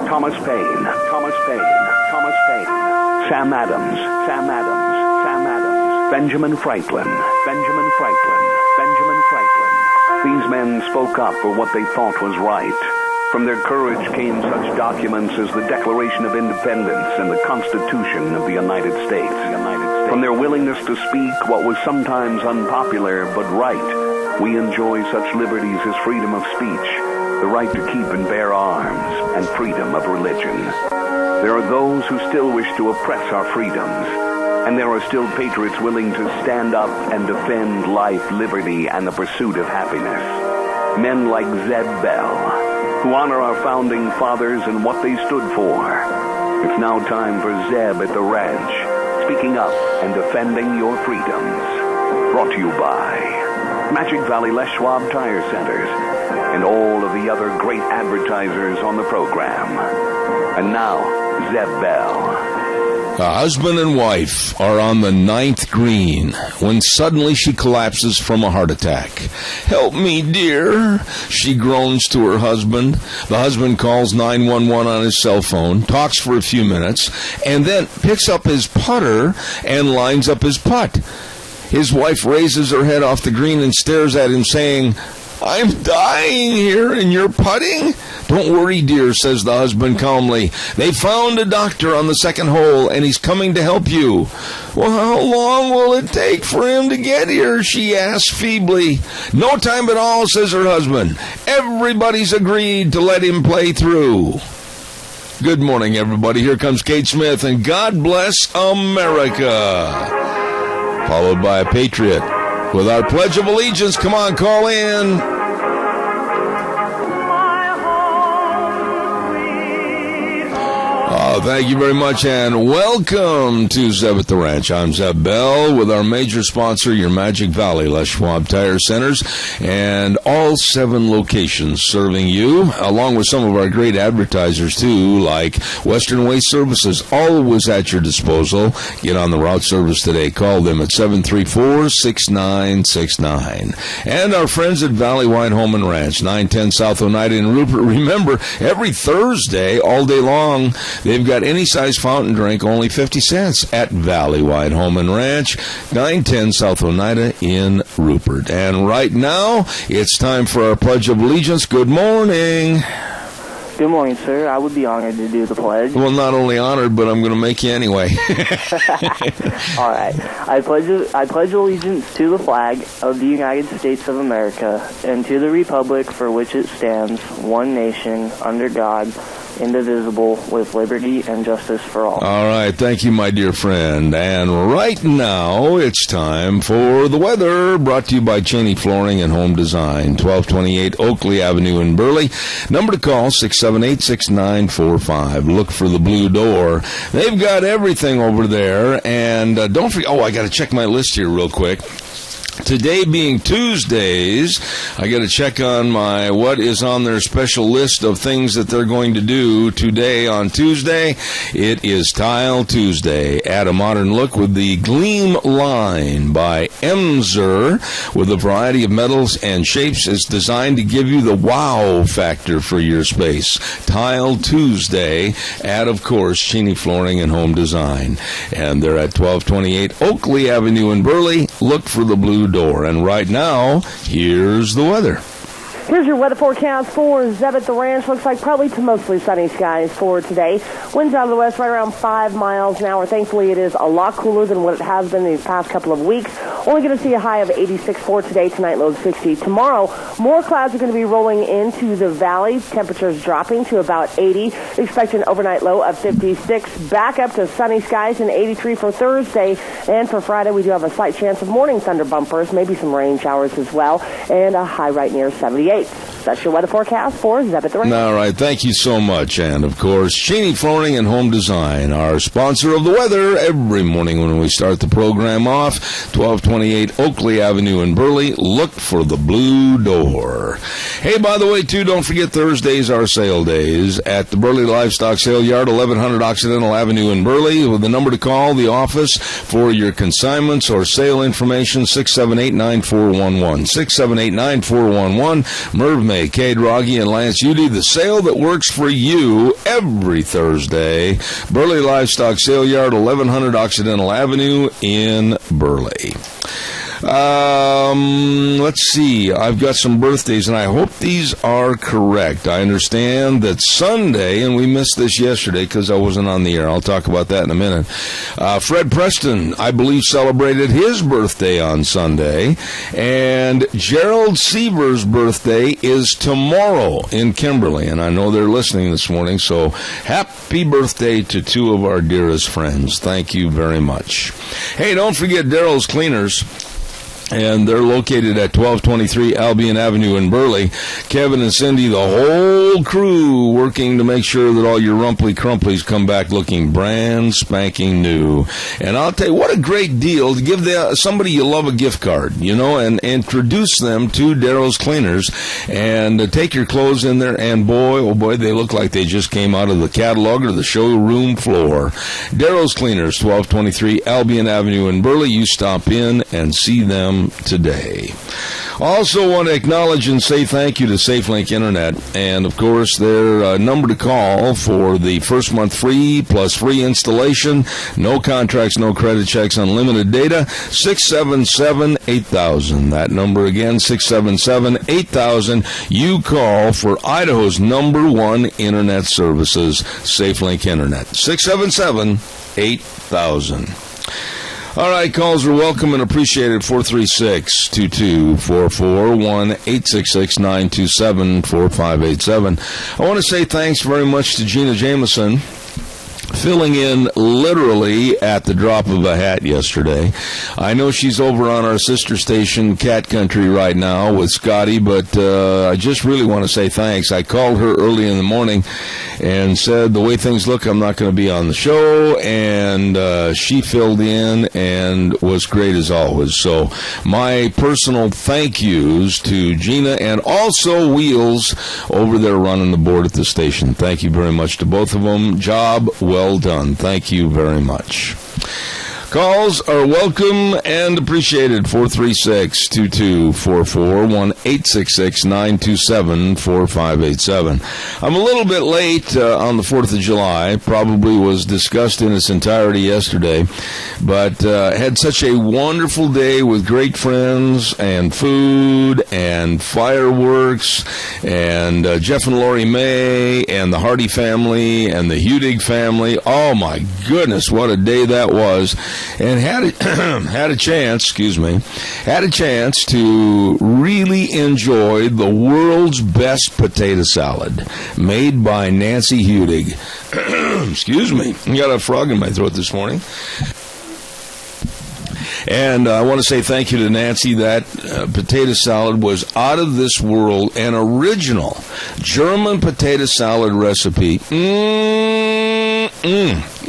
Thomas Paine, Sam Adams, Benjamin Franklin. These men spoke up for what they thought was right. From their courage came such documents as the Declaration of Independence and the Constitution of the United States. From their willingness to speak what was sometimes unpopular but right, we enjoy such liberties as freedom of speech, the right to keep and bear arms, and freedom of religion. There are those who still wish to oppress our freedoms, and there are still patriots willing to stand up and defend life, liberty, and the pursuit of happiness. Men like Zeb Bell, who honor our founding fathers and what they stood for. It's now time for Zeb at the Ranch, speaking up and defending your freedoms. Brought to you by Magic Valley Les Schwab Tire Centers and all of the other great advertisers on the program. And now, Zeb Bell. A husband and wife are on the 9th green when suddenly she collapses from a heart attack. "Help me, dear," she groans to her husband. The husband calls 911 on his cell phone, talks for a few minutes, and then picks up his putter and lines up his putt. His wife raises her head off the green and stares at him, saying, "I'm dying here and you're putting?" "Don't worry, dear," says the husband calmly. "They found a doctor on the second hole and he's coming to help you." "Well, how long will it take for him to get here?" she asks feebly. "No time at all," says her husband. "Everybody's agreed to let him play through." Good morning, everybody. Here comes Kate Smith and God Bless America, followed by a Patriot with our Pledge of Allegiance. Come on, call in. Thank you very much, and welcome to Zeb at the Ranch. I'm Zeb Bell with our major sponsor, your Magic Valley Les Schwab Tire Centers, and all 7 locations serving you, along with some of our great advertisers, too, like Western Waste Services, always at your disposal. Get on the route service today. Call them at 734-6969. And our friends at Valley White Home and Ranch, 910 South Oneida in Rupert. Remember, every Thursday, all day long, they've got any size fountain drink, only 50 cents at Valley White Home and Ranch, 910 South Oneida in Rupert. And right now, it's time for our Pledge of Allegiance. Good morning. Good morning, sir. I would be honored to do the pledge. Well, not only honored, but I'm going to make you anyway. All right. I pledge allegiance to the flag of the United States of America and to the republic for which it stands, one nation, under God, indivisible, with liberty and justice for all. All right. Thank you, my dear friend. And right now, it's time for the weather, brought to you by Cheney Flooring and Home Design, 1228 Oakley Avenue in Burley. Number to call, 678-6945. Look for the blue door. They've got everything over there. And don't forget, I got to check my list here real quick. Today being Tuesdays, I got to check on what is on their special list of things that they're going to do today on Tuesday. It is Tile Tuesday. Add a modern look with the Gleam line by Emser, with a variety of metals and shapes. It's designed to give you the wow factor for your space. Tile Tuesday at, of course, Cheney Flooring and Home Design. And they're at 1228 Oakley Avenue in Burley. Look for the blue door. And right now, here's the weather. Here's your weather forecast for Zeb at the Ranch. Looks like probably to mostly sunny skies for today. Winds out of the west right around 5 miles an hour. Thankfully, it is a lot cooler than what it has been these past couple of weeks. Only going to see a high of 86 for today. Tonight, low of 60. Tomorrow, more clouds are going to be rolling into the valley. Temperatures dropping to about 80. Expect an overnight low of 56. Back up to sunny skies and 83 for Thursday. And for Friday, we do have a slight chance of morning thunder bumpers, maybe some rain showers as well, and a high right near 78. That's your weather forecast for Zeb at the Ranch. All right, thank you so much. And, of course, Cheney Flooring and Home Design, our sponsor of the weather every morning when we start the program off. 1228 Oakley Avenue in Burley. Look for the blue door. Hey, by the way, too, don't forget Thursdays are sale days at the Burley Livestock Sale Yard, 1100 Occidental Avenue in Burley. With the number to call the office for your consignments or sale information, 678-9411. 678-9411. Merv May May, Cade Rogge, and Lance Udy. The sale that works for you every Thursday. Burley Livestock Sale Yard, 1100 Occidental Avenue in Burley. Let's see. I've got some birthdays, and I hope these are correct. I understand that Sunday, and we missed this yesterday because I wasn't on the air. I'll talk about that in a minute. Fred Preston, I believe, celebrated his birthday on Sunday, and Gerald Seaver's birthday is tomorrow in Kimberly, and I know they're listening this morning, so happy birthday to two of our dearest friends. Thank you very much. Hey, don't forget Daryl's Cleaners. And they're located at 1223 Albion Avenue in Burley. Kevin and Cindy, the whole crew, working to make sure that all your rumply crumplies come back looking brand spanking new. And I'll tell you, what a great deal to give somebody you love a gift card, and introduce them to Daryl's Cleaners, and take your clothes in there, and boy, oh boy, they look like they just came out of the catalog or the showroom floor. Daryl's Cleaners, 1223 Albion Avenue in Burley. You stop in and see them today. Also want to acknowledge and say thank you to SafeLink Internet, and of course their number to call for the first month free plus free installation, no contracts, no credit checks, unlimited data, 677-8000. That number again, 677-8000. You call for Idaho's #1 internet services, SafeLink Internet, 677-8000. All right, calls are welcome and appreciated. 436-2244, 1-866-927-4587. I want to say thanks very much to Gina Jameson, filling in literally at the drop of a hat yesterday. I know she's over on our sister station, Cat Country, right now with Scotty, but I just really want to say thanks. I called her early in the morning and said, the way things look, I'm not going to be on the show, and she filled in and was great as always. So my personal thank yous to Gina and also Wheels over there running the board at the station. Thank you very much to both of them. Job well done. Thank you very much. Calls are welcome and appreciated. 436-2244, 1-866-927-4587. I'm a little bit late on the 4th of July. Probably was discussed in its entirety yesterday, but had such a wonderful day with great friends and food and fireworks and Jeff and Lori May and the Hardy family and the Hudig family. Oh my goodness, what a day that was. And had a chance to really enjoy the world's best potato salad made by Nancy Hudig. Excuse me, I got a frog in my throat this morning. And I want to say thank you to Nancy. That potato salad was out of this world, an original German potato salad recipe.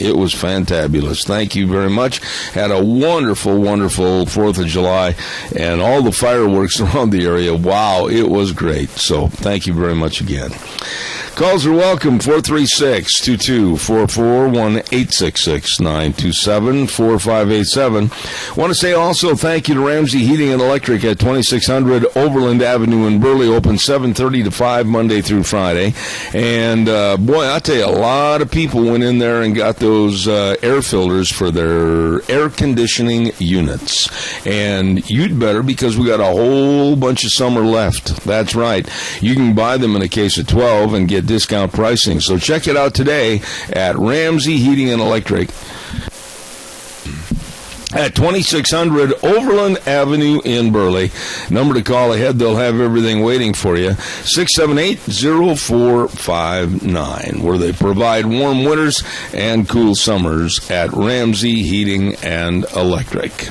It was fantabulous. Thank you very much. Had a wonderful, wonderful 4th of July and all the fireworks around the area. Wow, it was great. So thank you very much again. Calls are welcome, 436-2244, 1-866-927-4587. Want to say also thank you to Ramsey Heating and Electric at 2600 Overland Avenue in Burley, open 7:30 to 5 Monday through Friday. And boy, I tell you, a lot of people went in there and got those air filters for their air conditioning units. And you'd better, because we got a whole bunch of summer left. That's right. You can buy them in a case of 12 and get discount pricing. So check it out today at Ramsey Heating and Electric at 2600 Overland Avenue in Burley. Number to call ahead. They'll have everything waiting for you. 678-0459, where they provide warm winters and cool summers at Ramsey Heating and Electric.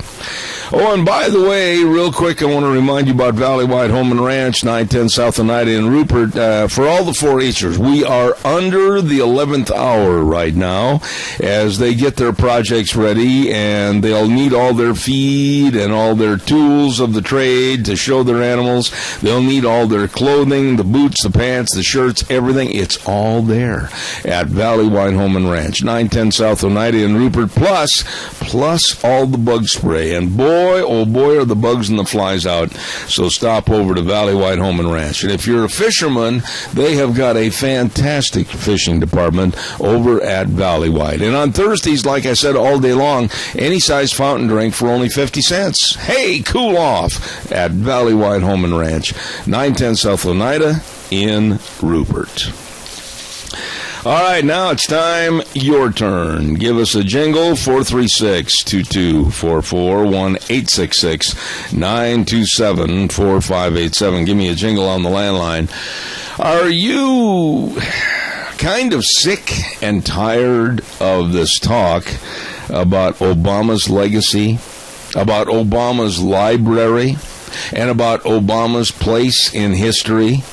Oh, and by the way, real quick, I want to remind you about Valley Wide Home and Ranch, 910 South Oneida in Rupert. For all the 4-Hers, we are under the 11th hour right now as they get their projects ready, and they'll need all their feed and all their tools of the trade to show their animals. They'll need all their clothing, the boots, the pants, the shirts, everything. It's all there at Valley Wide Home and Ranch, 910 South Oneida in Rupert, plus all the bug spray. And boy, oh boy, are the bugs and the flies out. So stop over to Valley White Home and Ranch. And if you're a fisherman, they have got a fantastic fishing department over at Valley White. And on Thursdays, like I said, all day long, any size fountain drink for only 50 cents. Hey, cool off at Valley White Home and Ranch, 910 South Oneida in Rupert. All right, now it's time, your turn. Give us a jingle, 436-2244, 1-866-927-4587. Give me a jingle on the landline. Are you kind of sick and tired of this talk about Obama's legacy, about Obama's library, and about Obama's place in history?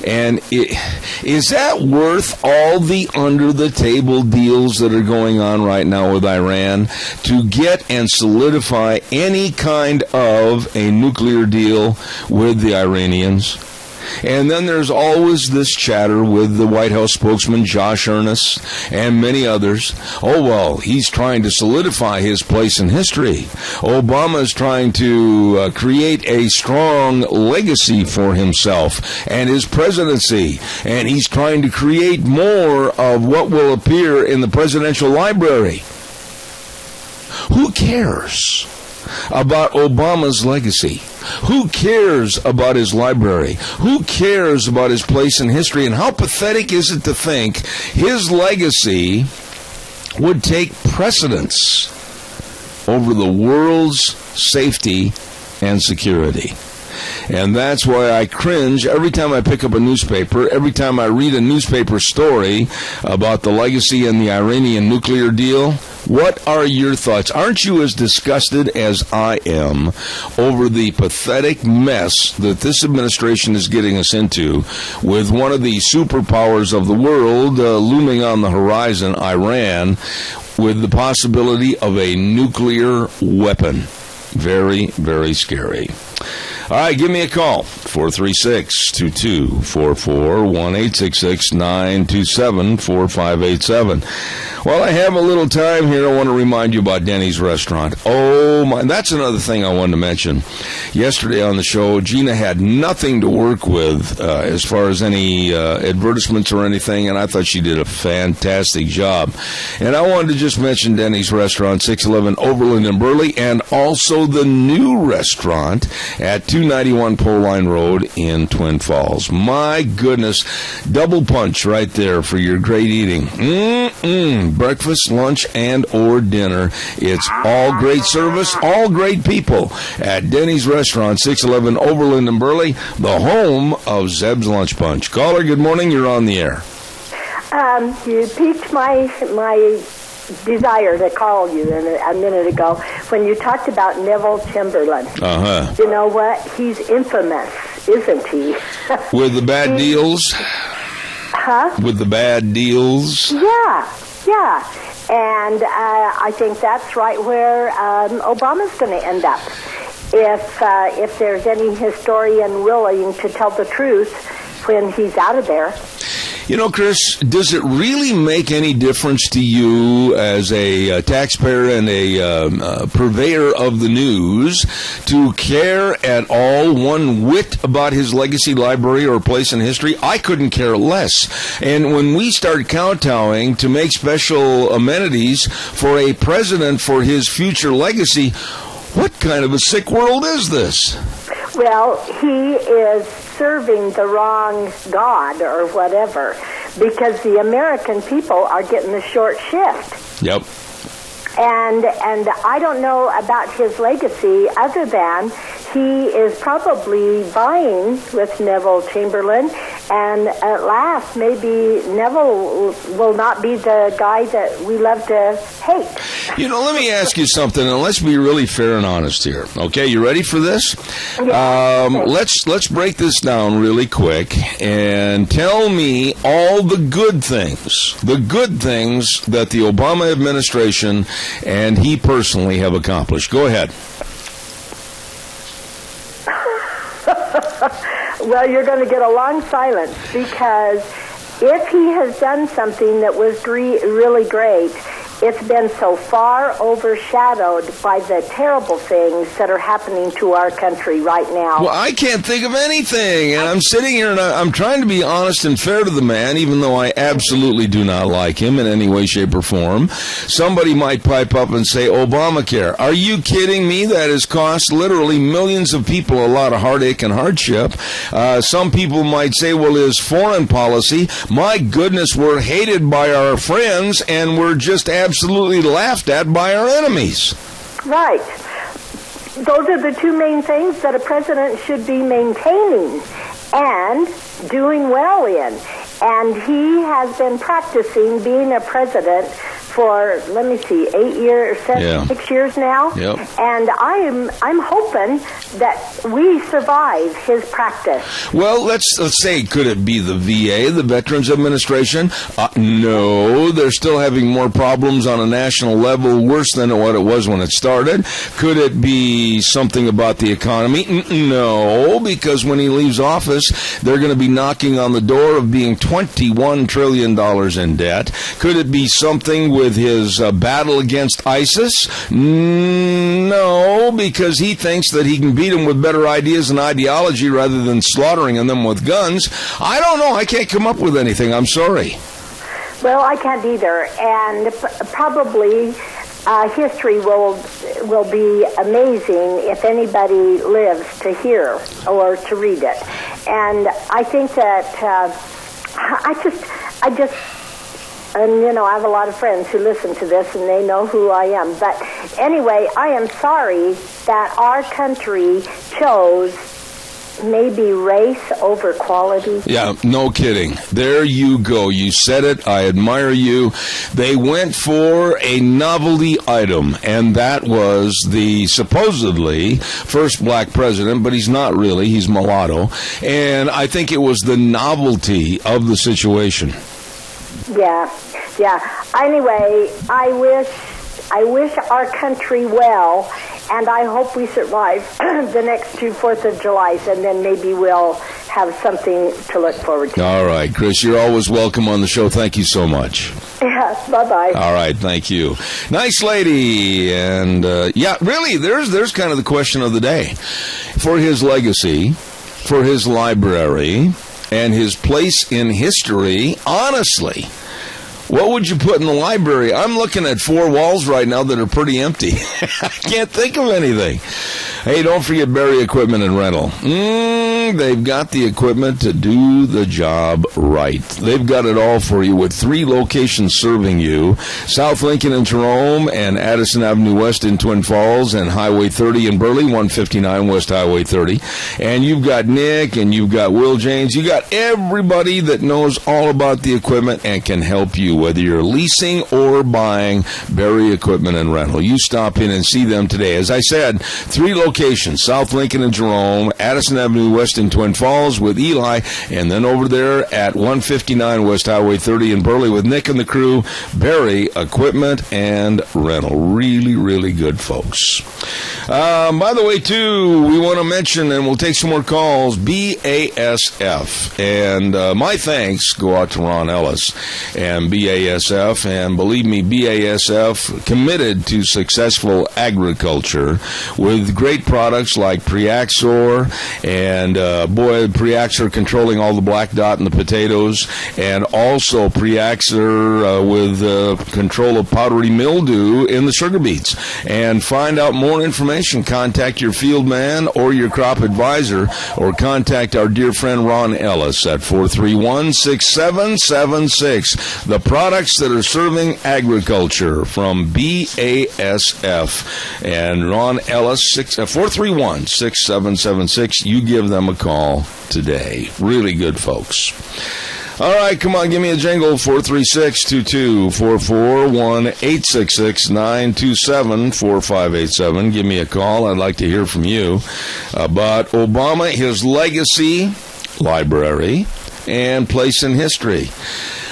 And is that worth all the under-the-table deals that are going on right now with Iran to get and solidify any kind of a nuclear deal with the Iranians? And then there's always this chatter with the White House spokesman, Josh Earnest, and many others. Oh, well, he's trying to solidify his place in history. Obama is trying to create a strong legacy for himself and his presidency. And he's trying to create more of what will appear in the presidential library. Who cares about Obama's legacy? Who cares about his library? Who cares about his place in history? And how pathetic is it to think his legacy would take precedence over the world's safety and security? And that's why I cringe every time I pick up a newspaper, every time I read a newspaper story about the legacy and the Iranian nuclear deal. What are your thoughts? Aren't you as disgusted as I am over the pathetic mess that this administration is getting us into with one of the superpowers of the world looming on the horizon, Iran, with the possibility of a nuclear weapon? Very, very scary. All right, give me a call, 436-2244, 1-866-927-4587. Well, I have a little time here. I want to remind you about Denny's Restaurant. Oh, my, that's another thing I wanted to mention. Yesterday on the show, Gina had nothing to work with as far as any advertisements or anything, and I thought she did a fantastic job. And I wanted to just mention Denny's Restaurant, 611 Overland and Burley, and also the new restaurant at 291 Pole Line Road in Twin Falls. My goodness, double punch right there for your great eating. Breakfast, lunch, and or dinner. It's all great service, all great people at Denny's Restaurant, 611 Overland and Burley, the home of Zeb's Lunch Punch. Caller, good morning. You're on the air. You piqued my desire to call you a minute ago when you talked about Neville Chamberlain. You know what? He's infamous, isn't he? With the bad deals? Huh? With the bad deals? Yeah. And I think that's right where Obama's going to end up. If there's any historian willing to tell the truth when he's out of there. You know, Chris, does it really make any difference to you as a taxpayer and a purveyor of the news to care at all one whit about his legacy, library, or place in history? I couldn't care less. And when we start kowtowing to make special amenities for a president for his future legacy, what kind of a sick world is this? Well, he is serving the wrong God or whatever, because the American people are getting the short shift. Yep. And I don't know about his legacy other than he is probably vying with Neville Chamberlain, and at last maybe Neville will not be the guy that we love to hate. You know, let me ask you something, and let's be really fair and honest here. Okay, you ready for this? Yeah. Let's break this down really quick and tell me all the good things that the Obama administration and he personally have accomplished. Go ahead. Well, you're going to get a long silence, because if he has done something that was really great, it's been so far overshadowed by the terrible things that are happening to our country right now. Well, I can't think of anything, and I'm sitting here and I'm trying to be honest and fair to the man, even though I absolutely do not like him in any way, shape, or form. Somebody might pipe up and say, Obamacare. Are you kidding me? That has cost literally millions of people a lot of heartache and hardship. Some people might say, well, his foreign policy, my goodness, we're hated by our friends, and we're just absolutely laughed at by our enemies. Right. Those are the two main things that a president should be maintaining and doing well in. And he has been practicing being a president for, 6 years now. Yep. And I'm hoping that we survive his practice. Well, let's say, could it be the VA, the Veterans Administration? No, they're still having more problems on a national level, worse than what it was when it started. Could it be something about the economy? No, because when he leaves office, they're going to be knocking on the door of being $21 trillion in debt. Could it be something with his battle against ISIS? No, because he thinks that he can beat them with better ideas and ideology rather than slaughtering them with guns. I don't know. I can't come up with anything. I'm sorry. Well, I can't either. And probably history will be amazing if anybody lives to hear or to read it. And I think that and I have a lot of friends who listen to this and they know who I am. But anyway, I am sorry that our country chose maybe race over quality. Yeah, no kidding. There you go. You said it. I admire you. They went for a novelty item, and that was the supposedly first black president, but he's not really. He's mulatto. And I think it was the novelty of the situation. Yeah. Anyway, I wish our country well, and I hope we survive the next 2 4th of Julys, and then maybe we'll have something to look forward to. All right, Chris, you're always welcome on the show. Thank you so much. Yeah, bye-bye. All right, thank you. Nice lady. And, really, there's kind of the question of the day. For his legacy, for his library, and his place in history, honestly, what would you put in the library? I'm looking at 4 walls right now that are pretty empty. I can't think of anything. Hey, don't forget Berry Equipment and Rental. They've got the equipment to do the job right. They've got it all for you with 3 locations serving you. South Lincoln in Jerome and Addison Avenue West in Twin Falls and Highway 30 in Burley, 159 West Highway 30. And you've got Nick and you've got Will James. You got everybody that knows all about the equipment and can help you, whether you're leasing or buying. Berry Equipment and Rental. You stop in and see them today. As I said, 3 locations, South Lincoln and Jerome, Addison Avenue West in Twin Falls with Eli, and then over there at 159 West Highway 30 in Burley with Nick and the crew, Berry Equipment and Rental. Really, really good folks. By the way, too, we want to mention, and we'll take some more calls, BASF. And my thanks go out to Ron Ellis and BASF. And believe me, BASF committed to successful agriculture with great products like Preaxor and Preaxor controlling all the black dot in the potatoes, and also Preaxor with control of powdery mildew in the sugar beets. And find out more information, contact your field man or your crop advisor, or contact our dear friend Ron Ellis at 431-6776. The products that are serving agriculture from BASF. And Ron Ellis, 431-6776. You give them a call today. Really good folks. All right, come on, give me a jingle, 436-2244, 1-866-927-4587. Give me a call. I'd like to hear from you about Obama, his legacy, library, and place in history.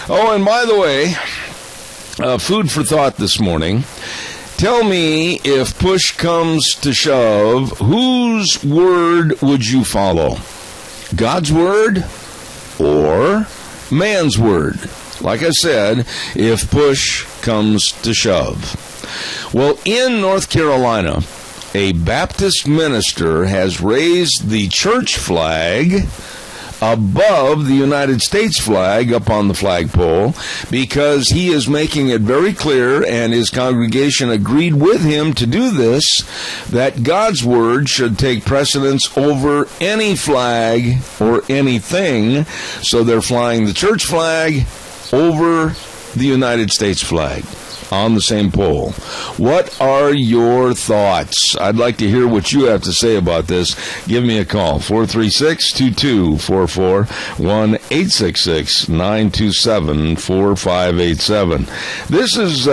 Oh, and by the way, food for thought this morning. Tell me, if push comes to shove, whose word would you follow? God's word or man's word? like I said, if push comes to shove. Well, in North Carolina, a Baptist minister has raised the church flag above the United States flag up on the flagpole because he is making it very clear, and his congregation agreed with him to do this, that God's word should take precedence over any flag or anything. So they're flying the church flag over the United States flag on the same pole. What are your thoughts? I'd like to hear what you have to say about this. Give me a call, 436-2244, 1-866-927-4587. This has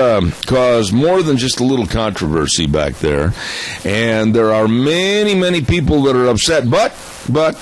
caused more than just a little controversy back there, and there are many, many people that are upset, but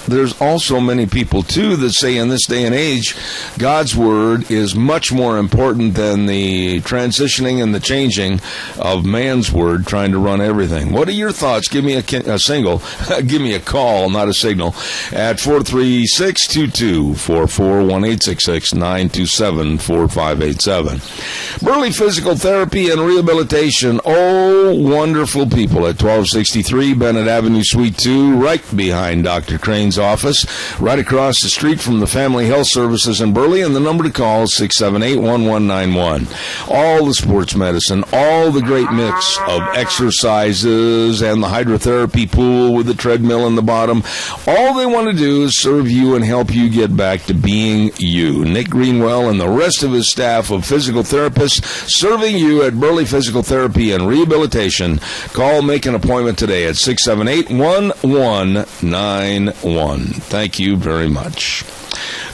there's also many people, too, that say in this day and age, God's Word is much more important than the transitioning and the changing of man's Word trying to run everything. What are your thoughts? Give me a single. Give me a call, not a signal, at 436-2244, 1-866-927-4587. Burley Physical Therapy and Rehabilitation. Oh, wonderful people at 1263 Bennett Avenue, Suite 2, right behind Dr. Crane's office, right across the street from the Family Health Services in Burley, and the number to call is 678-1191. All the sports medicine, all the great mix of exercises and the hydrotherapy pool with the treadmill in the bottom. All they want to do is serve you and help you get back to being you. Nick Greenwell and the rest of his staff of physical therapists serving you at Burley Physical Therapy and Rehabilitation. Call, make an appointment today at 678-1191. Thank you very much.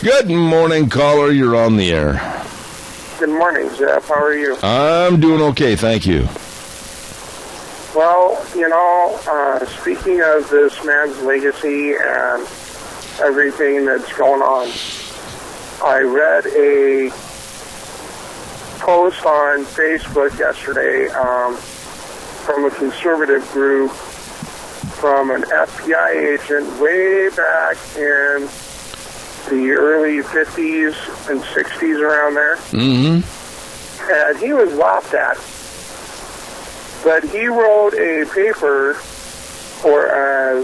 Good morning, caller. You're on the air. Good morning, Jeff. How are you? I'm doing okay, thank you. Well, speaking of this man's legacy and everything that's going on, I read a post on Facebook yesterday from a conservative group, from an FBI agent way back in the early 50s and 60s, around there. Mm-hmm. And he was laughed at. But he wrote a paper or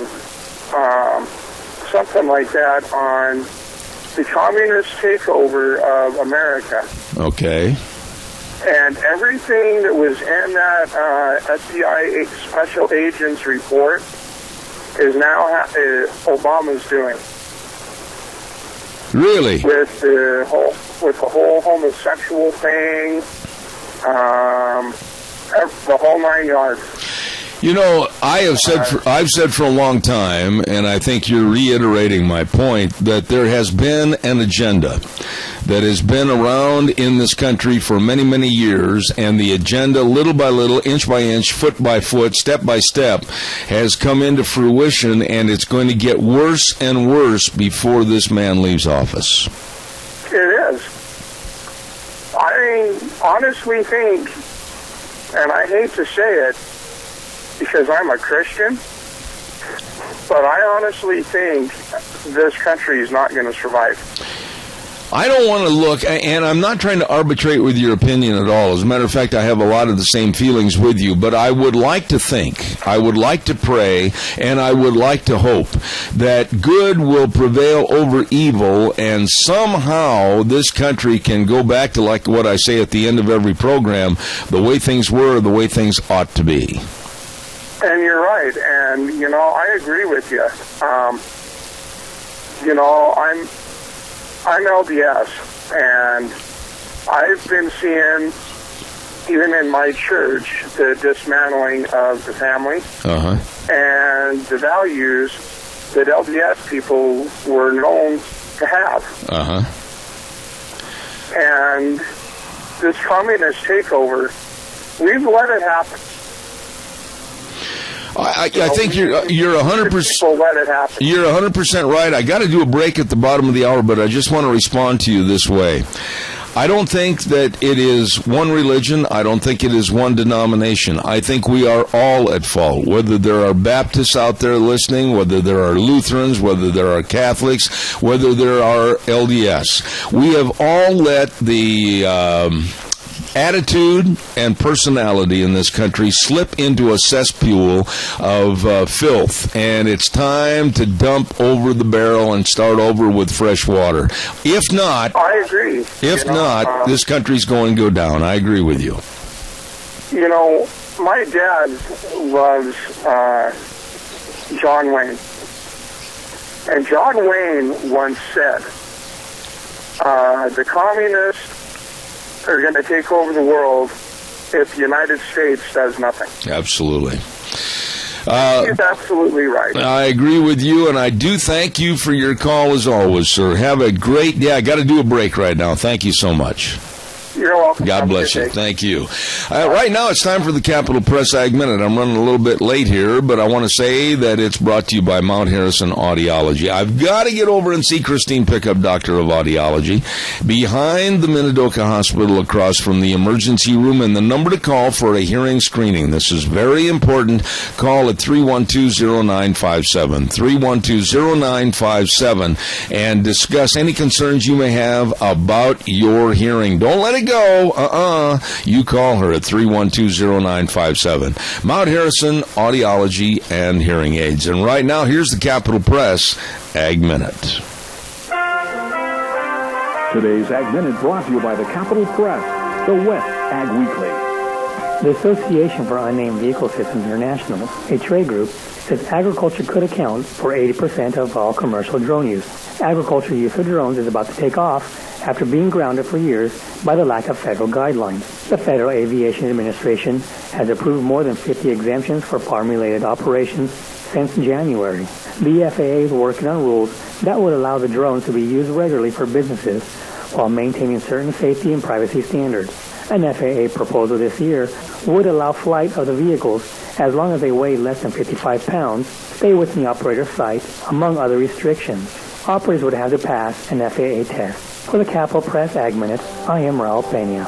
something like that on the communist takeover of America. Okay. And everything that was in that FBI special agent's report is now Obama's doing. Really? With the whole homosexual thing, the whole 9 yards. You know, I've said for a long time, and I think you're reiterating my point, that there has been an agenda that has been around in this country for many, many years, and the agenda, little by little, inch by inch, foot by foot, step by step, has come into fruition, and it's going to get worse and worse before this man leaves office. It is. I honestly think, and I hate to say it, because I'm a Christian, but I honestly think this country is not going to survive. I don't want to look, and I'm not trying to arbitrate with your opinion at all. As a matter of fact, I have a lot of the same feelings with you, but I would like to think, I would like to pray, and I would like to hope that good will prevail over evil, and somehow this country can go back to, like what I say at the end of every program, the way things were, the way things ought to be. And you're right, and, I agree with you. I'm LDS, and I've been seeing, even in my church, the dismantling of the family and the values that LDS people were known to have. And this communist takeover, we've let it happen. I think you're 100%. Let it happen. You're 100% right. I got to do a break at the bottom of the hour, but I just want to respond to you this way. I don't think that it is one religion. I don't think it is one denomination. I think we are all at fault, whether there are Baptists out there listening, whether there are Lutherans, whether there are Catholics, whether there are LDS. We have all let the attitude and personality in this country slip into a cesspool of filth, and it's time to dump over the barrel and start over with fresh water. If not, I agree. If not, this country's going to go down. I agree with you. You know, my dad loves John Wayne, and John Wayne once said, the communists are going to take over the world if the United States does nothing. Absolutely. He's absolutely right. I agree with you, and I do thank you for your call as always, sir. Have a great day. I got to do a break right now. Thank you so much. You're welcome. God bless you. Thank you. Right now, it's time for the Capital Press Ag Minute. I'm running a little bit late here, but I want to say that it's brought to you by Mount Harrison Audiology. I've got to get over and see Christine Pickup, Doctor of Audiology, behind the Minidoka Hospital across from the emergency room, and the number to call for a hearing screening. This is very important. Call at 312-0957, 312-0957, and discuss any concerns you may have about your hearing. Don't let it go. You call her at 312-0957. Mount Harrison Audiology and Hearing Aids. And right now, here's the Capital Press Ag Minute. Today's Ag Minute brought to you by the Capital Press, the West Ag Weekly. The Association for Unnamed Vehicle Systems International, a trade group, says agriculture could account for 80% of all commercial drone use. Agriculture use of drones is about to take off after being grounded for years by the lack of federal guidelines. The Federal Aviation Administration has approved more than 50 exemptions for farm-related operations since January. The FAA is working on rules that would allow the drones to be used regularly for businesses while maintaining certain safety and privacy standards. An FAA proposal this year would allow flight of the vehicles as long as they weigh less than 55 pounds, stay within the operator's site, among other restrictions. Operators would have to pass an FAA test. For the Capital Press Ag Minute, I am Raul Peña.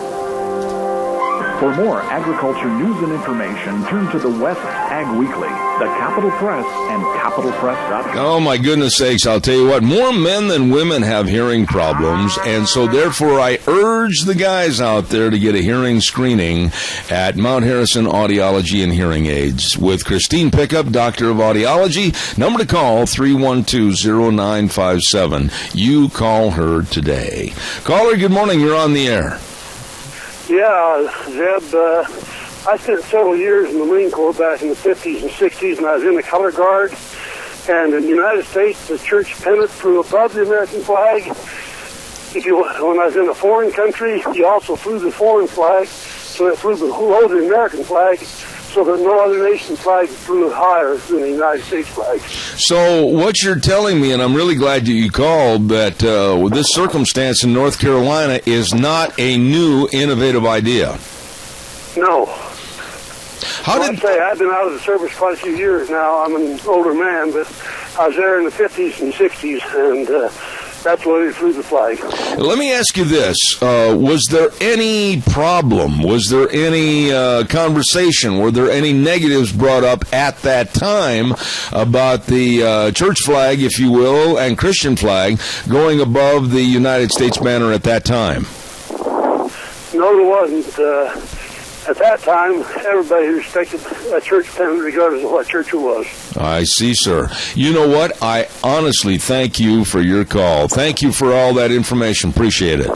For more agriculture news and information, turn to the West Ag Weekly, the Capital Press, and capitalpress.com. Oh, my goodness sakes, I'll tell you what, more men than women have hearing problems, and so therefore I urge the guys out there to get a hearing screening at Mount Harrison Audiology and Hearing Aids with Christine Pickup, Doctor of Audiology. Number to call, 312-0957. You call her today. Caller, good morning. You're on the air. Yeah, Zeb, I spent several years in the Marine Corps back in the 50s and 60s, and I was in the color guard. And in the United States, the church pennant flew above the American flag. When I was in a foreign country, you also flew the foreign flag, so it flew below the American flag, so that no other nation's flag flew higher than the United States flag. So what you're telling me, and I'm really glad that you called, that with this circumstance in North Carolina is not a new, innovative idea. No. I'd say I've been out of the service quite a few years now. I'm an older man, but I was there in the 50s and 60s, and that's why they flew the flag. Let me ask you this. Was there any problem? Was there any conversation? Were there any negatives brought up at that time about the church flag, if you will, and Christian flag going above the United States banner at that time? No, there wasn't. At that time, everybody respected a church pennant regardless of what church it was. I see, sir. You know what? I honestly thank you for your call. Thank you for all that information. Appreciate it.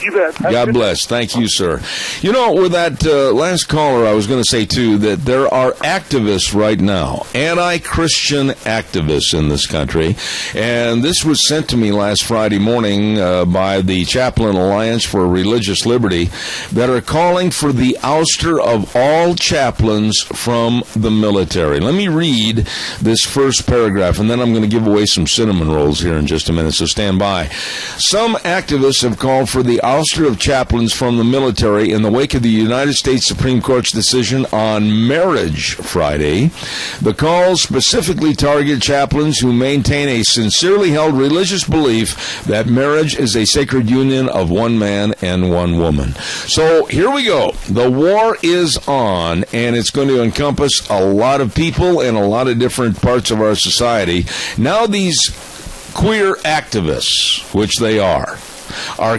You bet. God bless. Thank you, sir. You know, with that last caller, I was going to say, too, that there are activists right now, anti-Christian activists in this country, and this was sent to me last Friday morning by the Chaplain Alliance for Religious Liberty that are calling for the ouster of all chaplains from the military. Let me read this first paragraph, and then I'm going to give away some cinnamon rolls here in just a minute, so stand by. Some activists have called for the ouster ouster of chaplains from the military in the wake of the United States Supreme Court's decision on Marriage Friday. The calls specifically target chaplains who maintain a sincerely held religious belief that marriage is a sacred union of one man and one woman. So here we go. The war is on, and it's going to encompass a lot of people in a lot of different parts of our society. Now these queer activists, which they are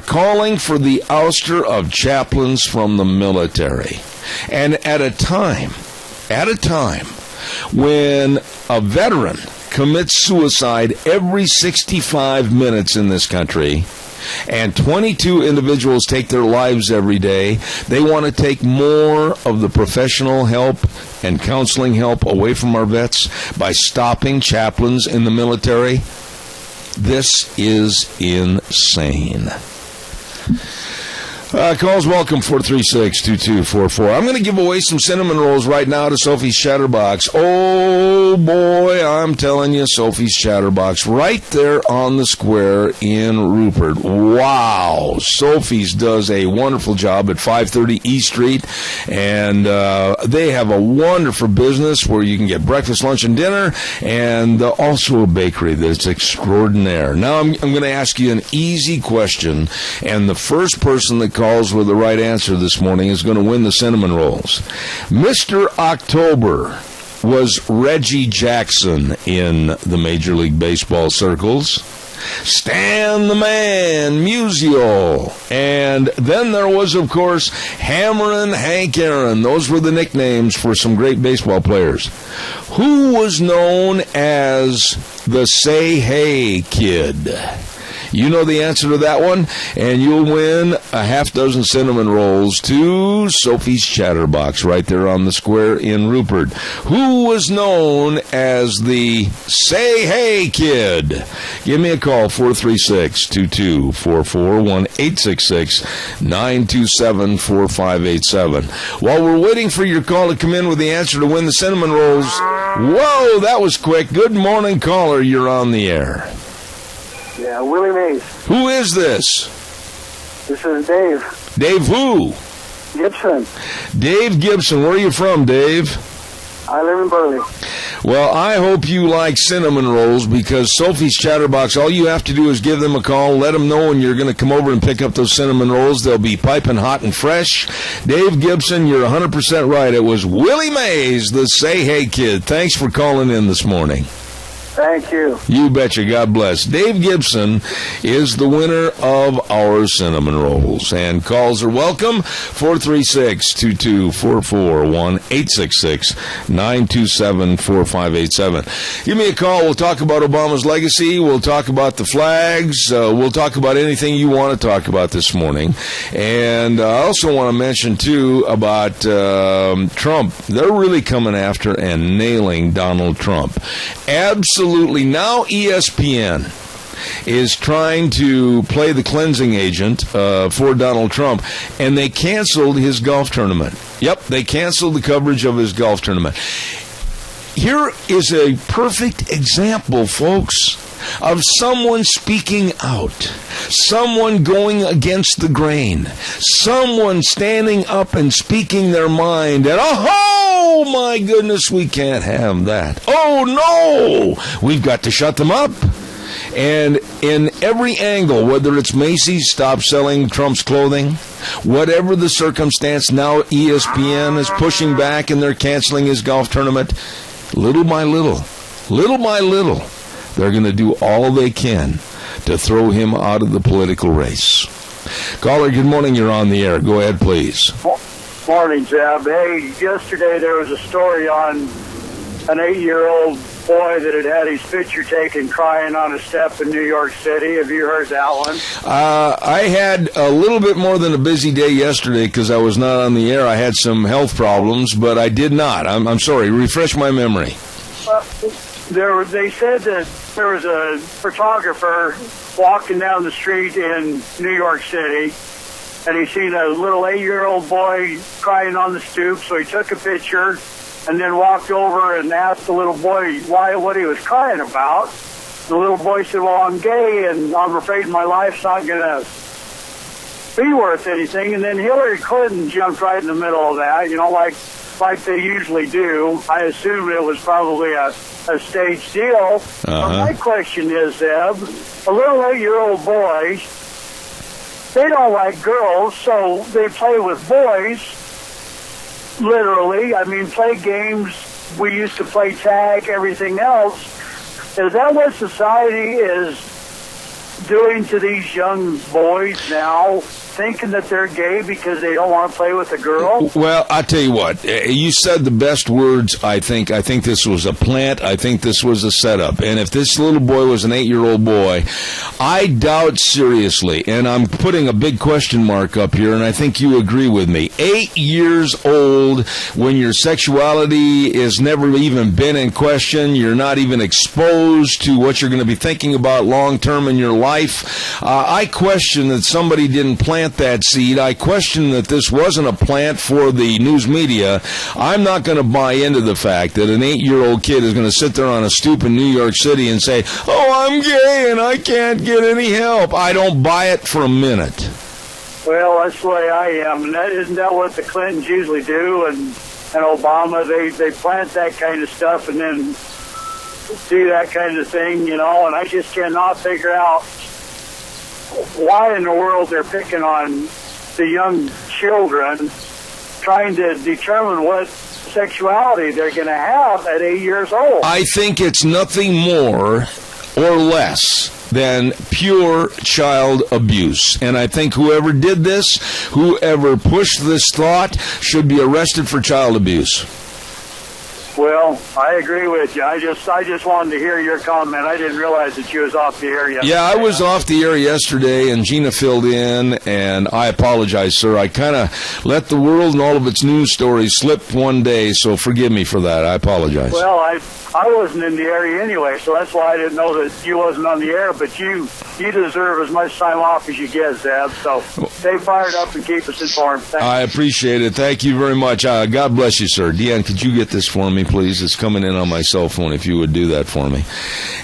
calling for the ouster of chaplains from the military. And at a time when a veteran commits suicide every 65 minutes in this country, and 22 individuals take their lives every day, they want to take more of the professional help and counseling help away from our vets by stopping chaplains in the military. This is insane. Calls welcome, 436-2244. I'm going to give away some cinnamon rolls right now to Sophie's Chatterbox. Oh, boy, I'm telling you, Sophie's Chatterbox right there on the square in Rupert. Wow. Sophie's does a wonderful job at 530 East Street, and they have a wonderful business where you can get breakfast, lunch, and dinner, and also a bakery that's extraordinaire. Now, I'm going to ask you an easy question, and the first person that calls with the right answer this morning is going to win the cinnamon rolls. Mr. October was Reggie Jackson in the Major League Baseball circles. Stan the Man Musial. And then there was, of course, Hammerin' Hank Aaron. Those were the nicknames for some great baseball players. Who was known as the Say Hey Kid? You know the answer to that one, and you'll win a half dozen cinnamon rolls to Sophie's Chatterbox right there on the square in Rupert. Who was known as the Say Hey Kid? Give me a call, 436-2244, 1-866-927-4587. While we're waiting for your call to come in with the answer to win the cinnamon rolls, whoa, that was quick. Good morning, caller. You're on the air. Yeah, Willie Mays. Who is this? This is Dave. Dave who? Gibson. Dave Gibson. Where are you from, Dave? I live in Burley. Well, I hope you like cinnamon rolls, because Sophie's Chatterbox, all you have to do is give them a call, let them know when you're going to come over and pick up those cinnamon rolls. They'll be piping hot and fresh. Dave Gibson, you're 100% right. It was Willie Mays, the Say Hey Kid. Thanks for calling in this morning. Thank you. You betcha. God bless. Dave Gibson is the winner of our cinnamon rolls. And calls are welcome. 436-2244, 1-866-927-4587. Give me a call. We'll talk about Obama's legacy. We'll talk about the flags. We'll talk about anything you want to talk about this morning. And I also want to mention, too, about Trump. They're really coming after and nailing Donald Trump. Absolutely. Now ESPN is trying to play the cleansing agent for Donald Trump, and they canceled his golf tournament. Yep, they canceled the coverage of his golf tournament. Here is a perfect example, folks, of someone speaking out, someone going against the grain, someone standing up and speaking their mind, and oh my goodness, we can't have that. Oh no, we've got to shut them up. And in every angle, whether it's Macy's stopped selling Trump's clothing, whatever the circumstance, now ESPN is pushing back and they're canceling his golf tournament. Little by little, they're going to do all they can to throw him out of the political race. Caller, good morning. You're on the air. Go ahead, please. Morning, Jeb. Hey, yesterday there was a story on an 8-year-old boy that had his picture taken crying on a step in New York City. Have you heard that one? I had a little bit more than a busy day yesterday because I was not on the air. I had some health problems, but I did not. I'm sorry. Refresh my memory. They said that there was a photographer walking down the street in New York City, and he seen a little 8-year-old boy crying on the stoop, so he took a picture and then walked over and asked the little boy what he was crying about. The little boy said, well, I'm gay, and I'm afraid my life's not going to be worth anything. And then Hillary Clinton jumped right in the middle of that, like they usually do. I assume it was probably a staged deal. My question is, Zeb, a little 8-year-old boy, they don't like girls, so they play with boys, literally. I mean, play games. We used to play tag, everything else. Is that what society is doing to these young boys now, thinking that they're gay because they don't want to play with a girl? Well, I tell you what, you said the best words, I think. I think this was a plant. I think this was a setup. And if this little boy was an 8-year-old boy, I doubt seriously, and I'm putting a big question mark up here, and I think you agree with me. 8 years old, when your sexuality has never even been in question, you're not even exposed to what you're going to be thinking about long-term in your life. I question that somebody didn't plant that seed. I question that this wasn't a plant for the news media. I'm not going to buy into the fact that an 8-year-old kid is going to sit there on a stoop in New York City and say, "Oh, I'm gay and I can't get any help." I don't buy it for a minute. Well, that's the way I am. And isn't that what the Clintons usually do? And Obama, they plant that kind of stuff and then do that kind of thing, and I just cannot figure out why in the world they're picking on the young children, trying to determine what sexuality they're going to have at 8 years old. I think it's nothing more or less than pure child abuse. And I think whoever did this, whoever pushed this thought, should be arrested for child abuse. Well, I agree with you. I just wanted to hear your comment. I didn't realize that you was off the air yesterday. Yeah, I was off the air yesterday, and Gina filled in, and I apologize, sir. I kind of let the world and all of its news stories slip one day, so forgive me for that. I apologize. Well, I wasn't in the area anyway, so that's why I didn't know that you wasn't on the air, but you deserve as much time off as you get, Zeb, so stay fired up and keep us informed. Thanks. I appreciate it. Thank you very much. God bless you, sir. Deanne, could you get this for me, please? It's coming in on my cell phone, if you would do that for me.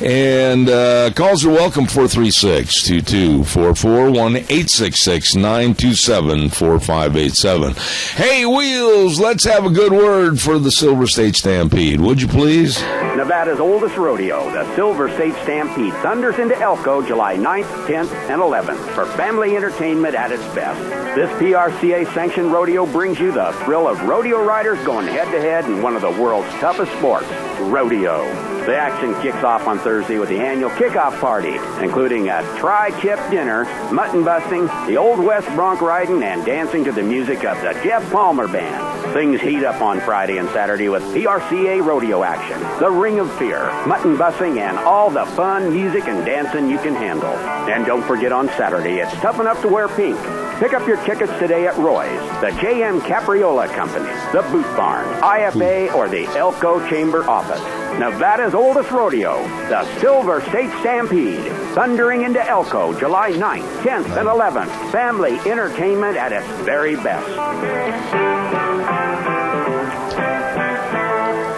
And calls are welcome, 436-2244, 1-866-927-4587. Hey, Wheels, let's have a good word for the Silver State Stampede, would you please? Nevada's oldest rodeo, the Silver State Stampede, thunders into Elko July 9th, 10th, and 11th for family entertainment at its best. This PRCA-sanctioned rodeo brings you the thrill of rodeo riders going head-to-head in one of the world's toughest sports, rodeo. The action kicks off on Thursday with the annual kickoff party, including a tri-tip dinner, mutton busting, the Old West bronc riding, and dancing to the music of the Jeff Palmer Band. Things heat up on Friday and Saturday with PRCA rodeo action, the Ring of Fear, mutton busing, and all the fun, music, and dancing you can handle. And don't forget on Saturday, it's tough enough to wear pink. Pick up your tickets today at Roy's, the J.M. Capriola Company, the Boot Barn, IFA, or the Elko Chamber Office. Nevada's oldest rodeo, the Silver State Stampede, thundering into Elko July 9th, 10th, and 11th. Family entertainment at its very best.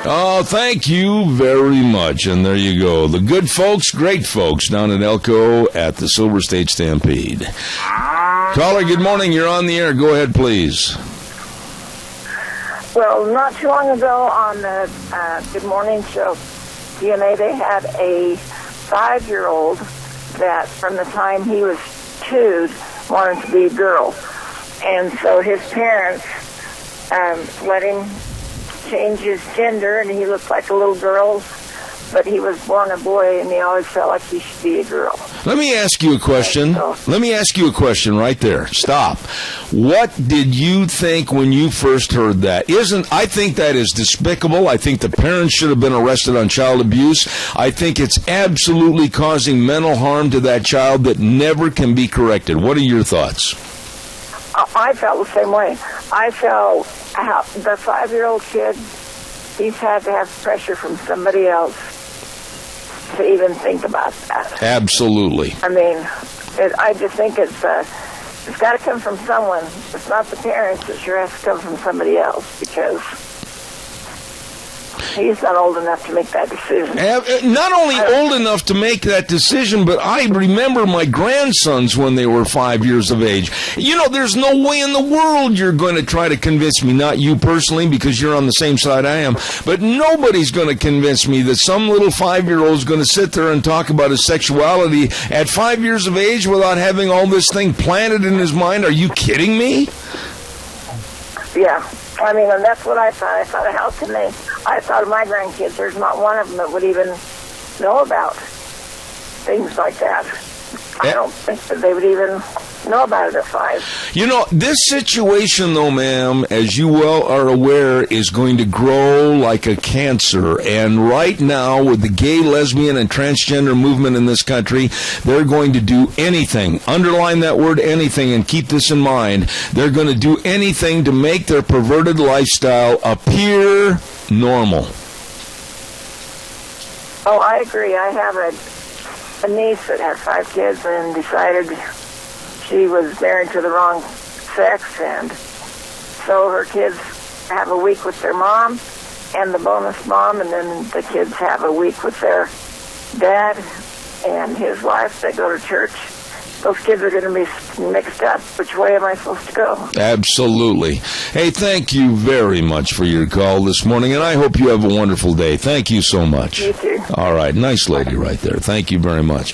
Oh, thank you very much. And there you go. The good folks, great folks down in Elko at the Silver State Stampede. Caller, good morning. You're on the air. Go ahead, please. Well, not too long ago on the Good Morning Show, DNA, they had a 5-year-old that from the time he was 2 wanted to be a girl. And so his parents let him change his gender, and he looked like a little girl, but he was born a boy, and he always felt like he should be a girl. Let me ask you a question. Let me ask you a question right there. Stop. What did you think when you first heard that? I think that is despicable. I think the parents should have been arrested on child abuse. I think it's absolutely causing mental harm to that child that never can be corrected. What are your thoughts? I felt the same way. I felt the 5-year-old kid, he's had to have pressure from somebody else to even think about that. Absolutely. I mean, I just think it's got to come from someone. It's not the parents. It sure has to come from somebody else, because He's not old enough to make that decision. Not only old enough to make that decision, but I remember my grandsons when they were 5 years of age. You know, there's no way in the world you're going to try to convince me, not you personally, because you're on the same side I am, but nobody's going to convince me that some little 5-year-old is going to sit there and talk about his sexuality at 5 years of age without having all this thing planted in his mind. Are you kidding me? Yeah. I mean, and that's what I thought. I thought, how can they? I thought of my grandkids. There's not one of them that would even know about things like that. I don't think that they would even know about it at 5. You know, this situation, though, ma'am, as you well are aware, is going to grow like a cancer. And right now, with the gay, lesbian, and transgender movement in this country, they're going to do anything. Underline that word, anything, and keep this in mind. They're going to do anything to make their perverted lifestyle appear normal. Oh, I agree. I have a niece that had 5 kids and decided she was married to the wrong sex, and so her kids have a week with their mom and the bonus mom, and then the kids have a week with their dad and his wife. They go to church. Those kids are going to be mixed up. Which way am I supposed to go? Absolutely. Hey, thank you very much for your call this morning, and I hope you have a wonderful day. Thank you so much. You too. All right. Nice lady right there. Thank you very much.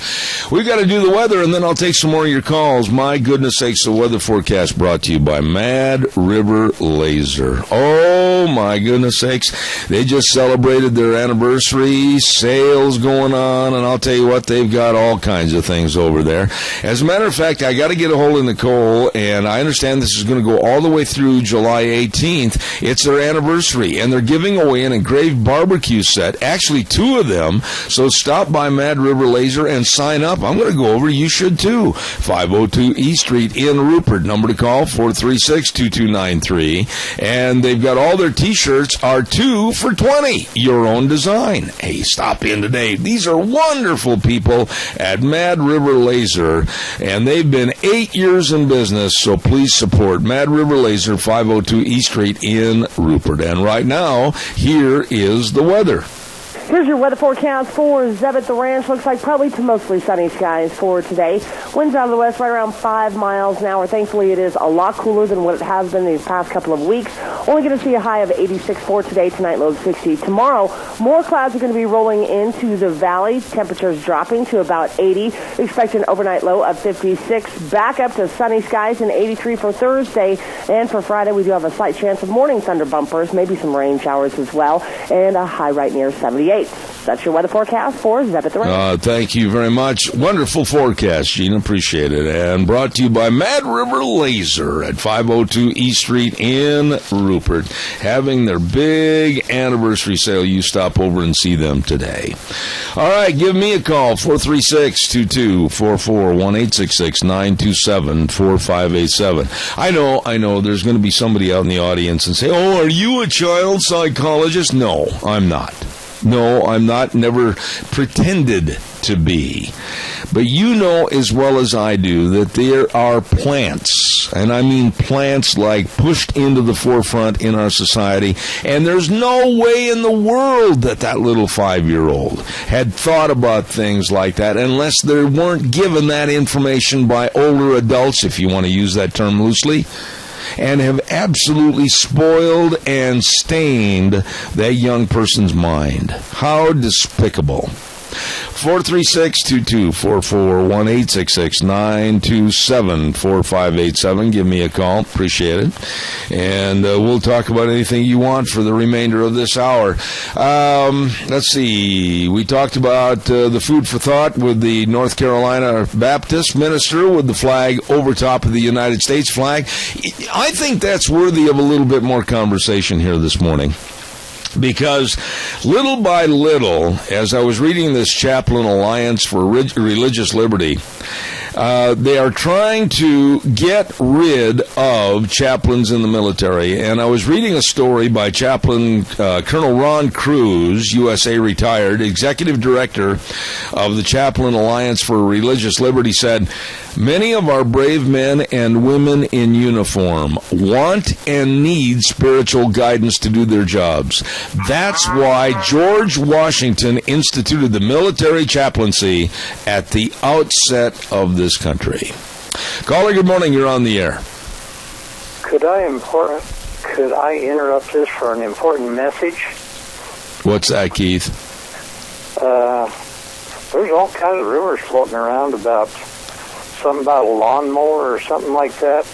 We've got to do the weather, and then I'll take some more of your calls. My goodness sakes, the weather forecast brought to you by Mad River Laser. Oh, my goodness sakes. They just celebrated their anniversary, sales going on, and I'll tell you what, they've got all kinds of things over there. As a matter of fact, I got to get a hold of Nicole, and I understand this is going to go all the way through July 18th. It's their anniversary, and they're giving away an engraved barbecue set, actually 2 of them. So stop by Mad River Laser and sign up. I'm going to go over. You should too. 502 East Street in Rupert. Number to call, 436-2293. And they've got all their T-shirts are 2 for $20. Your own design. Hey, stop in today. These are wonderful people at Mad River Laser. And they've been 8 years in business, so please support Mad River Laser, 502 East Street in Rupert. And right now, here is the weather. Here's your weather forecast for Zebit the Ranch. Looks like probably to mostly sunny skies for today. Winds out of the west right around 5 miles an hour. Thankfully, it is a lot cooler than what it has been these past couple of weeks. Only going to see a high of 86 for today. Tonight, low of 60. Tomorrow, more clouds are going to be rolling into the valley. Temperatures dropping to about 80. Expect an overnight low of 56. Back up to sunny skies and 83 for Thursday. And for Friday, we do have a slight chance of morning thunder bumpers, maybe some rain showers as well, and a high right near 78. That's your weather forecast for Zebit the Ranch. Thank you very much. Wonderful forecast, Gene. Appreciate it. And brought to you by Mad River Laser at 502 East Street in Rupert. Having their big anniversary sale. You stop over and see them today. All right, give me a call, 436-2244, 1-866-927-4587. I know, there's going to be somebody out in the audience and say, oh, are you a child psychologist? No, I'm not. No, I'm not, never pretended to be. But you know as well as I do that there are plants, and I mean plants like pushed into the forefront in our society, and there's no way in the world that that little 5-year-old had thought about things like that unless they weren't given that information by older adults, if you want to use that term loosely, and have absolutely spoiled and stained that young person's mind. How despicable. 436-2244, 1-866-927-4587. Give me a call. Appreciate it. And we'll talk about anything you want for the remainder of this hour. Let's see. We talked about the food for thought with the North Carolina Baptist minister with the flag over top of the United States flag. I think that's worthy of a little bit more conversation here this morning. Because little by little, as I was reading this Chaplain Alliance for Religious Liberty, They are trying to get rid of chaplains in the military. And I was reading a story by Chaplain Colonel Ron Cruz, USA retired, executive director of the Chaplain Alliance for Religious Liberty, said, many of our brave men and women in uniform want and need spiritual guidance to do their jobs. That's why George Washington instituted the military chaplaincy at the outset of this country. Caller, good morning. You're on the air. Could I interrupt this for an important message? What's that, Keith? There's all kinds of rumors floating around about something about a lawnmower or something like that.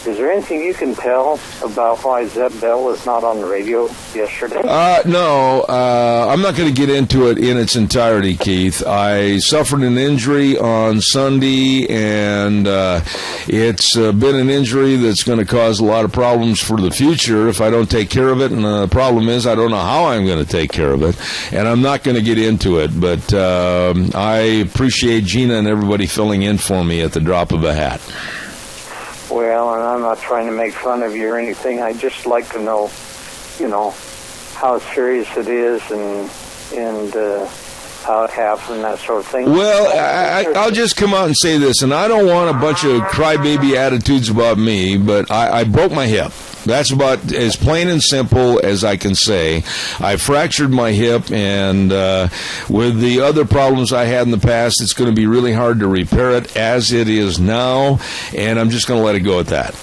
Is there anything you can tell about why Zeb Bell was not on the radio yesterday? No, I'm not going to get into it in its entirety, Keith. I suffered an injury on Sunday, and it's been an injury that's going to cause a lot of problems for the future if I don't take care of it. And the problem is I don't know how I'm going to take care of it, and I'm not going to get into it. But I appreciate Gina and everybody filling in for me at the drop of a hat. Well, and I'm not trying to make fun of you or anything. I'd just like to know, how serious it is and how it happened, that sort of thing. Well, I'll just come out and say this, and I don't want a bunch of crybaby attitudes about me, but I broke my hip. That's about as plain and simple as I can say. I fractured my hip, and with the other problems I had in the past, it's going to be really hard to repair it as it is now, and I'm just going to let it go at that.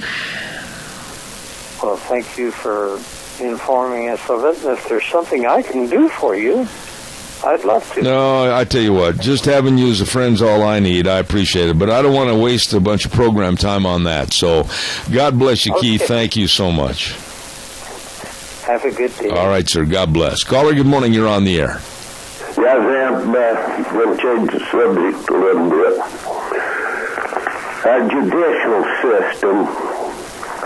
Well, thank you for informing us of it. If there's something I can do for you, I'd love to. No, I tell you what, just having you as a friend's all I need. I appreciate it, but I don't want to waste a bunch of program time on that. So, God bless you, Keith. Thank you so much. Have a good day. All right, sir. God bless. Caller, good morning. You're on the air. Yeah, Sam, we'll change the subject a little bit. Our judicial system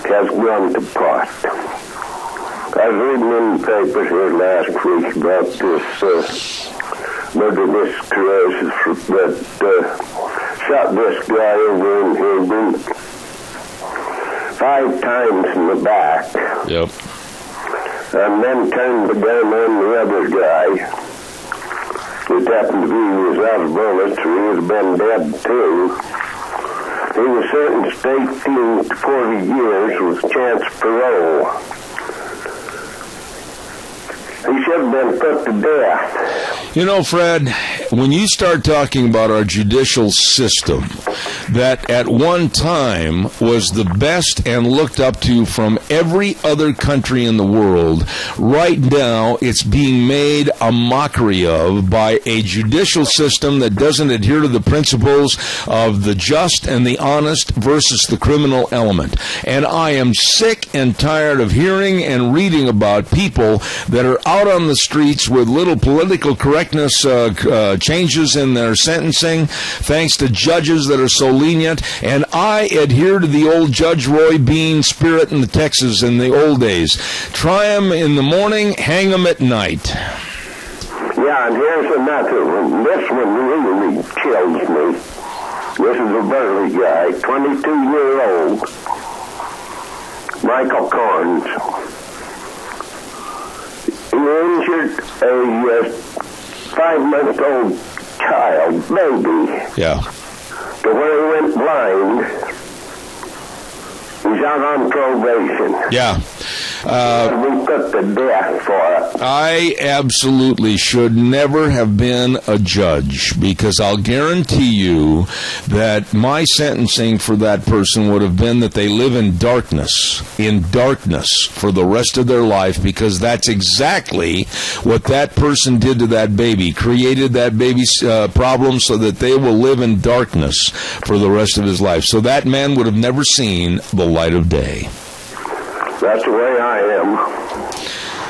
has gone to pot. I was reading in the papers here last week about this murder, this Carrez that shot this guy over in Hilburn 5 times in the back. Yep. And then turned the gun on the other guy. It happened to be he was out of bullets, or he would have been dead too. He was sentenced to 18 to 40 years with chance of parole. He should have been put to death. You know, Fred, when you start talking about our judicial system, that at one time was the best and looked up to from every other country in the world, right now it's being made a mockery of by a judicial system that doesn't adhere to the principles of the just and the honest versus the criminal element. And I am sick and tired of hearing and reading about people that are out on the streets with little political correctness changes in their sentencing, thanks to judges that are so lenient. And I adhere to the old Judge Roy Bean spirit in the Texas in the old days. Try them in the morning, hang them at night. Yeah, and here's another one. This one really chills me. This is a burly guy, 22-year-old, Michael Carnes. He injured a 5-month-old child, baby. Yeah. To where he went blind. He's out on probation. Yeah. We put to death for it. I absolutely should never have been a judge, because I'll guarantee you that my sentencing for that person would have been that they live in darkness for the rest of their life, because that's exactly what that person did to that baby, created that baby's problem so that they will live in darkness for the rest of his life. So that man would have never seen the light of day. That's the way I am.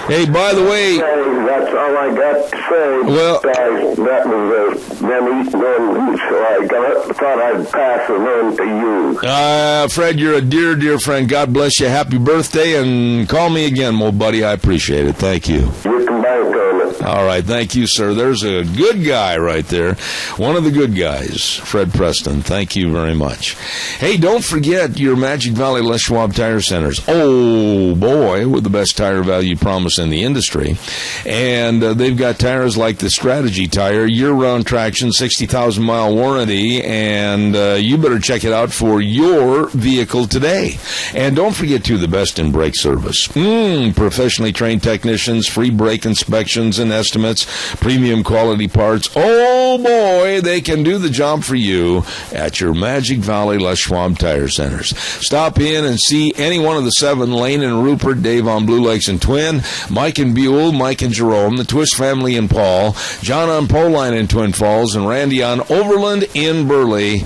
Hey, by the way... That's all I got to say. Well... that was them eating on me, so I thought I'd pass it on to you. Fred, you're a dear, dear friend. God bless you. Happy birthday, and call me again, old buddy. I appreciate it. Thank you. You can bank on it. All right, thank you, sir. There's a good guy right there. One of the good guys, Fred Preston. Thank you very much. Hey, don't forget your Magic Valley Les Schwab Tire Centers. Oh, boy, with the best tire value promise in the industry. And they've got tires like the Strategy tire, year-round traction, 60,000-mile warranty, and you better check it out for your vehicle today. And don't forget, too, the best in brake service. Professionally trained technicians, free brake inspections and estimates, premium quality parts. Oh, boy, they can do the job for you at your Magic Valley Les Schwab Tire Centers. Stop in and see any one of the 7, Lane and Rupert, Dave on Blue Lakes and Twin, Mike and Buell, Mike and Jerome, the Twist family in Paul, John on Poline in Twin Falls, and Randy on Overland in Burley.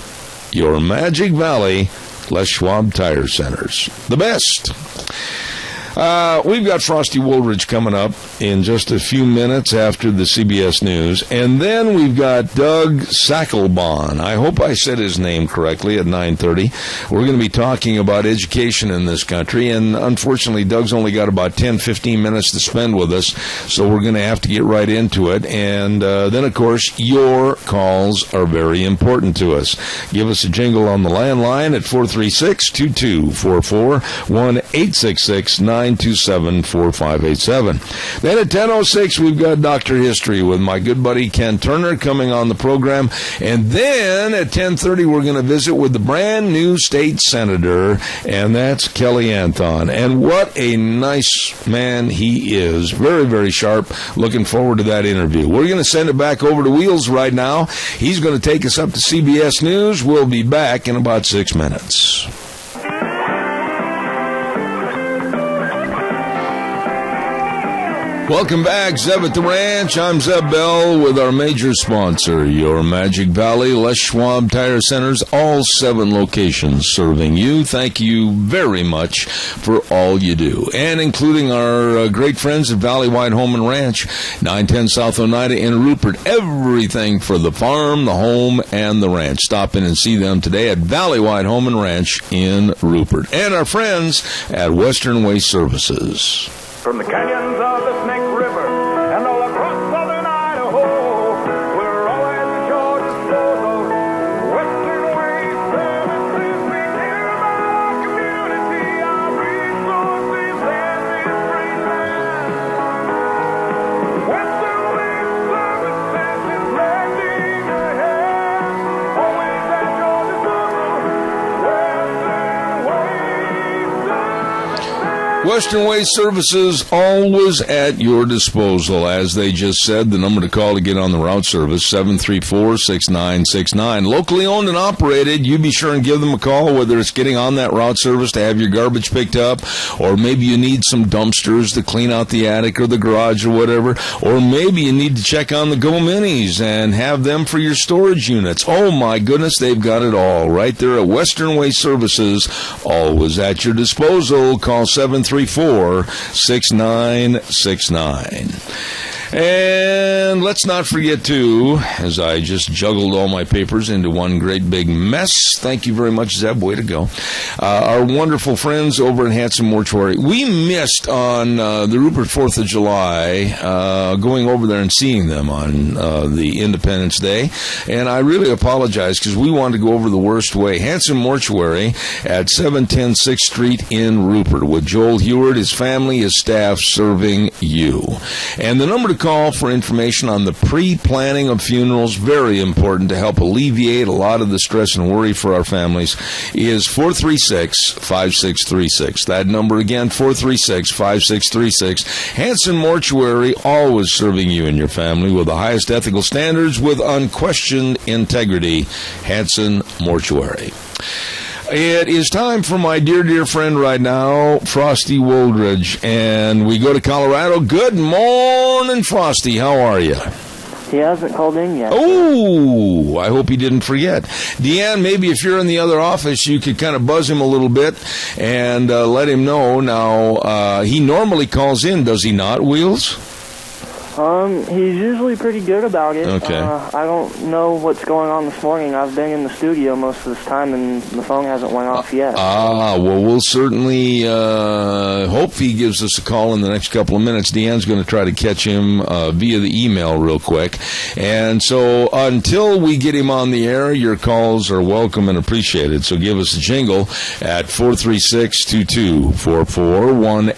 Your Magic Valley Les Schwab Tire Centers. The best. We've got Frosty Woolridge coming up in just a few minutes after the CBS News. And then we've got Doug Sackelbon. I hope I said his name correctly at 9:30. We're going to be talking about education in this country. And unfortunately, Doug's only got about 10-15 minutes to spend with us. So we're going to have to get right into it. And then, of course, your calls are very important to us. Give us a jingle on the landline at 436-2244, 1-866-927-4587. Then at 10:06, we've got Dr. History with my good buddy Ken Turner coming on the program. And then at 10:30, we're going to visit with the brand new state senator, and that's Kelly Anthon. And what a nice man he is. Very, very sharp. Looking forward to that interview. We're going to send it back over to Wheels right now. He's going to take us up to CBS News. We'll be back in about 6 minutes. Welcome back, Zeb at the Ranch. I'm Zeb Bell with our major sponsor, your Magic Valley Les Schwab Tire Centers, all 7 locations serving you. Thank you very much for all you do, and including our great friends at Valley White Home and Ranch, 910 South Oneida in Rupert. Everything for the farm, the home, and the ranch. Stop in and see them today at Valley White Home and Ranch in Rupert. And our friends at Western Waste Services. From the canyons of the Snake River and all across southern Idaho, we're always at your disposal. Western Waste Services, we care about our community, our resources, and this great land. Western Waste Services is lending a hand, always at your disposal. Western Waste Services, always at your disposal. As they just said, the number to call to get on the route service, 734-6969. Locally owned and operated. You be sure and give them a call, whether it's getting on that route service to have your garbage picked up, or maybe you need some dumpsters to clean out the attic or the garage or whatever, or maybe you need to check on the Go Minis and have them for your storage units. Oh, my goodness, they've got it all right there at Western Waste Services, always at your disposal. Call 734-6969. And let's not forget, too, as I just juggled all my papers into one great big mess. Thank you very much, Zeb. Way to go. Our wonderful friends over at Hanson Mortuary. We missed on the Rupert 4th of July going over there and seeing them on the Independence Day. And I really apologize because we wanted to go over the worst way. Hanson Mortuary at 710 6th Street in Rupert with Joel Heward, his family, his staff serving you. And the number to call for information on the pre-planning of funerals, very important to help alleviate a lot of the stress and worry for our families, is 436-5636. That number again, 436-5636. Hanson Mortuary, always serving you and your family with the highest ethical standards with unquestioned integrity. Hanson Mortuary. It is time for my dear, dear friend right now, Frosty Woolridge, and we go to Colorado. Good morning, Frosty. How are you? He hasn't called in yet. Oh, I hope he didn't forget. Deanne, maybe if you're in the other office, you could kind of buzz him a little bit and let him know. Now, he normally calls in, does he not, Wheels? He's usually pretty good about it. Okay. I don't know what's going on this morning. I've been in the studio most of this time, and the phone hasn't went off yet. Well, we'll certainly hope he gives us a call in the next couple of minutes. Deanne's going to try to catch him via the email real quick. And so until we get him on the air, your calls are welcome and appreciated. So give us a jingle at 436-2244,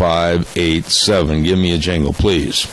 1-866-927-4587. Give me a jingle, please.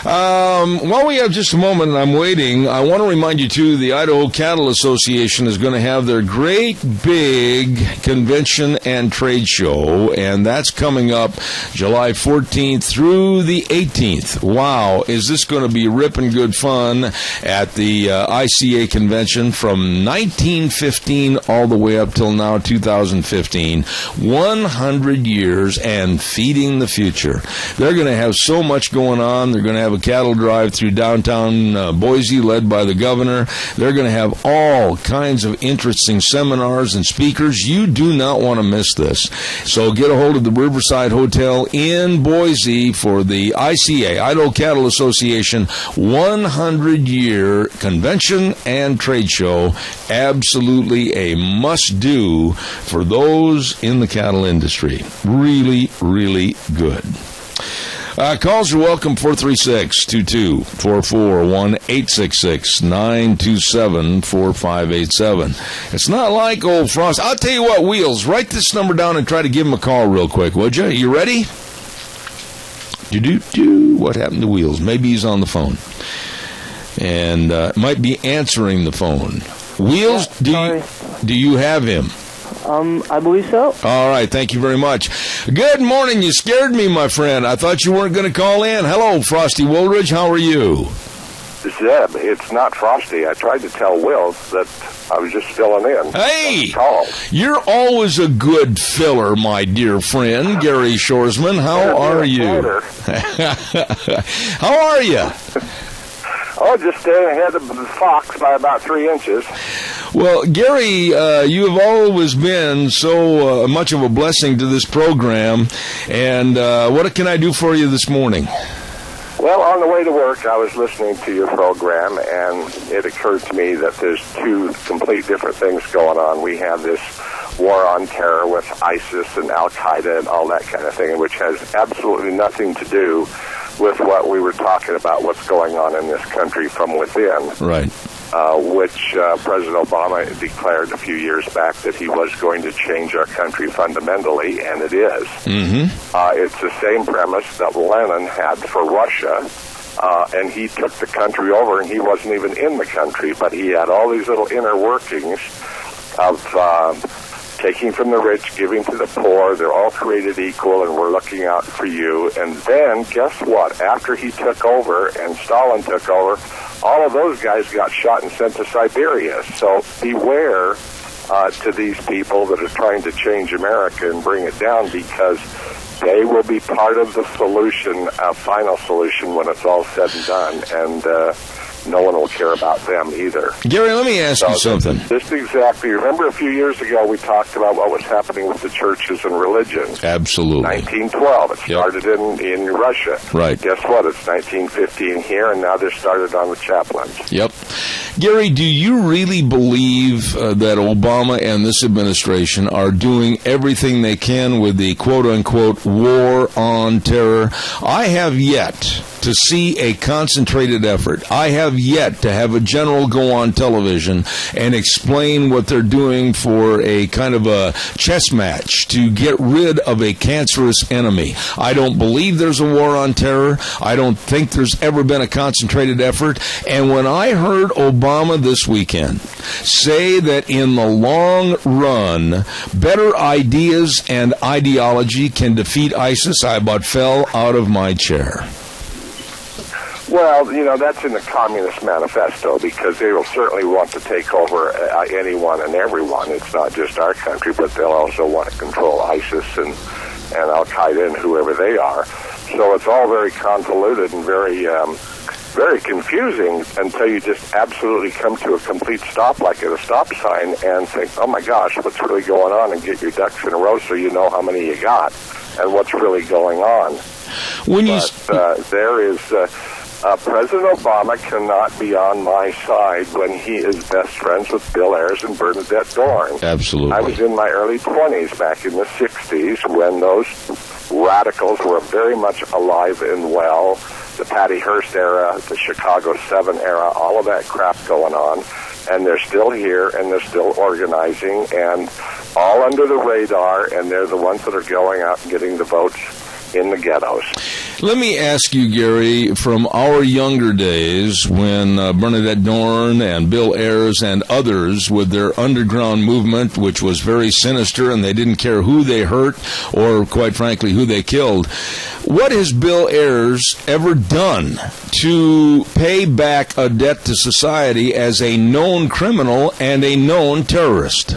While we have just a moment and I'm waiting, I want to remind you, too, the Idaho Cattle Association is going to have their great big convention and trade show, and that's coming up July 14th through the 18th. Wow, is this going to be ripping good fun at the ICA convention from 1915 all the way up till now, 2015. 100 years and feeding the future. They're going to have so much going on. They're going to have a cattle drive through downtown Boise led by the governor. They're going to have all kinds of interesting seminars and speakers. You do not want to miss this. So get a hold of the Riverside Hotel in Boise for the ICA, Idaho Cattle Association, 100-year convention and trade show. Absolutely a must-do for those in the cattle industry. Really, really good. Calls are welcome, 436-2244, 1-866-927-4587. It's not like old Frost. I'll tell you what, Wheels, write this number down and try to give him a call real quick, would you? You ready? What happened to Wheels? Maybe he's on the phone. And might be answering the phone. Wheels, do you have him? I believe so. All right, thank you very much. Good morning. You scared me, my friend. I thought you weren't going to call in. Hello, Frosty Woolridge. How are you? Zeb, it's not Frosty. I tried to tell Will that I was just filling in. Hey, you're always a good filler, my dear friend, Gary Shoresman. How are you? How are you? Oh, just staying ahead of the fox by about 3 inches. Well, Gary, you have always been so much of a blessing to this program. And what can I do for you this morning? Well, on the way to work, I was listening to your program, and it occurred to me that there's two complete different things going on. We have this war on terror with ISIS and Al-Qaeda and all that kind of thing, which has absolutely nothing to do with what we were talking about, what's going on in this country from within. Right. Which President Obama declared a few years back that he was going to change our country fundamentally, and it is. Mm-hmm. It's the same premise that Lenin had for Russia, and he took the country over, and he wasn't even in the country, but he had all these little inner workings of taking from the rich, giving to the poor. They're all created equal, and we're looking out for you. And then, guess what? After he took over and Stalin took over, all of those guys got shot and sent to Siberia. So beware to these people that are trying to change America and bring it down, because they will be part of the solution, a final solution, when it's all said and done. And no one will care about them either. Gary, let me ask you something. Just exactly. Remember a few years ago we talked about what was happening with the churches and religion. Absolutely. 1912. It started in Russia. Right. Guess what? It's 1915 here, and now they're started on the chaplains. Yep. Gary, do you really believe that Obama and this administration are doing everything they can with the quote-unquote war on terror? I have yet to see a concentrated effort. I have yet to have a general go on television and explain what they're doing for a kind of a chess match to get rid of a cancerous enemy. I don't believe there's a war on terror. I don't think there's ever been a concentrated effort. And when I heard Obama this weekend say that in the long run, better ideas and ideology can defeat ISIS, I about fell out of my chair. Well, that's in the Communist Manifesto, because they will certainly want to take over anyone and everyone. It's not just our country, but they'll also want to control ISIS and Al-Qaeda and whoever they are. So it's all very convoluted and very very confusing until you just absolutely come to a complete stop, like at a stop sign, and think, oh my gosh, what's really going on, and get your ducks in a row so you know how many you got and what's really going on. There is... President Obama cannot be on my side when he is best friends with Bill Ayers and Bernadette Dorn. Absolutely. I was in my early 20s back in the 60s when those radicals were very much alive and well. The Patty Hearst era, the Chicago 7 era, all of that crap going on. And they're still here, and they're still organizing, and all under the radar, and they're the ones that are going out and getting the votes in the ghettos. Let me ask you, Gary, from our younger days when Bernadette Dorn and Bill Ayers and others with their underground movement, which was very sinister, and they didn't care who they hurt or, quite frankly, who they killed, what has Bill Ayers ever done to pay back a debt to society as a known criminal and a known terrorist?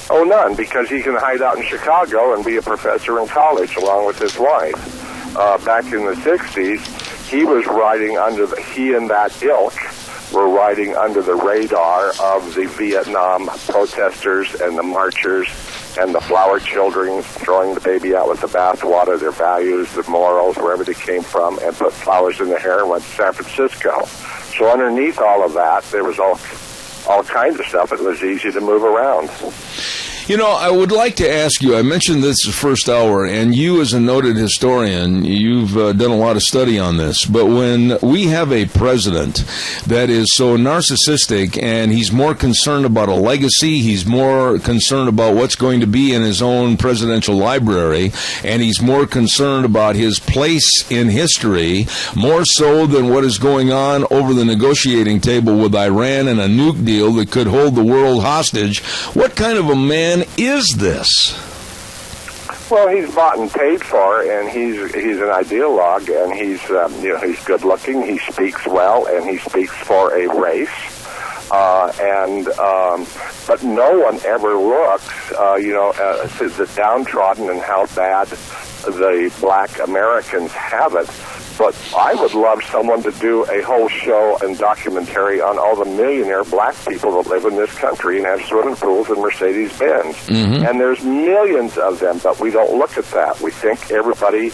Oh, none, because he can hide out in Chicago and be a professor in college along with his wife. Back in the 60s, he was riding under he and that ilk were riding under the radar of the Vietnam protesters and the marchers and the flower children, throwing the baby out with the bathwater, their values, their morals, wherever they came from, and put flowers in their hair and went to San Francisco. So underneath all of that, there was all kinds of stuff. It was easy to move around. You know, I would like to ask you, I mentioned this the first hour, and you as a noted historian, you've done a lot of study on this, but when we have a president that is so narcissistic and he's more concerned about a legacy, he's more concerned about what's going to be in his own presidential library, and he's more concerned about his place in history, more so than what is going on over the negotiating table with Iran and a nuke deal that could hold the world hostage, what kind of a man is this? Well, he's bought and paid for, and he's an ideologue, and he's good looking. He speaks well, and he speaks for a race. But no one ever looks, to the downtrodden and how bad the black Americans have it. But I would love someone to do a whole show and documentary on all the millionaire black people that live in this country and have swimming pools and Mercedes-Benz. Mm-hmm. And there's millions of them, but we don't look at that. We think everybody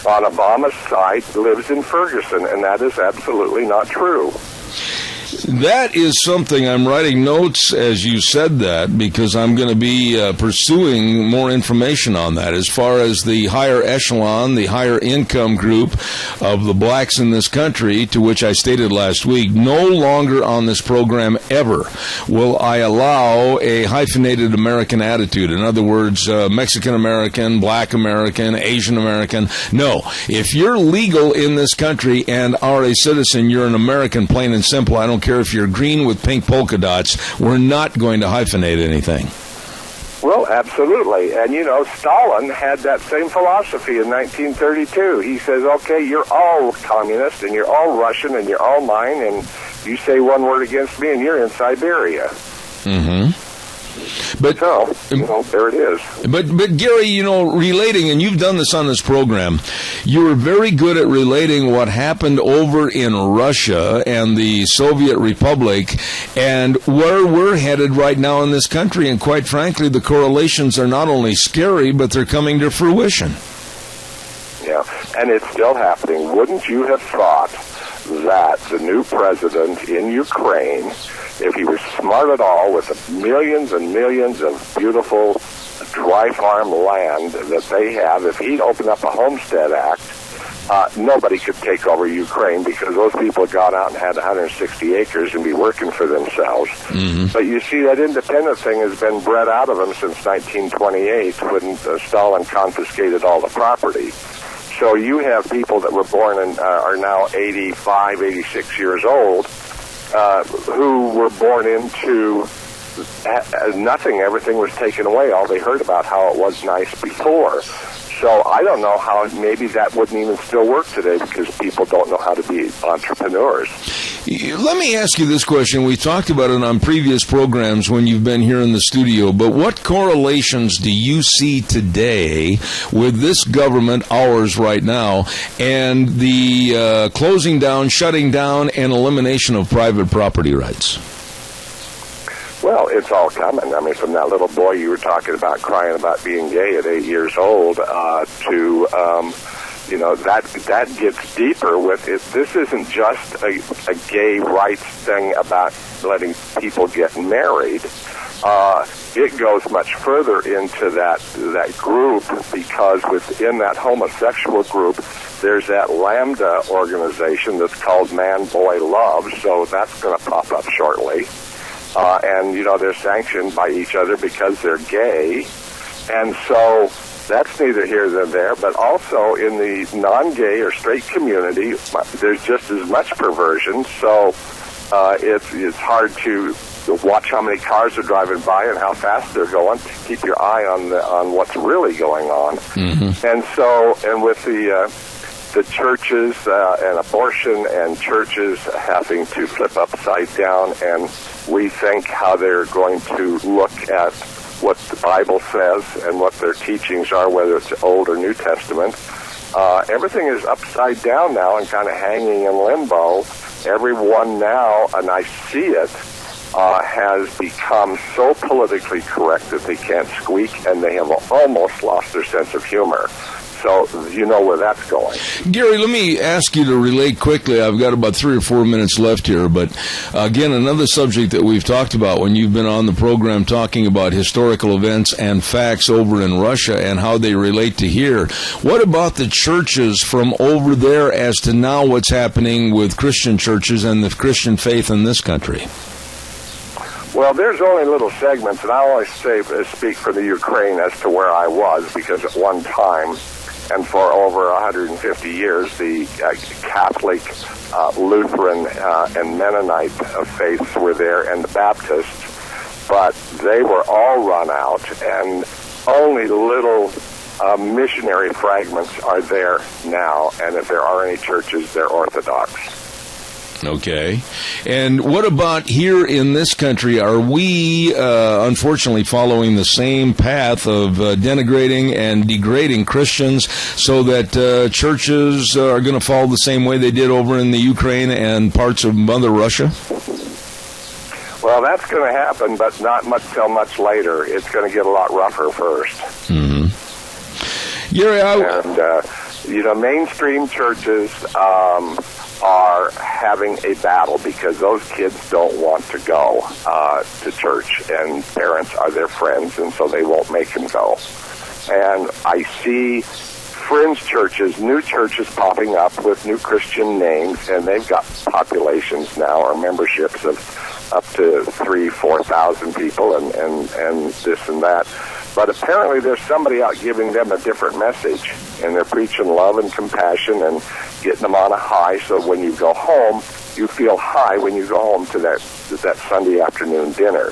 on Obama's side lives in Ferguson, and that is absolutely not true. That is something I'm writing notes as you said that, because I'm going to be pursuing more information on that as far as the higher echelon, the higher income group of the blacks in this country, to which I stated last week, no longer on this program ever will I allow a hyphenated American attitude. In other words, Mexican American, Black American, Asian American. No. If you're legal in this country and are a citizen, you're an American, plain and simple. I don't care if you're green with pink polka dots. We're not going to hyphenate anything. Well, absolutely. And, Stalin had that same philosophy in 1932. He says, okay, you're all communist, and you're all Russian, and you're all mine, and you say one word against me, and you're in Siberia. Mm-hmm. But so, there it is. But Gary, relating, and you've done this on this program, you were very good at relating what happened over in Russia and the Soviet Republic and where we're headed right now in this country. And quite frankly, the correlations are not only scary, but they're coming to fruition. Yeah, and it's still happening. Wouldn't you have thought that the new president in Ukraine, if he was smart at all, with the millions and millions of beautiful dry farm land that they have, if he'd open up a Homestead Act, nobody could take over Ukraine because those people had gone out and had 160 acres and be working for themselves. Mm-hmm. But you see, that independent thing has been bred out of them since 1928 when Stalin confiscated all the property. So you have people that were born and are now 85, 86 years old, who were born into nothing. Everything was taken away. All they heard about how it was nice before. So I don't know how maybe that wouldn't even still work today because people don't know how to be entrepreneurs. Let me ask you this question. We talked about it on previous programs when you've been here in the studio, but what correlations do you see today with this government, ours right now, and the closing down, shutting down, and elimination of private property rights? Well, it's all coming. I mean, from that little boy you were talking about crying about being gay at 8 years old to, that gets deeper with it. This isn't just a gay rights thing about letting people get married. It goes much further into that group because within that homosexual group, there's that Lambda organization that's called Man Boy Love, so that's going to pop up shortly. And, they're sanctioned by each other because they're gay. And so that's neither here nor there. But also in the non-gay or straight community, there's just as much perversion. So it's hard to watch how many cars are driving by and how fast they're going to keep your eye on what's really going on. Mm-hmm. And with the churches and abortion and churches having to flip upside down and rethink how they're going to look at what the Bible says and what their teachings are, whether it's Old or New Testament. Everything is upside down now and kind of hanging in limbo. Everyone now, and I see it, has become so politically correct that they can't squeak, and they have almost lost their sense of humor. So you know where that's going. Gary, let me ask you to relate quickly. I've got about 3 or 4 minutes left here. But, again, another subject that we've talked about when you've been on the program talking about historical events and facts over in Russia and how they relate to here. What about the churches from over there as to now what's happening with Christian churches and the Christian faith in this country? Well, there's only little segments, and I always speak for the Ukraine as to where I was, because at one time, and for over 150 years, the Catholic, Lutheran, and Mennonite faiths were there, and the Baptists, but they were all run out, and only little missionary fragments are there now, and if there are any churches, they're Orthodox. Okay. And what about here in this country? Are we, unfortunately, following the same path of denigrating and degrading Christians so that churches are going to fall the same way they did over in the Ukraine and parts of Mother Russia? Well, that's going to happen, but not much till much later. It's going to get a lot rougher first. Mm-hmm. Mainstream churches are having a battle because those kids don't want to go to church, and parents are their friends, and so they won't make them go. And I see fringe churches, new churches popping up with new Christian names, and they've got populations now or memberships of up to 3,000-4,000 people and this and that. But apparently there's somebody out giving them a different message, and they're preaching love and compassion and getting them on a high, so when you go home, you feel high when you go home to that Sunday afternoon dinner.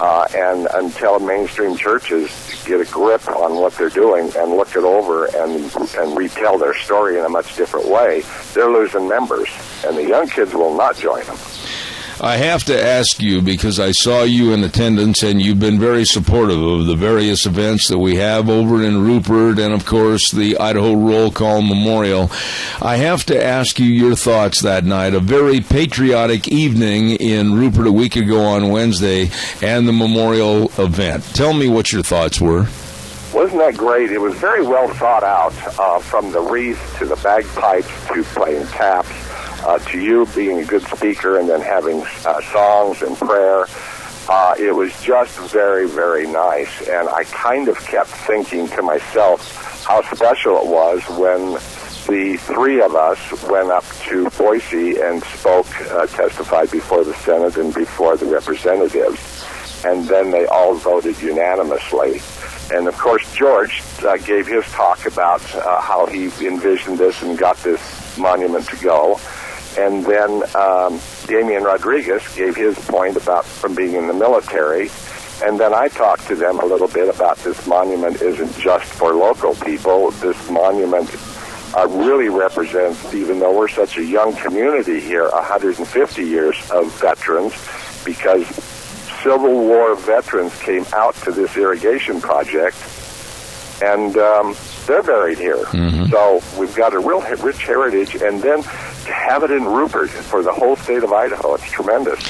And until mainstream churches get a grip on what they're doing and look it over and retell their story in a much different way, they're losing members, and the young kids will not join them. I have to ask you, because I saw you in attendance and you've been very supportive of the various events that we have over in Rupert and, of course, the Idaho Roll Call Memorial. I have to ask you your thoughts that night. A very patriotic evening in Rupert a week ago on Wednesday and the memorial event. Tell me what your thoughts were. Wasn't that great? It was very well thought out, from the wreath to the bagpipes to playing taps. To you being a good speaker and then having songs and prayer. It was just very, very nice. And I kind of kept thinking to myself how special it was when the three of us went up to Boise and testified before the Senate and before the representatives. And then they all voted unanimously. And, of course, George gave his talk about how he envisioned this and got this monument to go. And then Damian Rodriguez gave his point about from being in the military. And then I talked to them a little bit about this monument isn't just for local people. This monument really represents, even though we're such a young community here, 150 years of veterans, because Civil War veterans came out to this irrigation project, and they're buried here. Mm-hmm. So we've got a real rich heritage, and then to have it in Rupert for the whole state of Idaho, it's tremendous.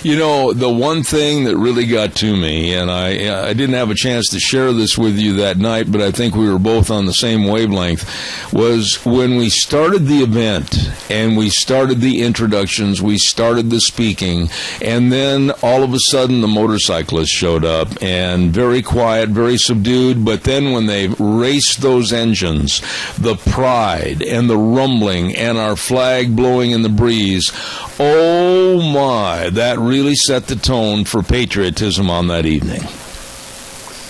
You know, the one thing that really got to me, and I didn't have a chance to share this with you that night, but I think we were both on the same wavelength, was when we started the event and we started the introductions, we started the speaking, and then all of a sudden the motorcyclists showed up, and very quiet, very subdued, but then when they raced those engines, the pride and the rumbling and our flag blowing in the breeze, oh my, that really set the tone for patriotism on that evening.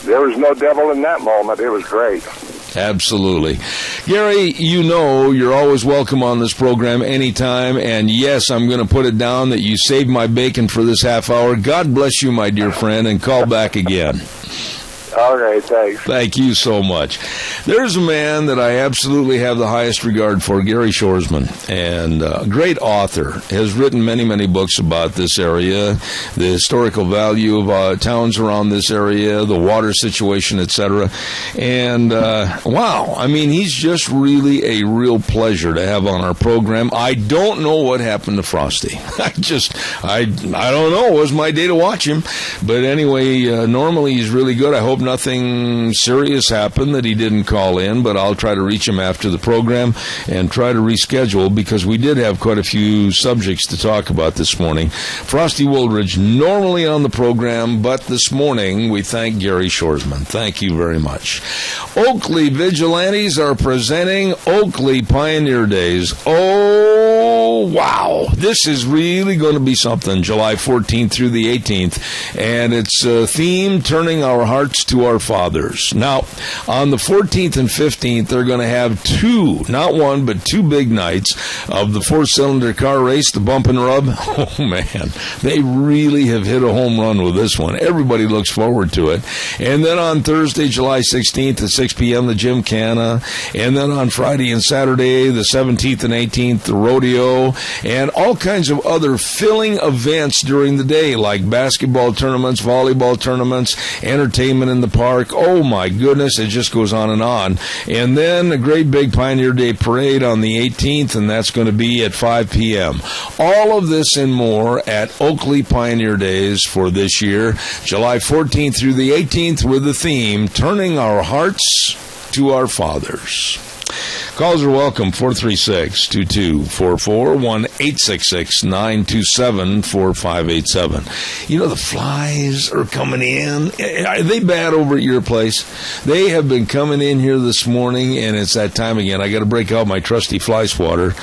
There was no devil in that moment. It was great. Absolutely. Gary, you know you're always welcome on this program anytime, and yes, I'm going to put it down that you saved my bacon for this half hour. God bless you, my dear friend, and call back again. All right, thanks. Thank you so much. There's a man that I absolutely have the highest regard for, Gary Shoresman, and a great author, has written many, many books about this area, the historical value of towns around this area, the water situation, etc. And, wow, I mean, he's just really a real pleasure to have on our program. I don't know what happened to Frosty. I don't know. It was my day to watch him. But anyway, normally he's really good. I hope nothing serious happened that he didn't call in, but I'll try to reach him after the program and try to reschedule, because we did have quite a few subjects to talk about this morning. Frosty Woolridge normally on the program, but this morning we thank Gary Shoresman. Thank you very much. Oakley Vigilantes are presenting Oakley Pioneer Days. Oh, wow. This is really going to be something, July 14th through the 18th, and it's a theme, Turning Our Hearts to Our Fathers. Now, on the 14th and 15th, they're going to have two, not one, but two big nights of the four-cylinder car race, the Bump and Rub. Oh, man, they really have hit a home run with this one. Everybody looks forward to it. And then on Thursday, July 16th at 6 p.m., the Gymkhana. And then on Friday and Saturday, the 17th and 18th, the rodeo. And all kinds of other filling events during the day, like basketball tournaments, volleyball tournaments, entertainment in the park. Oh my goodness, it just goes on. And then a great big Pioneer Day parade on the 18th, and that's going to be at 5 p.m. All of this and more at Oakley Pioneer Days for this year, July 14th through the 18th, with the theme, Turning Our Hearts to Our Fathers. Calls are welcome, 436-2244, 1-866-927-4587. You know, the flies are coming in. Are they bad over at your place? They have been coming in here this morning, and it's that time again. I got to break out my trusty fly swatter.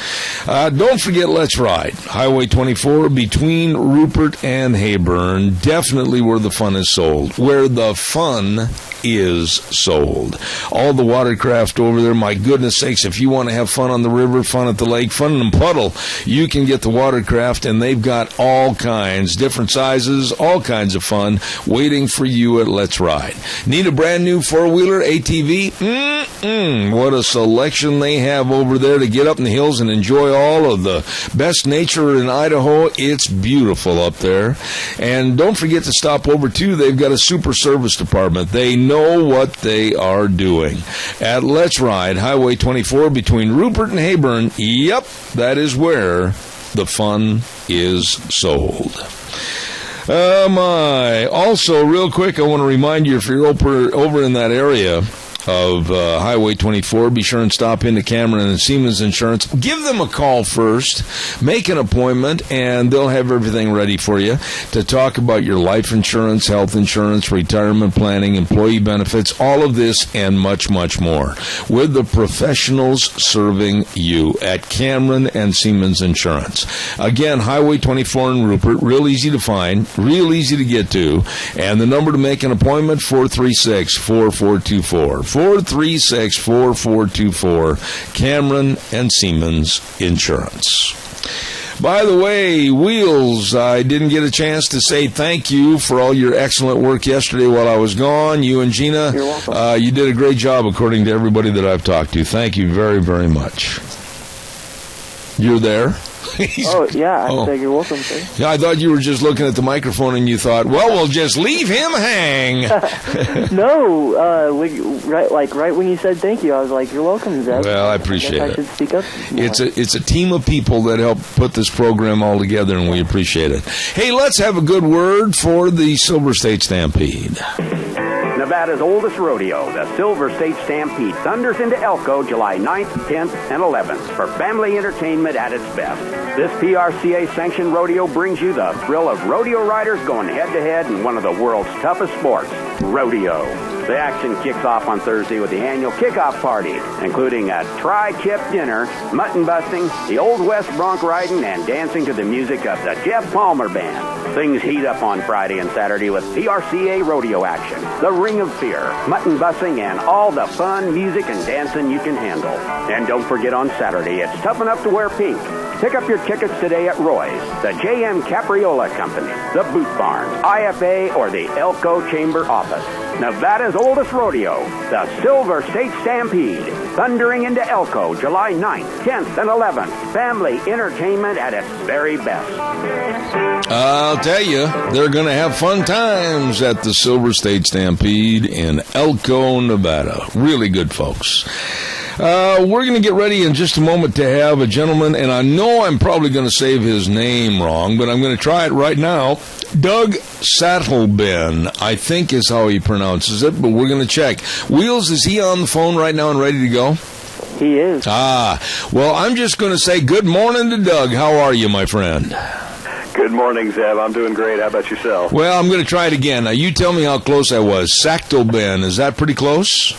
Don't forget Let's Ride. Highway 24 between Rupert and Heyburn. Definitely where the fun is sold. Where the fun is sold. All the watercraft over there, my goodness sakes, if you want to have fun on the river, fun at the lake, fun in the puddle, you can get the watercraft, and they've got all kinds, different sizes, all kinds of fun waiting for you at Let's Ride. Need a brand new four-wheeler ATV? What a selection they have over there to get up in the hills and enjoy all of the best nature in Idaho. It's beautiful up there. And don't forget to stop over, too. They've got a super service department. They know what they are doing. At Let's Ride, Highway 24 between Rupert and Heyburn. Yep, that is where the fun is sold. Also, real quick, I want to remind you, if you're over in that area of Highway 24, be sure and stop into Cameron and Siemens Insurance. Give them a call first, make an appointment, and they'll have everything ready for you to talk about your life insurance, health insurance, retirement planning, employee benefits, all of this and much, much more, with the professionals serving you at Cameron and Siemens Insurance. Again, Highway 24 in Rupert, real easy to find, real easy to get to, and the number to make an appointment, 436-4424. 436-4424, Cameron and Siemens Insurance. By the way, Wheels, I didn't get a chance to say thank you for all your excellent work yesterday while I was gone. You and Gina, You're welcome. You did a great job according to everybody that I've talked to. Thank you very, very much. You're there? Oh, yeah, I said you're welcome, sir. Yeah, I thought you were just looking at the microphone and you thought, well, we'll just leave him hang. No, right when you said thank you, I was like, you're welcome, Zeb. Well, I appreciate I it. should speak up more. It's a team of people that help put this program all together, and we appreciate it. Hey, let's have a good word for the Silver State Stampede. Nevada's oldest rodeo, the Silver State Stampede, thunders into Elko July 9th, 10th, and 11th for family entertainment at its best. This PRCA-sanctioned rodeo brings you the thrill of rodeo riders going head-to-head in one of the world's toughest sports, rodeo. The action kicks off on Thursday with the annual kickoff party, including a tri-tip dinner, mutton busting, the Old West bronc riding, and dancing to the music of the Jeff Palmer Band. Things heat up on Friday and Saturday with PRCA rodeo action, the Ring of Fear, mutton busing, and all the fun, music, and dancing you can handle. And don't forget on Saturday, it's tough enough to wear pink. Pick up your tickets today at Roy's, the J.M. Capriola Company, the Boot Barn, IFA, or the Elko Chamber Office. Nevada's oldest rodeo, the Silver State Stampede, thundering into Elko July 9th, 10th, and 11th. Family entertainment at its very best. I'll tell you, they're going to have fun times at the Silver State Stampede in Elko, Nevada. Really good folks. We're going to get ready in just a moment to have a gentleman, and I know I'm probably going to save his name wrong, but I'm going to try it right now. Doug Sattelben, I think is how he pronounces it, but we're going to check. Wheels, is he on the phone right now and ready to go? He is. Well, I'm just going to say good morning to Doug. How are you, my friend? Good morning, Zeb. I'm doing great. How about yourself? Well, I'm going to try it again. Now, you tell me how close I was. Sattelben, is that pretty close?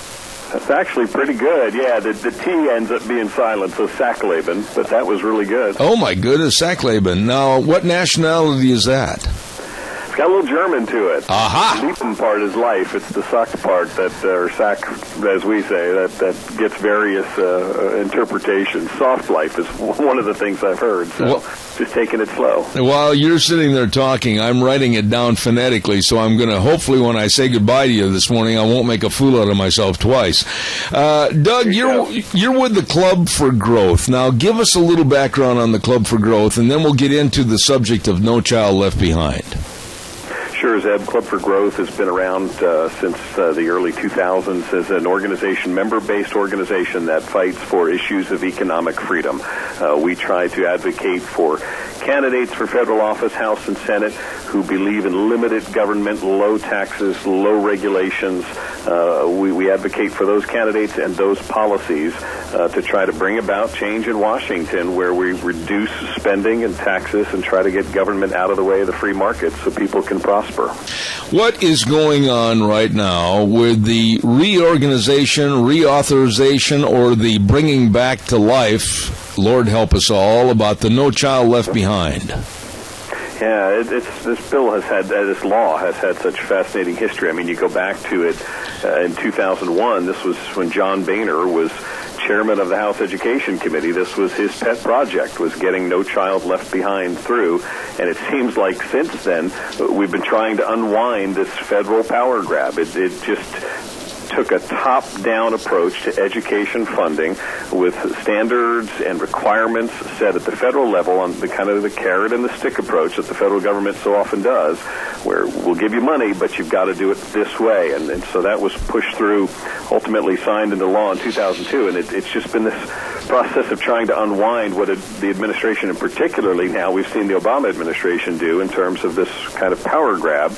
That's actually pretty good. Yeah, the T ends up being silent, so Sackleben, but that was really good. Oh, my goodness, Sackleben. Now, what nationality is that? It's got a little German to it. Aha! The Liepen part is life. It's the Sack part that, or Sack, as we say, that gets various interpretations. Soft life is one of the things I've heard, so just taking it slow. While you're sitting there talking, I'm writing it down phonetically, so I'm going to, hopefully when I say goodbye to you this morning, I won't make a fool out of myself twice. Doug, you're with the Club for Growth. Now, give us a little background on the Club for Growth, and then we'll get into the subject of No Child Left Behind. Sure, Zeb. Club for Growth has been around since the early 2000s as an organization, member-based organization that fights for issues of economic freedom. We try to advocate for candidates for federal office, House and Senate, who believe in limited government, low taxes, low regulations. We advocate for those candidates and those policies to try to bring about change in Washington, where we reduce spending and taxes and try to get government out of the way of the free market so people can prosper. What is going on right now with the reorganization, reauthorization, or the bringing back to life, Lord help us all, about the No Child Left Behind? Yeah, this bill has had, this law has had such fascinating history. I mean, you go back to it in 2001. This was when John Boehner was chairman of the House Education Committee. This was his pet project, was getting No Child Left Behind through. And it seems like since then, we've been trying to unwind this federal power grab. It just took a top-down approach to education funding with standards and requirements set at the federal level on the kind of the carrot and the stick approach that the federal government so often does, where we'll give you money, but you've got to do it this way. And so that was pushed through, ultimately signed into law in 2002, and it's just been this process of trying to unwind what the administration, and particularly now we've seen the Obama administration do in terms of this kind of power grab.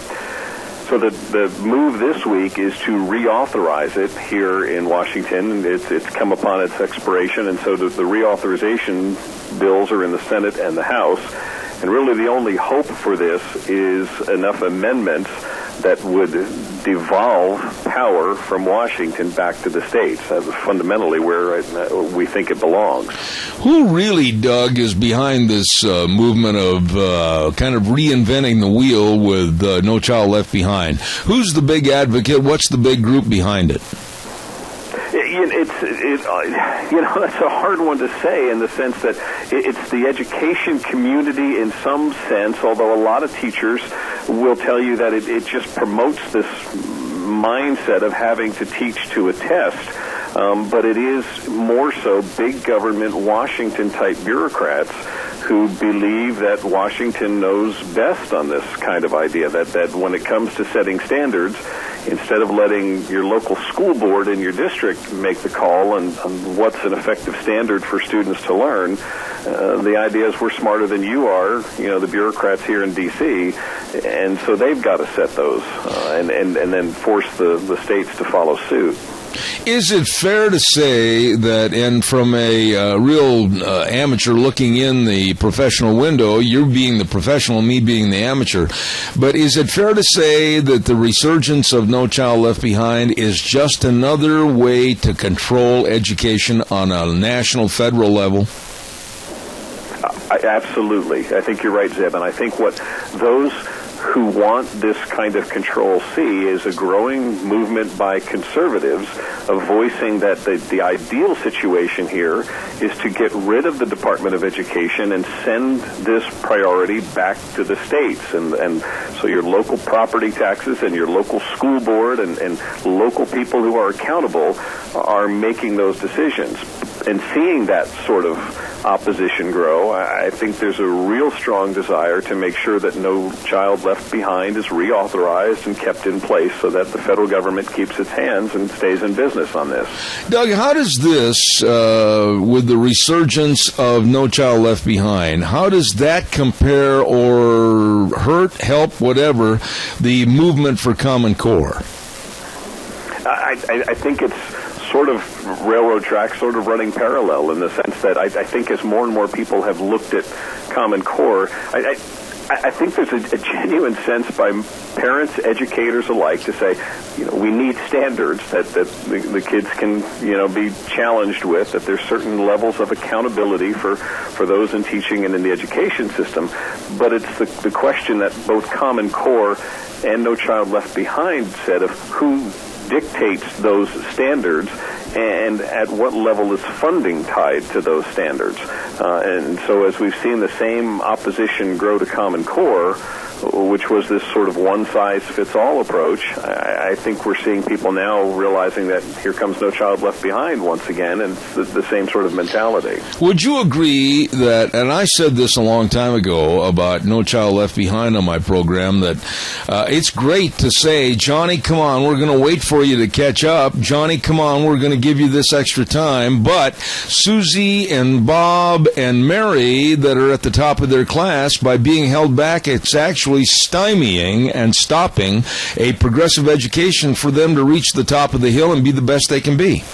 So the move this week is to reauthorize it here in Washington. It's come upon its expiration, and so the reauthorization bills are in the Senate and the House. And really the only hope for this is enough amendments that would devolve power from Washington back to the states. That's fundamentally where we think it belongs. Who really, Doug, is behind this movement of kind of reinventing the wheel with No Child Left Behind? Who's the big advocate? What's the big group behind it? That's a hard one to say in the sense that it's the education community in some sense, although a lot of teachers will tell you that it just promotes this mindset of having to teach to a test. But it is more so big government, Washington-type bureaucrats who believe that Washington knows best on this kind of idea, that when it comes to setting standards, instead of letting your local school board in your district make the call on what's an effective standard for students to learn, the idea is we're smarter than you are, the bureaucrats here in D.C., and so they've got to set those and then force the states to follow suit. Is it fair to say that, and from a real amateur looking in the professional window, you being the professional, me being the amateur, but is it fair to say that the resurgence of No Child Left Behind is just another way to control education on a national, federal level? Absolutely. I think you're right, Zeb, and I think what those who want this kind of control see is a growing movement by conservatives of voicing that the ideal situation here is to get rid of the Department of Education and send this priority back to the states. And so your local property taxes and your local school board and local people who are accountable are making those decisions. And seeing that sort of opposition grow, I think there's a real strong desire to make sure that No Child Left Behind is reauthorized and kept in place so that the federal government keeps its hands and stays in business on this. Doug, how does this, with the resurgence of No Child Left Behind, how does that compare or hurt, help, whatever, the movement for Common Core? I think it's sort of railroad tracks sort of running parallel in the sense that I think as more and more people have looked at Common Core, I think there's a genuine sense by parents, educators alike to say, we need standards that the kids can, be challenged with, that there's certain levels of accountability for those in teaching and in the education system. But it's the question that both Common Core and No Child Left Behind said of who dictates those standards and at what level is funding tied to those standards. And so as we've seen the same opposition grow to Common Core, which was this sort of one-size-fits-all approach, I think we're seeing people now realizing that here comes No Child Left Behind once again, and it's the same sort of mentality. Would you agree that, and I said this a long time ago about No Child Left Behind on my program, that it's great to say, Johnny, come on, we're going to wait for you to catch up. Johnny, come on, we're going to give you this extra time. But Susie and Bob and Mary that are at the top of their class, by being held back, it's actually stymieing and stopping a progressive education for them to reach the top of the hill and be the best they can be.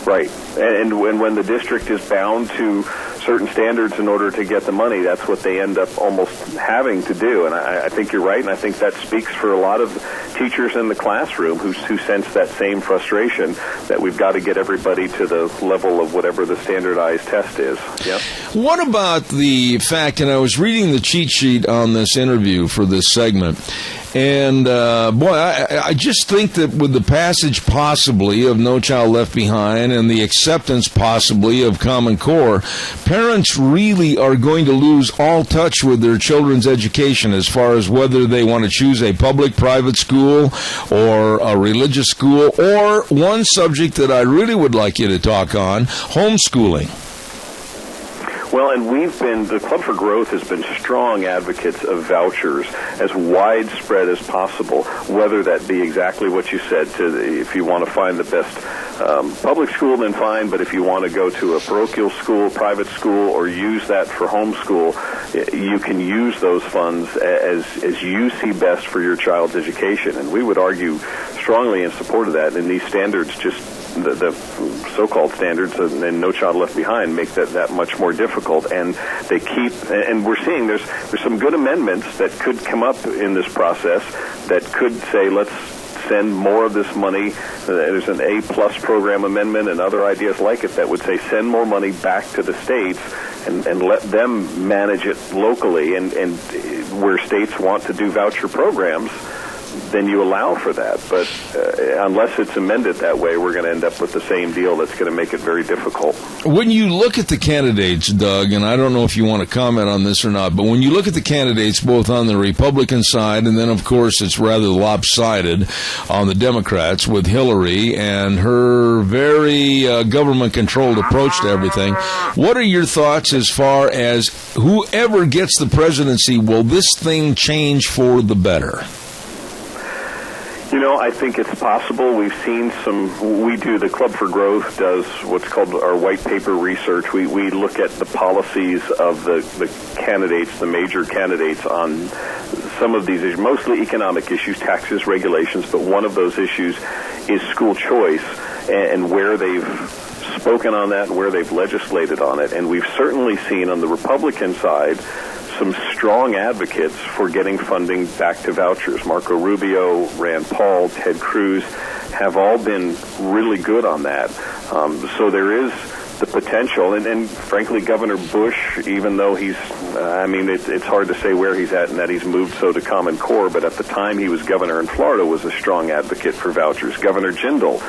Right. And when the district is bound to certain standards in order to get the money, that's what they end up almost having to do. And I think you're right, and I think that speaks for a lot of teachers in the classroom who sense that same frustration that we've got to get everybody to the level of whatever the standardized test is. Yep. What about the fact, and I was reading the cheat sheet on this interview for this segment, and I just think that with the passage possibly of No Child Left Behind and the acceptance possibly of Common Core, parents really are going to lose all touch with their children's education as far as whether they want to choose a public, private school or a religious school, or one subject that I really would like you to talk on, homeschooling. Well, and the Club for Growth has been strong advocates of vouchers as widespread as possible, whether that be exactly what you said, if you want to find the best public school, then fine, but if you want to go to a parochial school, private school, or use that for homeschool, you can use those funds as you see best for your child's education. And we would argue strongly in support of that, and these standards just the so-called standards and No Child Left Behind make that much more difficult, and they keep, and we're seeing there's some good amendments that could come up in this process that could say let's send more of this money. There's an A+ program amendment and other ideas like it that would say send more money back to the states and let them manage it locally, and where states want to do voucher programs, then you allow for that. But unless it's amended that way, we're going to end up with the same deal that's going to make it very difficult. When you look at the candidates, Doug, and I don't know if you want to comment on this or not, but when you look at the candidates both on the Republican side, and then, of course, it's rather lopsided on the Democrats with Hillary and her very government-controlled approach to everything, what are your thoughts as far as whoever gets the presidency, will this thing change for the better? You know, I think it's possible. We've seen the Club for Growth does what's called our white paper research. We look at the policies of the candidates, the major candidates on some of these issues, mostly economic issues, taxes, regulations, but one of those issues is school choice and where they've spoken on that and where they've legislated on it. And we've certainly seen on the Republican side some strong advocates for getting funding back to vouchers. Marco Rubio, Rand Paul, Ted Cruz have all been really good on that. So there is the potential, and frankly, Governor Bush, even though he's, it's hard to say where he's at and that he's moved so to Common Core, but at the time he was governor in Florida, was a strong advocate for vouchers. Governor Jindal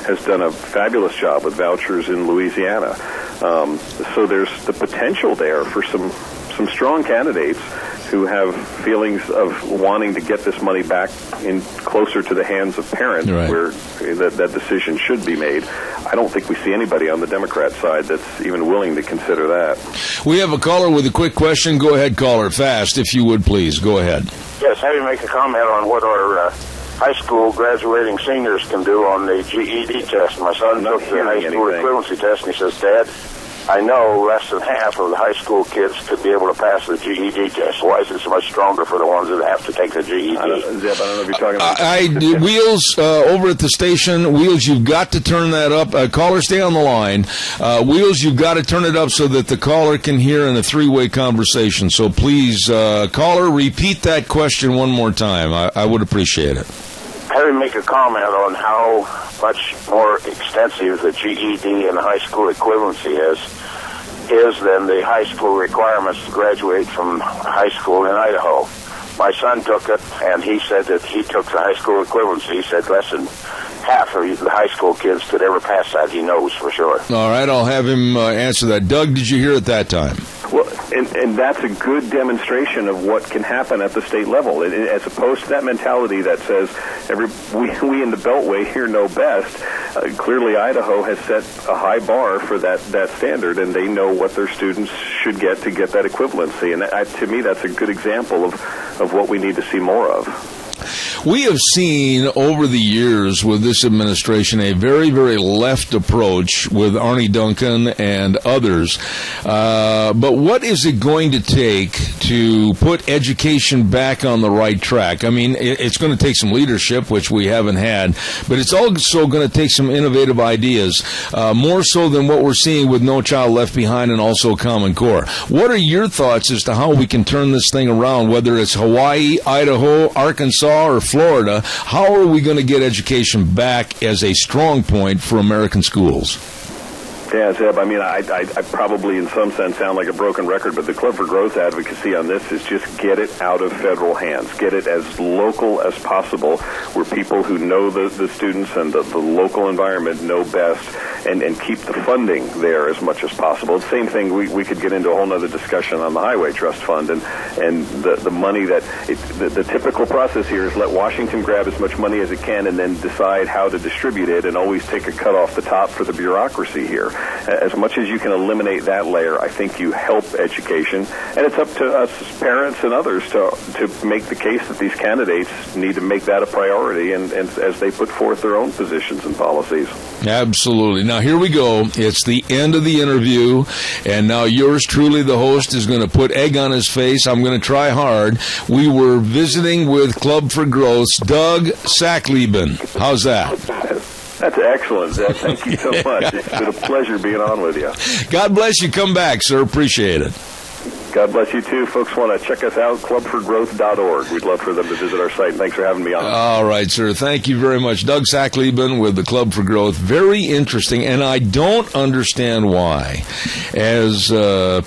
has done a fabulous job with vouchers in Louisiana. So there's the potential there for some strong candidates who have feelings of wanting to get this money back in closer to the hands of parents, right, where that decision should be made. I don't think we see anybody on the Democrat side that's even willing to consider that. We have a caller with a quick question. Go ahead, caller, fast, if you would, please. Go ahead. Yes, have you make a comment on what our high school graduating seniors can do on the GED test. My son took the high school equivalency test, and he says, Dad, I know less than half of the high school kids could be able to pass the GED test. Why is it so much stronger for the ones that have to take the GED? Zeb, I don't know if you're talking about... Wheels, over at the station. Wheels, you've got to turn that up. Caller, stay on the line. Wheels, you've got to turn it up so that the caller can hear in a three-way conversation. So please, caller, repeat that question one more time. I would appreciate it. Have you make a comment on how much more extensive the GED and the high school equivalency is than the high school requirements to graduate from high school in Idaho. My son took it, and he said that he took the high school equivalency. He said less than half of the high school kids could ever pass that. He knows for sure. All right, I'll have him answer that. Doug, did you hear at that time? Well, and that's a good demonstration of what can happen at the state level, as opposed to that mentality that says we in the Beltway here know best. Clearly, Idaho has set a high bar for that standard, and they know what their students should get to get that equivalency. And to me, that's a good example of what we need to see more of. We have seen over the years with this administration a very, very left approach with Arne Duncan and others. But what is it going to take to put education back on the right track? I mean, it's going to take some leadership, which we haven't had, but it's also going to take some innovative ideas, more so than what we're seeing with No Child Left Behind and also Common Core. What are your thoughts as to how we can turn this thing around, whether it's Hawaii, Idaho, Arkansas, or Florida? How are we going to get education back as a strong point for American schools? Yeah, Zeb, I mean, I probably in some sense sound like a broken record, but the Club for Growth advocacy on this is just get it out of federal hands. Get it as local as possible, where people who know the students and the local environment know best, and keep the funding there as much as possible. The same thing, we could get into a whole other discussion on the Highway Trust Fund and the money that... The typical process here is let Washington grab as much money as it can and then decide how to distribute it, and always take a cut off the top for the bureaucracy here. As much as you can eliminate that layer, I think you help education. And it's up to us as parents and others to make the case that these candidates need to make that a priority and as they put forth their own positions and policies. Absolutely. Now, here we go. It's the end of the interview, and now yours truly, the host, is going to put egg on his face. I'm going to try hard. We were visiting with Club for Growth's Doug Sackleben. How's that? That's excellent, Zeb. Thank you so much. It's been a pleasure being on with you. God bless you. Come back, sir. Appreciate it. God bless you, too. Folks want to check us out, clubforgrowth.org. We'd love for them to visit our site. Thanks for having me on. All right, sir. Thank you very much. Doug Sackleben with the Club for Growth. Very interesting, and I don't understand why. As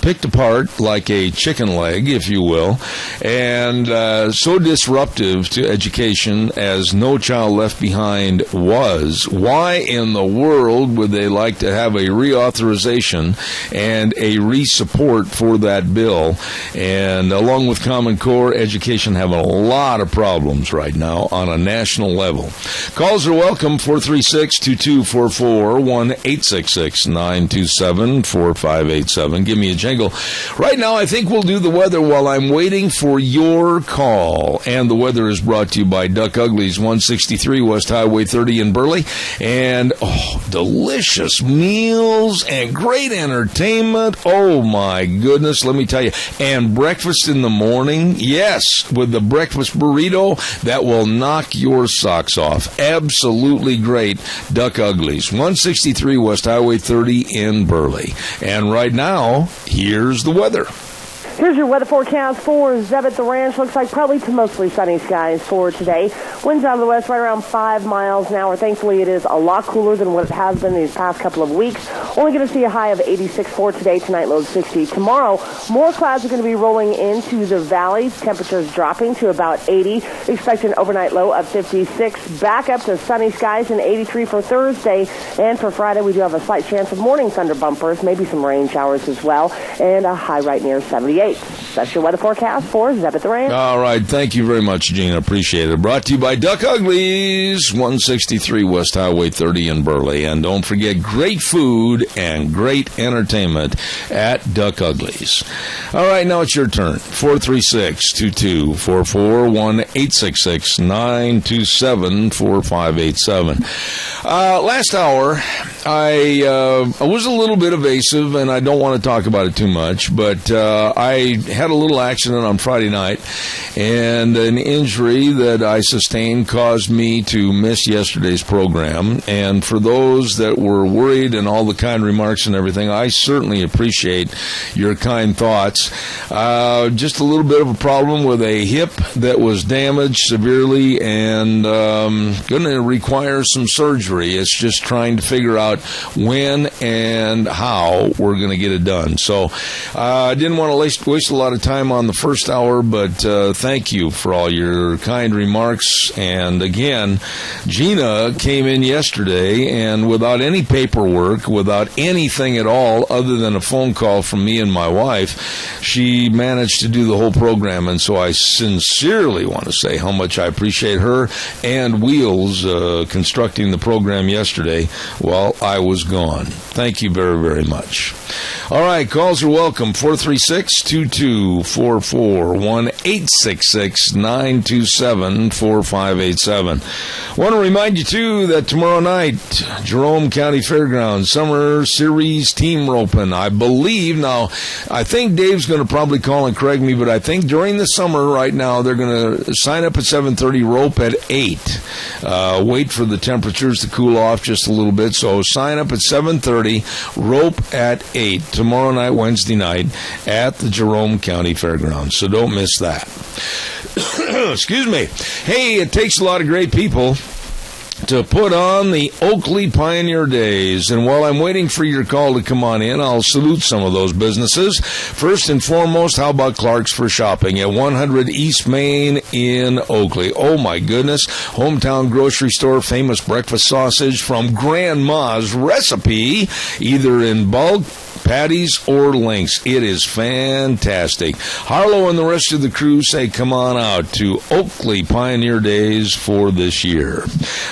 picked apart like a chicken leg, if you will, and so disruptive to education as No Child Left Behind was, why in the world would they like to have a reauthorization and a re-support for that bill? And along with Common Core, education having a lot of problems right now on a national level. Calls are welcome, 436-2244, 1-866-927-4587. Give me a jingle. Right now, I think we'll do the weather while I'm waiting for your call. And the weather is brought to you by Duck Uglies, 163 West Highway 30 in Burley. And, delicious meals and great entertainment. Oh, my goodness, let me tell you. And breakfast in the morning, yes, with the breakfast burrito that will knock your socks off. Absolutely great. Duck Uglies, 163 West Highway 30 in Burley. And right now, here's the weather. Here's your weather forecast for Zeb at the Ranch. Looks like probably to mostly sunny skies for today. Winds out of the west right around 5 miles an hour. Thankfully, it is a lot cooler than what it has been these past couple of weeks. Only going to see a high of 86 for today. Tonight, low 60. Tomorrow, more clouds are going to be rolling into the valley. Temperatures dropping to about 80. Expect an overnight low of 56. Back up to sunny skies and 83 for Thursday. And for Friday, we do have a slight chance of morning thunder bumpers, maybe some rain showers as well, and a high right near 78. That's your weather forecast for Zeb at the Ranch. All right. Thank you very much, Gina. Appreciate it. Brought to you by Duck Uglies, 163 West Highway 30 in Burley. And don't forget, great food and great entertainment at Duck Uglies. All right. Now it's your turn. 436-2244, 1-866-927-4587. Last hour, I was a little bit evasive, and I don't want to talk about it too much, but I had a little accident on Friday night, and an injury that I sustained caused me to miss yesterday's program. And for those that were worried and all the kind remarks and everything, I certainly appreciate your kind thoughts. Just a little bit of a problem with a hip that was damaged severely and going to require some surgery. It's just trying to figure out when and how we're going to get it done. So I didn't want to waste a lot of time on the first hour, but thank you for all your kind remarks. And again, Gina came in yesterday, and without any paperwork, without anything at all other than a phone call from me and my wife, she managed to do the whole program. And so I sincerely want to say how much I appreciate her and Wheels constructing the program yesterday while I was gone. Thank you very, very much. All right, calls are welcome. 436-2244, 1-866-927-4587. Want to remind you, too, that tomorrow night, Jerome County Fairgrounds Summer Series Team Roping. I believe, now, I think Dave's going to probably call and correct me, but I think during the summer right now, they're going to sign up at 7:30, rope at 8. Wait for the temperatures to cool off just a little bit. So sign up at 7:30, rope at 8, tomorrow night, Wednesday night, at the Jerome County Fairgrounds. So don't miss that. Excuse me. Hey, it takes a lot of great people to put on the Oakley Pioneer Days. And while I'm waiting for your call to come on in, I'll salute some of those businesses. First and foremost, how about Clark's for Shopping at 100 East Main in Oakley? Oh, my goodness. Hometown grocery store, famous breakfast sausage from Grandma's Recipe, either in bulk, patties, or links. It is fantastic. Harlow and the rest of the crew say come on out to Oakley Pioneer Days for this year.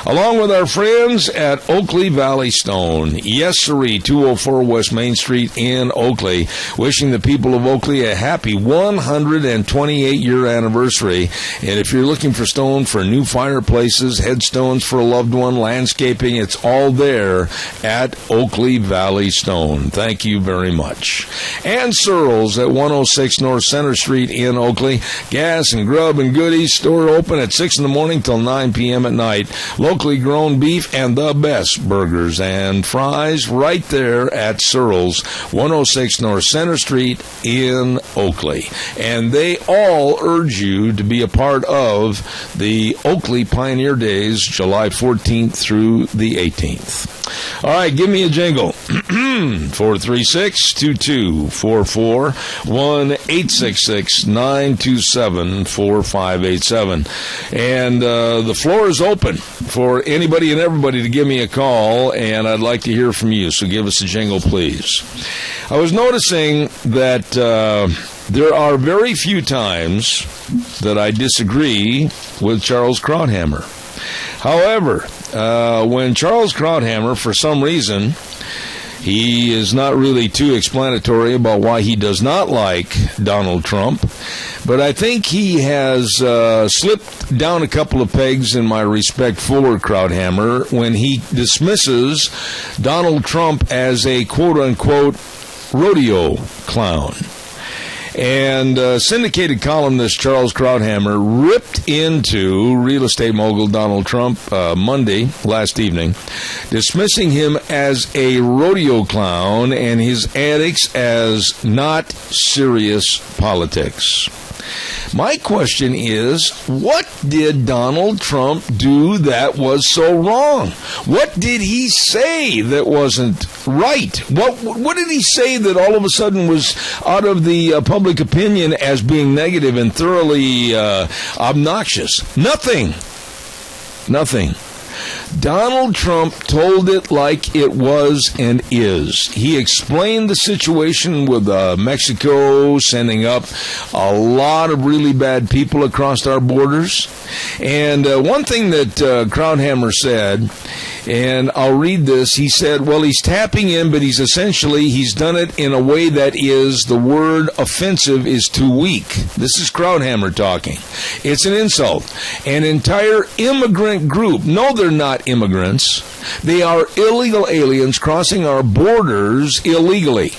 Along with our friends at Oakley Valley Stone. Yes, sirree, 204 West Main Street in Oakley. Wishing the people of Oakley a happy 128-year anniversary. And if you're looking for stone for new fireplaces, headstones for a loved one, landscaping, it's all there at Oakley Valley Stone. Thank you very much. And Searles at 106 North Center Street in Oakley. Gas and grub and goodies. Store open at 6 in the morning till 9 p.m. at night. Locally grown beef and the best burgers and fries right there at Searles, 106 North Center Street in Oakley. And they all urge you to be a part of the Oakley Pioneer Days, July 14th through the 18th. All right, give me a jingle. 436-2244, 1-866-927-4587. And the floor is open for anybody and everybody to give me a call, and I'd like to hear from you, so give us a jingle, please. I was noticing that there are very few times that I disagree with Charles Krauthammer. However, when Charles Krauthammer, for some reason, he is not really too explanatory about why he does not like Donald Trump, but I think he has slipped down a couple of pegs in my respect for Krauthammer when he dismisses Donald Trump as a quote-unquote rodeo clown. And syndicated columnist Charles Krauthammer ripped into real estate mogul Donald Trump Monday, last evening, dismissing him as a rodeo clown and his antics as not serious politics. My question is, what did Donald Trump do that was so wrong? What did he say that wasn't right? What did he say that all of a sudden was out of the public opinion as being negative and thoroughly obnoxious? Nothing. Donald Trump told it like it was and is. He explained the situation with Mexico sending up a lot of really bad people across our borders. And one thing that Krauthammer said, and I'll read this, he said, well, he's tapping in, but he's done it in a way that is, the word offensive is too weak. This is Krauthammer talking. It's an insult. An entire immigrant group. No, they're not immigrants. They are illegal aliens crossing our borders illegally.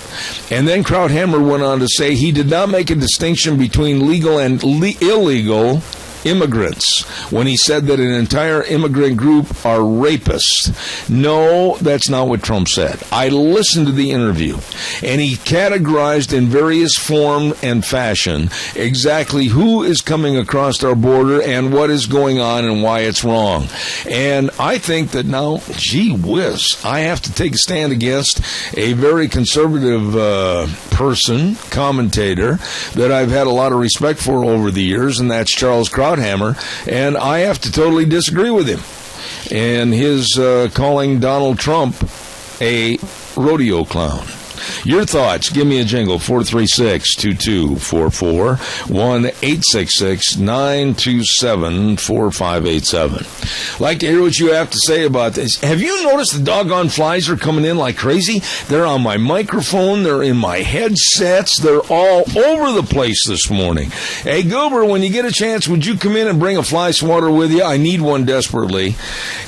And then Krauthammer went on to say he did not make a distinction between legal and illegal immigrants when he said that an entire immigrant group are rapists. No, that's not what Trump said. I listened to the interview, and he categorized in various form and fashion exactly who is coming across our border and what is going on and why it's wrong. And I think that now, gee whiz, I have to take a stand against a very conservative commentator that I've had a lot of respect for over the years, and that's Charles Krauthammer, and I have to totally disagree with him and his calling Donald Trump a rodeo clown. Your thoughts, give me a jingle, 436-2244, 1-866-927-4587. Like to hear what you have to say about this. Have you noticed the doggone flies are coming in like crazy? They're on my microphone, they're in my headsets, they're all over the place this morning. Hey, Goober, when you get a chance, would you come in and bring a fly swatter with you? I need one desperately.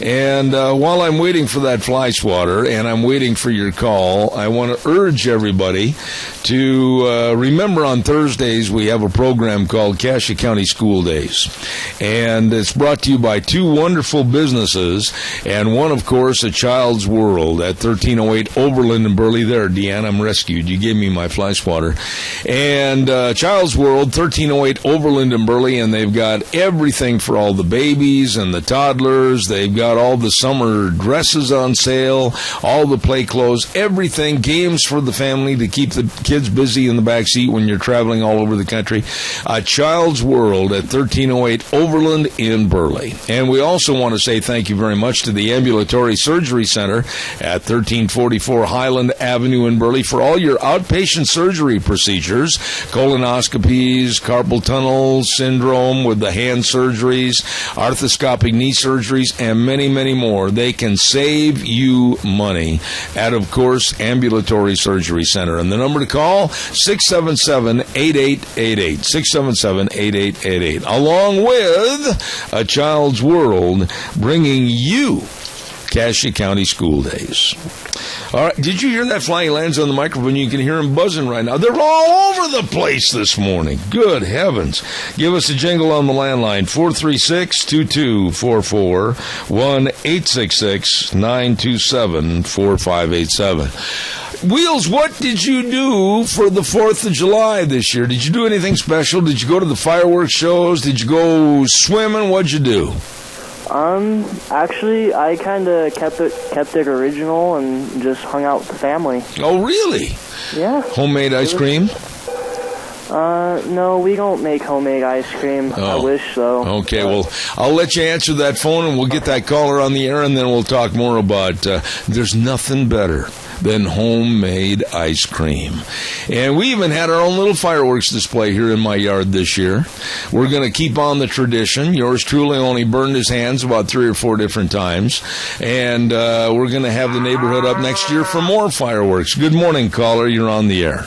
And while I'm waiting for that fly swatter, and I'm waiting for your call, I want to urge everybody to remember on Thursdays we have a program called Cassia County School Days, and it's brought to you by two wonderful businesses, and one, of course, A Child's World at 1308 Overland in Burley. There, Deanna, I'm rescued. You gave me my fly swatter. And Child's World, 1308 Overland in Burley, and they've got everything for all the babies and the toddlers. They've got all the summer dresses on sale, all the play clothes, everything, games for the family to keep the kids busy in the back seat when you're traveling all over the country. A Child's World at 1308 Overland in Burley. And we also want to say thank you very much to the Ambulatory Surgery Center at 1344 Highland Avenue in Burley for all your outpatient surgery procedures, colonoscopies, carpal tunnel syndrome with the hand surgeries, arthroscopic knee surgeries, and many, many more. They can save you money at, of course, Ambulatory Surgery Center. And the number to call, 677-8888. 677-8888. Along with A Child's World, bringing you Cassia County School Days. All right, did you hear that fly? He lands on the microphone. You can hear him buzzing right now. They're all over the place this morning. Good heavens. Give us a jingle on the landline, 436-2244, 1-866-927-4587. Wheels, what did you do for the 4th of July this year? Did you do anything special? Did you go to the fireworks shows? Did you go swimming? What'd you do? Actually, I kind of kept it original and just hung out with the family. Oh, really? Yeah. Homemade ice cream? No, we don't make homemade ice cream. Oh. I wish so. Okay, well, I'll let you answer that phone, and we'll get that caller on the air, and then we'll talk more about there's nothing better than homemade ice cream. And we even had our own little fireworks display here in my yard this year. We're going to keep on the tradition. Yours truly only burned his hands about 3 or 4 different times. And we're going to have the neighborhood up next year for more fireworks. Good morning, caller. You're on the air.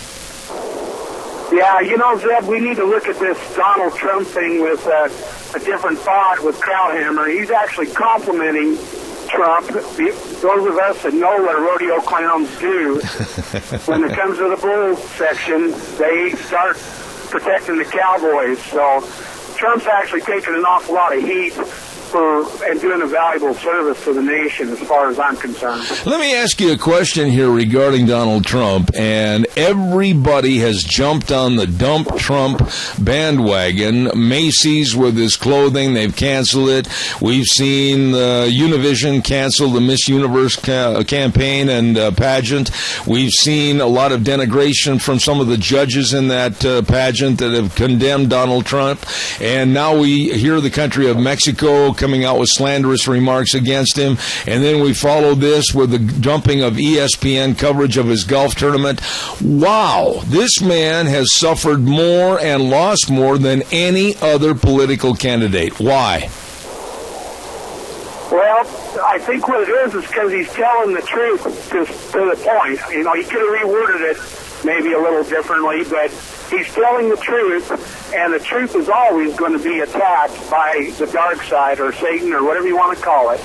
Yeah, Zeb, we need to look at this Donald Trump thing with a different thought with Krauthammer. He's actually complimenting Trump. Those of us that know what rodeo clowns do, when it comes to the bull section, they start protecting the cowboys. So Trump's actually taking an awful lot of heat and doing a valuable service to the nation as far as I'm concerned. Let me ask you a question here regarding Donald Trump, and everybody has jumped on the Dump Trump bandwagon. Macy's with his clothing, they've canceled it. We've seen Univision cancel the Miss Universe campaign and pageant. We've seen a lot of denigration from some of the judges in that pageant that have condemned Donald Trump, and now we hear the country of Mexico coming out with slanderous remarks against him, and then we follow this with the dumping of ESPN coverage of his golf tournament. Wow, this man has suffered more and lost more than any other political candidate. Why? Well, I think what it is because he's telling the truth to the point. He could have reworded it maybe a little differently, but he's telling the truth, and the truth is always going to be attacked by the dark side or Satan or whatever you want to call it.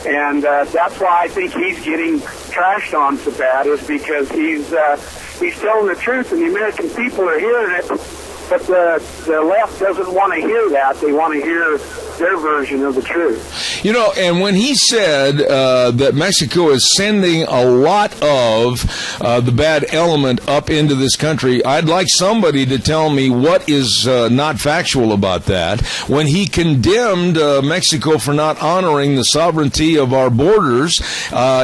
And that's why I think he's getting trashed on so bad, is because he's telling the truth, and the American people are hearing it, but the left doesn't want to hear that. They want to hear their version of the truth. And when he said that Mexico is sending a lot of the bad element up into this country, I'd like somebody to tell me what is not factual about that. When he condemned Mexico for not honoring the sovereignty of our borders,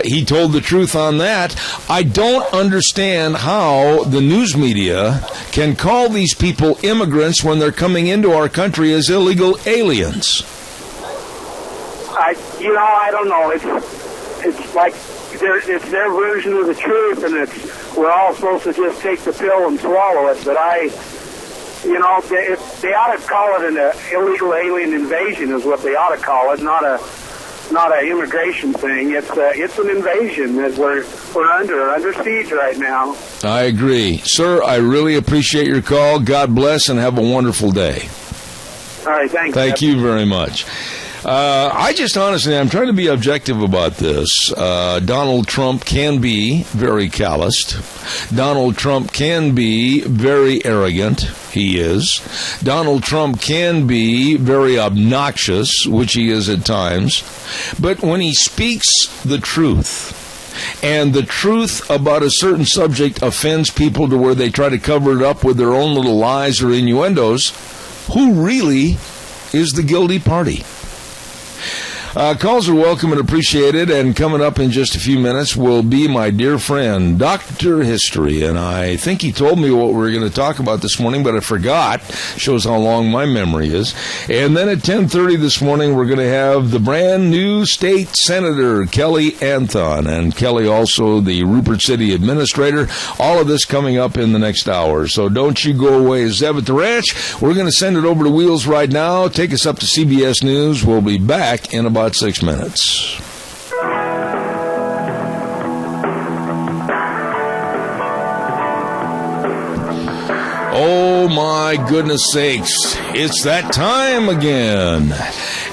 he told the truth on that. I don't understand how the news media can call these people immigrants when they're coming into our country as illegal aliens. I don't know. It's like it's their version of the truth, and we're all supposed to just take the pill and swallow it. But they ought to call it an illegal alien invasion, is what they ought to call it, not a immigration thing. It's an invasion that we're under siege right now. I agree, sir. I really appreciate your call. God bless, and have a wonderful day. All right, thanks. Thank you very much. I just honestly, I'm trying to be objective about this. Donald Trump can be very calloused. Donald Trump can be very arrogant. He is. Donald Trump can be very obnoxious, which he is at times. But when he speaks the truth, and the truth about a certain subject offends people to where they try to cover it up with their own little lies or innuendos, who really is the guilty party? Calls are welcome and appreciated, and coming up in just a few minutes will be my dear friend, Dr. History, and I think he told me what we were going to talk about this morning, but I forgot. Shows how long my memory is. And then at 10:30 this morning, we're going to have the brand new state senator, Kelly Anthon, and Kelly also the Rupert City administrator. All of this coming up in the next hour, so don't you go away. Zeb at the Ranch. We're going to send it over to Wheels right now. Take us up to CBS News. We'll be back in about 6 minutes. Oh, Oh, my goodness sakes. It's that time again.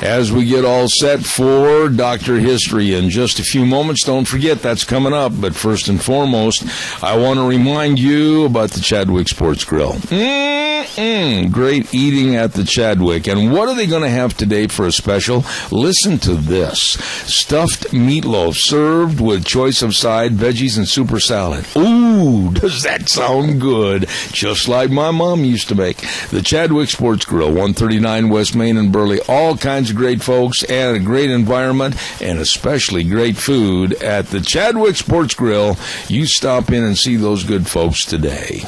As we get all set for Dr. History in just a few moments, don't forget that's coming up. But first and foremost, I want to remind you about the Chadwick Sports Grill. Great eating at the Chadwick. And what are they going to have today for a special? Listen to this. Stuffed meatloaf served with choice of side, veggies, and super salad. Ooh, does that sound good? Just like my mom used to make. The Chadwick Sports Grill, 139 West Main in Burley. All kinds of great folks and a great environment and especially great food at the Chadwick Sports Grill. You stop in and see those good folks today.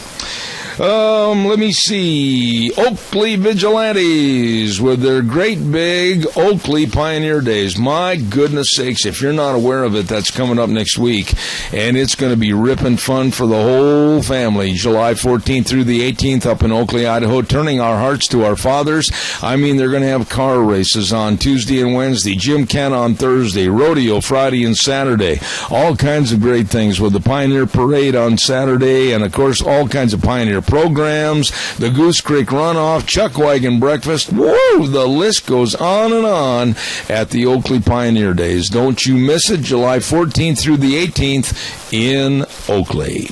Let me see. Oakley Vigilantes with their great big Oakley Pioneer Days. My goodness sakes, if you're not aware of it, that's coming up next week. And it's going to be ripping fun for the whole family. July 14th through the 18th up in Oakley, Idaho, turning our hearts to our fathers. I mean, they're going to have car races on Tuesday and Wednesday, Jim Ken on Thursday, rodeo Friday and Saturday. All kinds of great things with the Pioneer Parade on Saturday, and, of course, all kinds of Pioneer programs, the Goose Creek Runoff, Chuck Wagon Breakfast. Woo! The list goes on and on at the Oakley Pioneer Days. Don't you miss it, July 14th through the 18th in Oakley.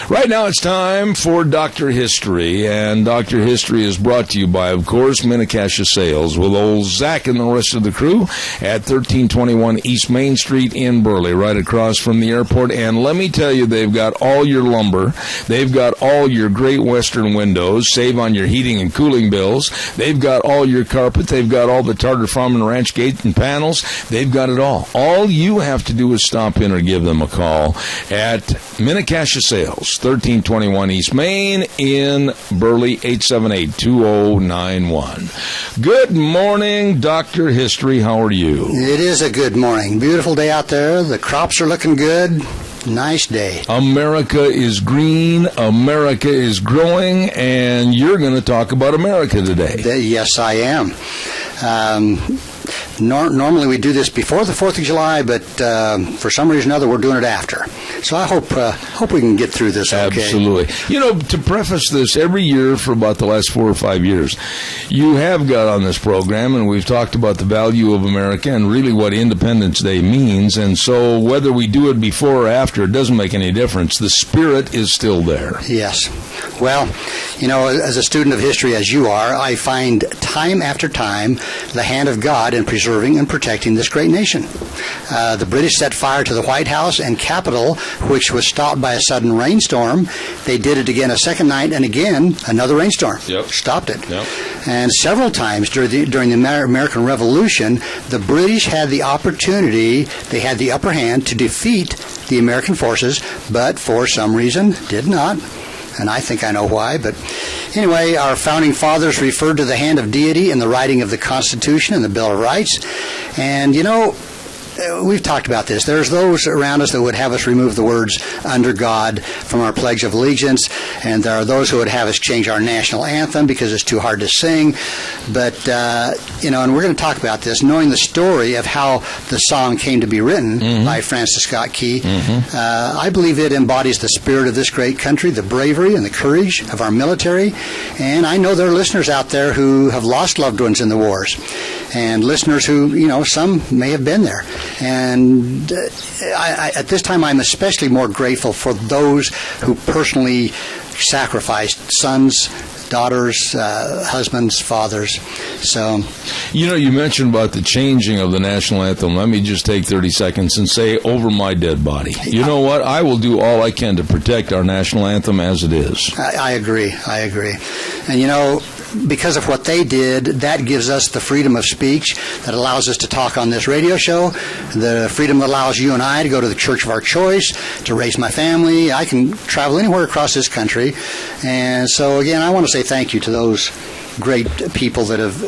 Right now it's time for Dr. History, and Dr. History is brought to you by, of course, Mini-Cassia Sales with old Zach and the rest of the crew at 1321 East Main Street in Burley, right across from the airport. And let me tell you, they've got all your lumber. They've got all your Great Western windows. Save on your heating and cooling bills. They've got all your carpet. They've got all the Tartar Farm and Ranch gate and panels. They've got it all. All you have to do is stop in or give them a call at Mini-Cassia Sales, 1321 East Main in Burley, 878-2091. Good morning, Dr. History. How are you? It is a good morning. Beautiful day out there. The crops are looking good. Nice day. America is green. America is growing. And you're going to talk about America today. Yes, I am. Normally we do this before the 4th of July, but for some reason or other we're doing it after. So I hope we can get through this okay. Absolutely. You know, to preface this, every year for about the last 4 or 5 years, you have got on this program, and we've talked about the value of America and really what Independence Day means. And so whether we do it before or after, it doesn't make any difference. The spirit is still there. Yes. Well, you know, as a student of history, as you are, I find time after time the hand of God in preserving and protecting this great nation. The British set fire to the White House and Capitol, which was stopped by a sudden rainstorm. They did it again a second night, and again another rainstorm. Stopped it. And several times during the American Revolution, the British had the opportunity, they had the upper hand to defeat the American forces, but for some reason did not. And I think I know why. But anyway, our founding fathers referred to the hand of deity in the writing of the Constitution and the Bill of Rights. And, you know, we've talked about this. There's those around us that would have us remove the words "under God" from our Pledge of Allegiance, and there are those who would have us change our national anthem because it's too hard to sing. But, you know, and we're going to talk about this, knowing the story of how the song came to be written by Francis Scott Key. I believe it embodies the spirit of this great country, the bravery and the courage of our military. And I know there are listeners out there who have lost loved ones in the wars, and listeners who, you know, some may have been there. And at this time, I'm especially more grateful for those who personally sacrificed sons, daughters, husbands, fathers. So, you know, you mentioned about the changing of the national anthem. Let me just take 30 seconds and say, over my dead body. You know what? I will do all I can to protect our national anthem as it is. I agree. And, you know, because of what they did, that gives us the freedom of speech that allows us to talk on this radio show, the freedom that allows you and I to go to the church of our choice, to raise my family. I can travel anywhere across this country. And so, again, I want to say thank you to those great people that have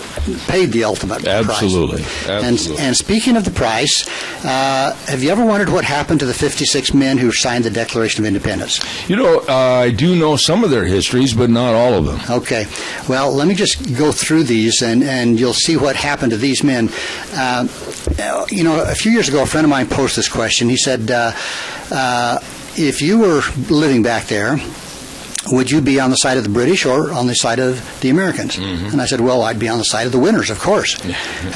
paid the ultimate price. Absolutely. And speaking of the price, have you ever wondered what happened to the 56 men who signed the Declaration of Independence? You know, I do know some of their histories, but not all of them. Okay. Well, let me just go through these, and you'll see what happened to these men. You know, a few years ago, a friend of mine posed this question. He said, if you were living back there, would you be on the side of the British or on the side of the Americans? And I said, well, I'd be on the side of the winners, of course.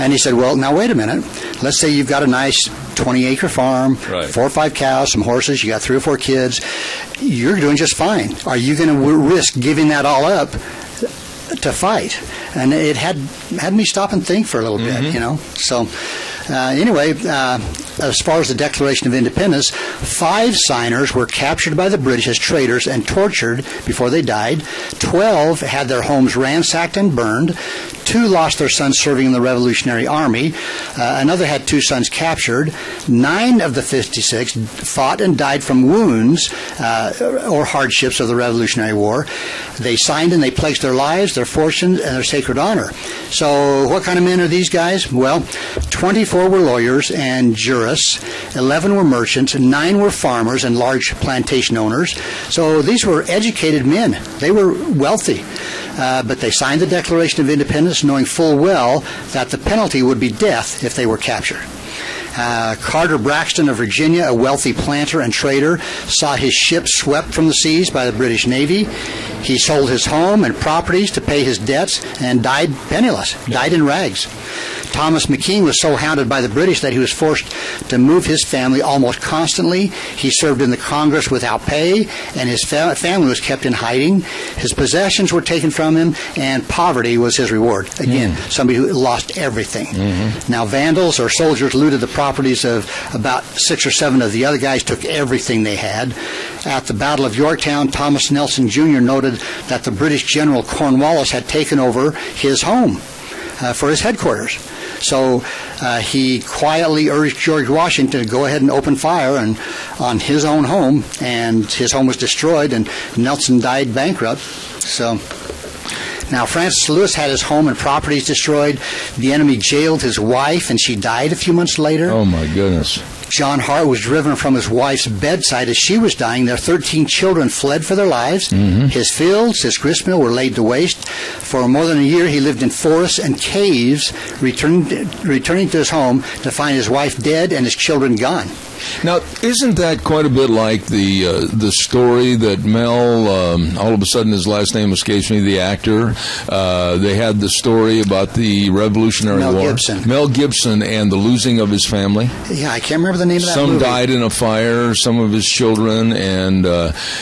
And he said, well, now wait a minute. Let's say you've got a nice 20-acre farm, 4 or 5 cows, some horses, you got 3 or 4 kids. You're doing just fine. Are you going to risk giving that all up to fight? And it had me stop and think for a little bit, you know. So anyway, as far as the Declaration of Independence, 5 signers were captured by the British as traitors and tortured before they died. 12 had their homes ransacked and burned. 2 lost their sons serving in the Revolutionary Army. Another had 2 sons captured. 9 of the 56 fought and died from wounds or hardships of the Revolutionary War. They signed and they pledged their lives, their fortunes, and their sacred honor. So what kind of men are these guys? Well, 24 were lawyers and jurists, 11 were merchants, 9 were farmers and large plantation owners. So these were educated men. They were wealthy. But they signed the Declaration of Independence knowing full well that the penalty would be death if they were captured. Carter Braxton of Virginia, a wealthy planter and trader, saw his ship swept from the seas by the British Navy. He sold his home and properties to pay his debts and died penniless, died in rags. Thomas McKean was so hounded by the British that he was forced to move his family almost constantly. He served in the Congress without pay, and his family was kept in hiding. His possessions were taken from him, and poverty was his reward. Again, somebody who lost everything. Now, vandals or soldiers looted the properties of about 6 or 7 of the other guys, took everything they had. At the Battle of Yorktown, Thomas Nelson Jr. noted that the British General Cornwallis had taken over his home for his headquarters. So he quietly urged George Washington to go ahead and open fire on his own home, and his home was destroyed, and Nelson died bankrupt. So now Francis Lewis had his home and properties destroyed. The enemy jailed his wife, and she died a few months later. Oh, my goodness. John Hart was driven from his wife's bedside as she was dying. Their 13 children fled for their lives. His fields, his grist mill were laid to waste. For more than a year, he lived in forests and caves, returning to his home to find his wife dead and his children gone. Now, isn't that quite a bit like the story that Mel, all of a sudden his last name escapes me, the actor, they had the story about the Revolutionary War. Mel Gibson and the losing of his family. Yeah, I can't remember the name of that movie. Some died in a fire, some of his children, and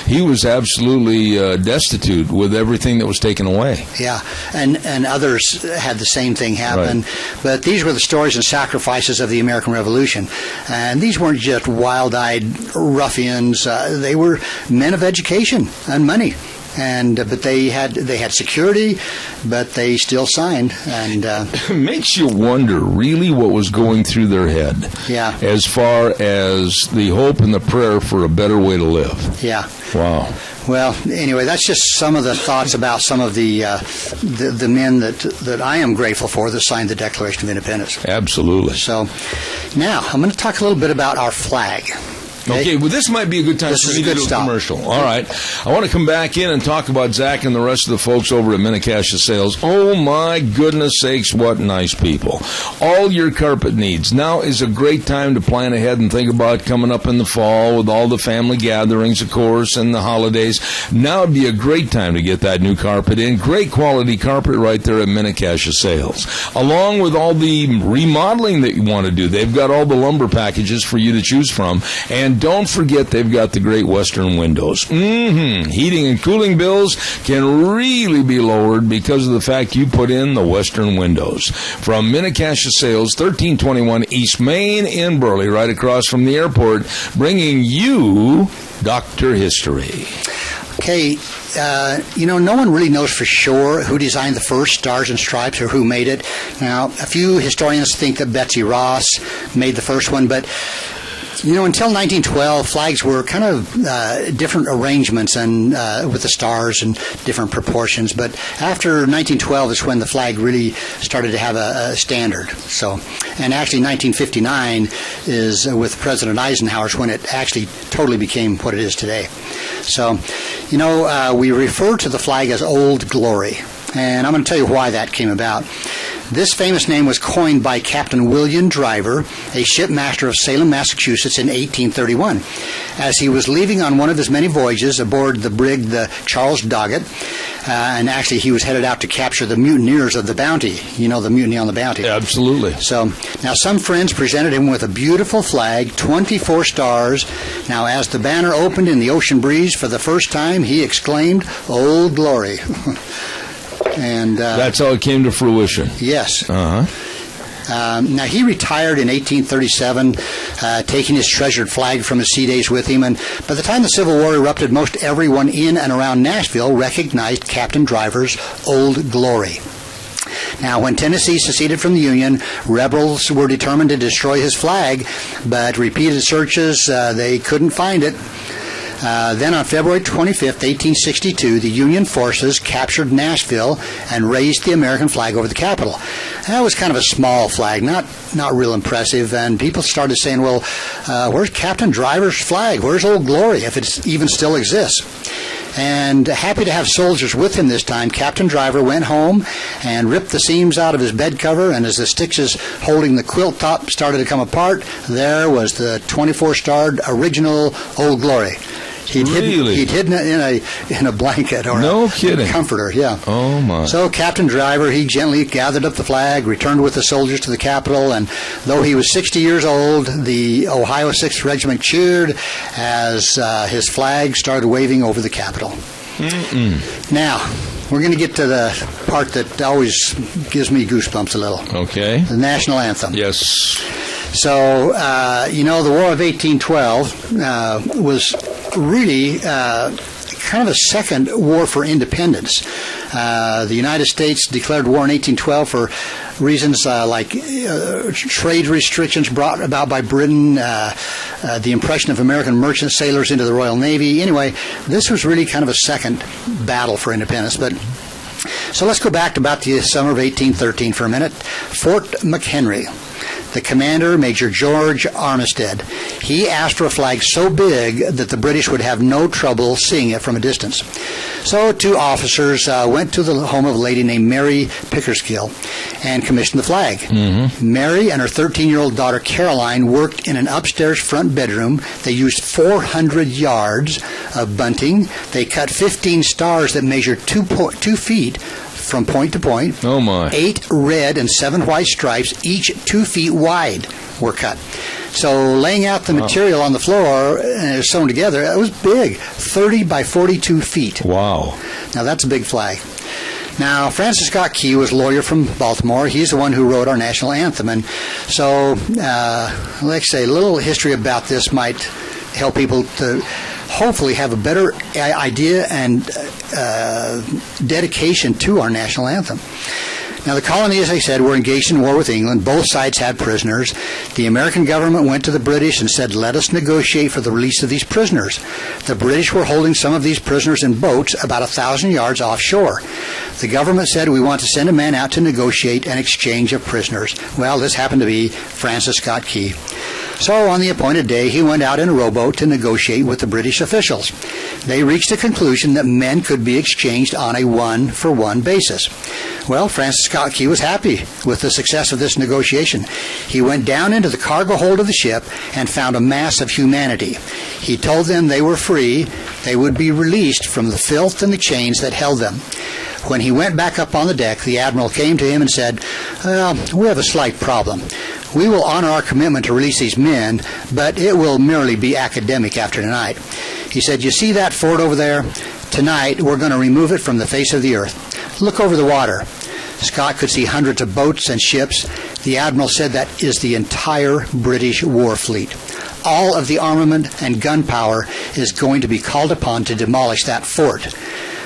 he was absolutely destitute with everything that was taken away. Yeah, and others had the same thing happen. Right. But these were the stories and sacrifices of the American Revolution. And these weren't just wild-eyed ruffians. They were men of education and money. But they had security, but they still signed. And it makes you wonder really what was going through their head. Yeah. As far as the hope and the prayer for a better way to live. Yeah. Wow. Well, anyway, that's just some of the thoughts about some of the men that I am grateful for that signed the Declaration of Independence. Absolutely. So now I'm going to talk a little bit about our flag. Okay, well, this might be a good time for me to do a commercial. All right. I want to come back in and talk about Zach and the rest of the folks over at Mini-Cassia Sales. Oh, my goodness sakes, what nice people. All your carpet needs. Now is a great time to plan ahead and think about coming up in the fall with all the family gatherings, of course, and the holidays. Now would be a great time to get that new carpet in. Great quality carpet right there at Mini-Cassia Sales. Along with all the remodeling that you want to do. They've got all the lumber packages for you to choose from. And don't forget they've got the great Western windows. Heating and cooling bills can really be lowered because of the fact you put in the Western windows. From Mini-Cassia Sales, 1321 East Main in Burley, right across from the airport, bringing you Dr. History. Okay, no one really knows for sure who designed the first Stars and Stripes or who made it. Now, a few historians think that Betsy Ross made the first one, but until 1912, flags were kind of different arrangements and with the stars and different proportions. But after 1912 is when the flag really started to have a standard. So, and actually 1959 is with President Eisenhower's when it actually totally became what it is today. So, we refer to the flag as Old Glory. And I'm going to tell you why that came about. This famous name was coined by Captain William Driver, a shipmaster of Salem, Massachusetts in 1831. as he was leaving on one of his many voyages aboard the brig, the Charles Doggett, and actually he was headed out to capture the mutineers of the Bounty. You know, the mutiny on the Bounty. Absolutely. So now some friends presented him with a beautiful flag, 24 stars. Now as the banner opened in the ocean breeze for the first time, he exclaimed, "Old Glory." And that's how it came to fruition. Yes. Uh-huh. Now, he retired in 1837, taking his treasured flag from his sea days with him, and by the time the Civil War erupted, most everyone in and around Nashville recognized Captain Driver's Old Glory. Now, when Tennessee seceded from the Union, rebels were determined to destroy his flag, but repeated searches, they couldn't find it. Then on February 25th, 1862, the Union forces captured Nashville and raised the American flag over the Capitol. That was kind of a small flag, not real impressive, and people started saying, well, where's Captain Driver's flag? Where's Old Glory, if it even still exists? And happy to have soldiers with him this time, Captain Driver went home and ripped the seams out of his bed cover, and as the stitches holding the quilt top started to come apart, there was the 24-starred original Old Glory. He'd hidden it in a blanket or no a kidding. Comforter, yeah. Oh, my. So Captain Driver, he gently gathered up the flag, returned with the soldiers to the Capitol, and though he was 60 years old, the Ohio 6th Regiment cheered as his flag started waving over the Capitol. Mm-mm. Now, we're going to get to the part that always gives me goosebumps a little. Okay. The national anthem. Yes. So, the War of 1812 was really kind of a second war for independence. The United States declared war in 1812 for reasons like trade restrictions brought about by Britain, the impression of American merchant sailors into the Royal Navy. Anyway, this was really kind of a second battle for independence. So let's go back to about the summer of 1813 for a minute. Fort McHenry. The commander, Major George Armistead, he asked for a flag so big that the British would have no trouble seeing it from a distance. So two officers went to the home of a lady named Mary Pickersgill and commissioned the flag. Mm-hmm. Mary and her 13-year-old daughter Caroline worked in an upstairs front bedroom. They used 400 yards of bunting. They cut 15 stars that measured 2 feet from point to point. Oh, my. 8 red and 7 white stripes, each 2 feet wide, were cut. So laying out the material on the floor and it was sewn together, it was big, 30 by 42 feet. Wow. Now, that's a big flag. Now, Francis Scott Key was a lawyer from Baltimore. He's the one who wrote our national anthem. And so, like I say, a little history about this might help people to hopefully have a better idea and dedication to our national anthem. Now, the colony, as I said, were engaged in war with England. Both sides had prisoners. The American government went to the British and said, let us negotiate for the release of these prisoners. The British were holding some of these prisoners in boats about 1,000 yards offshore. The government said, we want to send a man out to negotiate an exchange of prisoners. Well, this happened to be Francis Scott Key. So on the appointed day, he went out in a rowboat to negotiate with the British officials. They reached a conclusion that men could be exchanged on a one-for-one basis. Well, Francis Scott Key was happy with the success of this negotiation. He went down into the cargo hold of the ship and found a mass of humanity. He told them they were free. They would be released from the filth and the chains that held them. When he went back up on the deck, the admiral came to him and said, well, we have a slight problem. We will honor our commitment to release these men, but it will merely be academic after tonight. He said, you see that fort over there? Tonight, we're going to remove it from the face of the earth. Look over the water. Scott could see hundreds of boats and ships. The admiral said that is the entire British war fleet. All of the armament and gunpowder is going to be called upon to demolish that fort.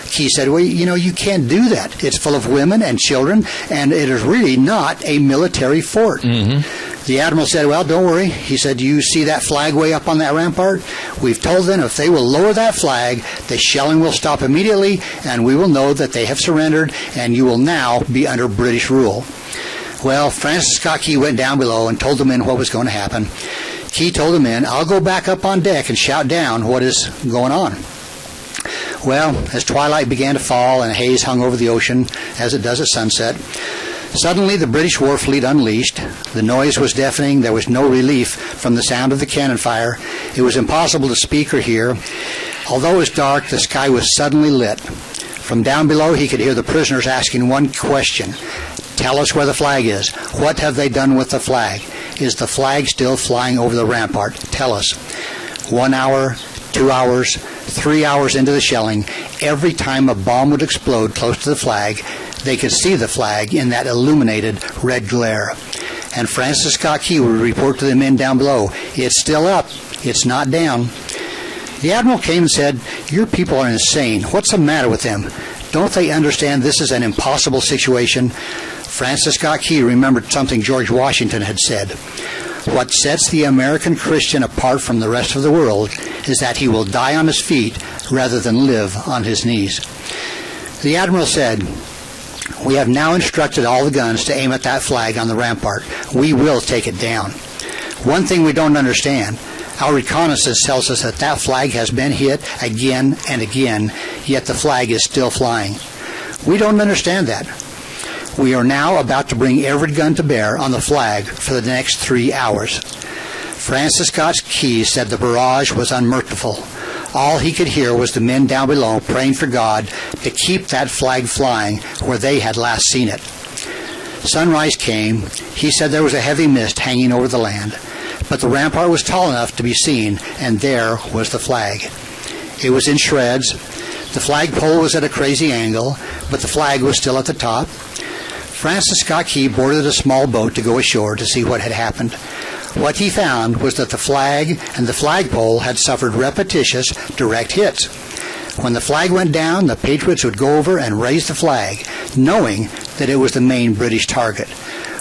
Key said, well, you can't do that. It's full of women and children, and it is really not a military fort. Mm-hmm. The admiral said, well, don't worry. He said, you see that flag way up on that rampart? We've told them if they will lower that flag, the shelling will stop immediately, and we will know that they have surrendered, and you will now be under British rule. Well, Francis Scott Key went down below and told the men what was going to happen. Key told the men, I'll go back up on deck and shout down what is going on. Well, as twilight began to fall and haze hung over the ocean, as it does at sunset, Suddenly, the British war fleet unleashed. The noise was deafening. There was no relief from the sound of the cannon fire. It was impossible to speak or hear. Although it was dark, the sky was suddenly lit. From down below, he could hear the prisoners asking one question. Tell us where the flag is. What have they done with the flag? Is the flag still flying over the rampart? Tell us. 1 hour, 2 hours, 3 hours into the shelling, every time a bomb would explode close to the flag, they could see the flag in that illuminated red glare. And Francis Scott Key would report to the men down below, it's still up, it's not down. The Admiral came and said, your people are insane. What's the matter with them? Don't they understand this is an impossible situation? Francis Scott Key remembered something George Washington had said. What sets the American Christian apart from the rest of the world is that he will die on his feet rather than live on his knees. The Admiral said, we have now instructed all the guns to aim at that flag on the rampart. We will take it down. One thing we don't understand, our reconnaissance tells us that that flag has been hit again and again, yet the flag is still flying. We don't understand that. We are now about to bring every gun to bear on the flag for the next 3 hours. Francis Scott Key said the barrage was unmerciful. All he could hear was the men down below praying for God to keep that flag flying where they had last seen it. Sunrise came. He said there was a heavy mist hanging over the land, but the rampart was tall enough to be seen, and there was the flag. It was in shreds. The flagpole was at a crazy angle, but the flag was still at the top. Francis Scott Key boarded a small boat to go ashore to see what had happened. What he found was that the flag and the flagpole had suffered repetitious direct hits. When the flag went down, the Patriots would go over and raise the flag, knowing that it was the main British target.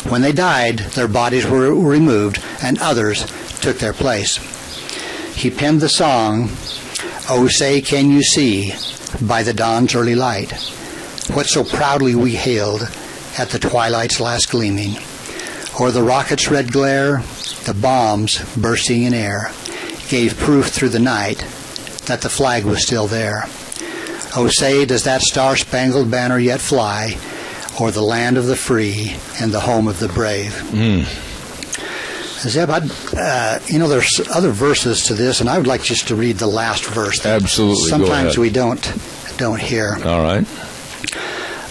When they died, their bodies were removed and others took their place. He penned the song, "Oh, Say Can You See," by the dawn's early light, what so proudly we hailed at the twilight's last gleaming, or the rocket's red glare, the bombs bursting in air, gave proof through the night that the flag was still there. Oh, say, does that star-spangled banner yet fly o'er the land of the free and the home of the brave? Zeb, there's other verses to this, and I would like just to read the last verse. Absolutely. Sometimes we don't hear. All right.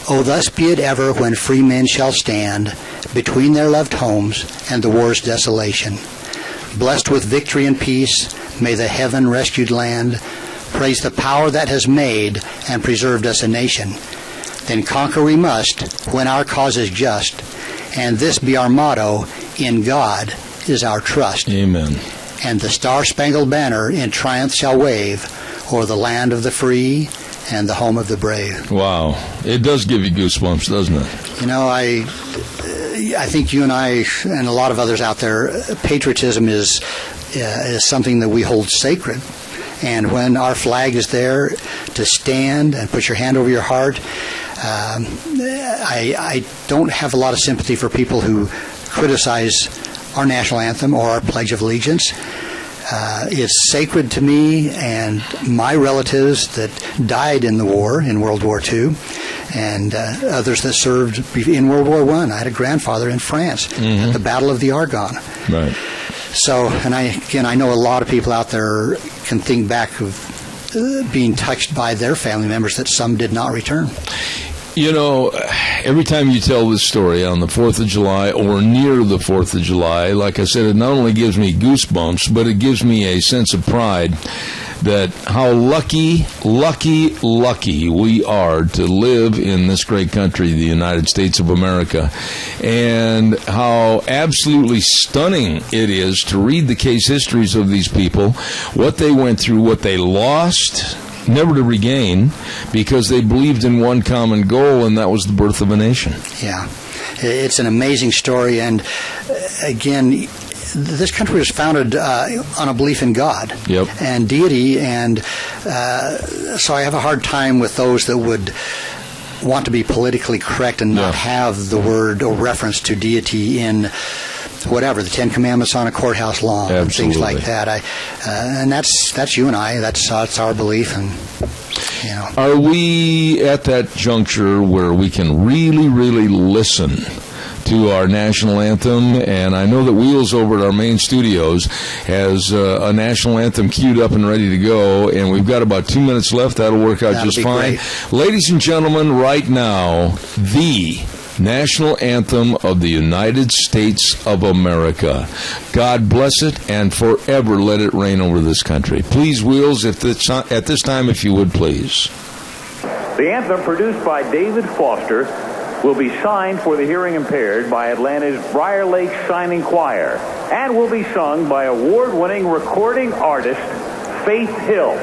Oh, thus be it ever when free men shall stand between their loved homes and the war's desolation. Blessed with victory and peace, may the heaven-rescued land praise the power that has made and preserved us a nation. Then conquer we must when our cause is just, and this be our motto, in God is our trust. Amen. And the star-spangled banner in triumph shall wave o'er the land of the free and the home of the brave. Wow. It does give you goosebumps, doesn't it? You know, I think you and I and a lot of others out there, patriotism is something that we hold sacred. And when our flag is there to stand and put your hand over your heart, I don't have a lot of sympathy for people who criticize our national anthem or our Pledge of Allegiance. It's sacred to me and my relatives that died in the war, in World War II, and others that served in World War I. I had a grandfather in France at the Battle of the Argonne. Right. So, and I know a lot of people out there can think back of being touched by their family members that some did not return. You know, every time you tell this story on the 4th of July or near the 4th of July, like I said, it not only gives me goosebumps, but it gives me a sense of pride that how lucky we are to live in this great country, the United States of America, and how absolutely stunning it is to read the case histories of these people, what they went through, what they lost, never to regain, because they believed in one common goal, and that was the birth of a nation. Yeah. It's an amazing story, and again, this country was founded on a belief in God and deity, and so I have a hard time with those that would want to be politically correct and not have the word or reference to deity in whatever, the Ten Commandments on a courthouse lawn, and things like that. And that's you and I. That's our belief, and you know. Are we at that juncture where we can really, really listen to our national anthem, and I know that Wheels over at our main studios has a national anthem queued up and ready to go, and we've got about 2 minutes left. That'll work out just fine. Great. Ladies and gentlemen, right now, the national anthem of the United States of America. God bless it, and forever let it reign over this country. Please, Wheels, at this time, if you would, please. The anthem, produced by David Foster, will be signed for the hearing impaired by Atlanta's Briar Lake Signing Choir and will be sung by award-winning recording artist Faith Hill.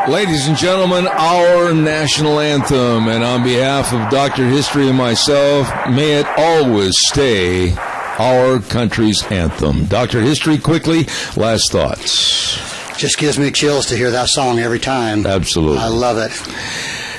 Ladies and gentlemen, our national anthem, and on behalf of Dr. History and myself, may it always stay our country's anthem. Dr. History, quickly, last thoughts. Just gives me chills to hear that song every time. Absolutely. I love it.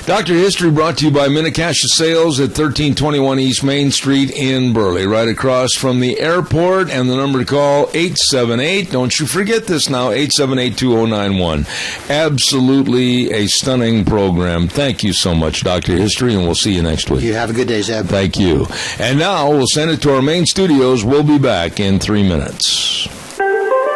Dr. History brought to you by Minnecasia Sales at 1321 East Main Street in Burley, right across from the airport, and the number to call, 878, don't you forget this now, 878-2091. Absolutely a stunning program. Thank you so much, Dr. History, and we'll see you next week. You have a good day, Zeb. Thank you. And now we'll send it to our main studios. We'll be back in 3 minutes.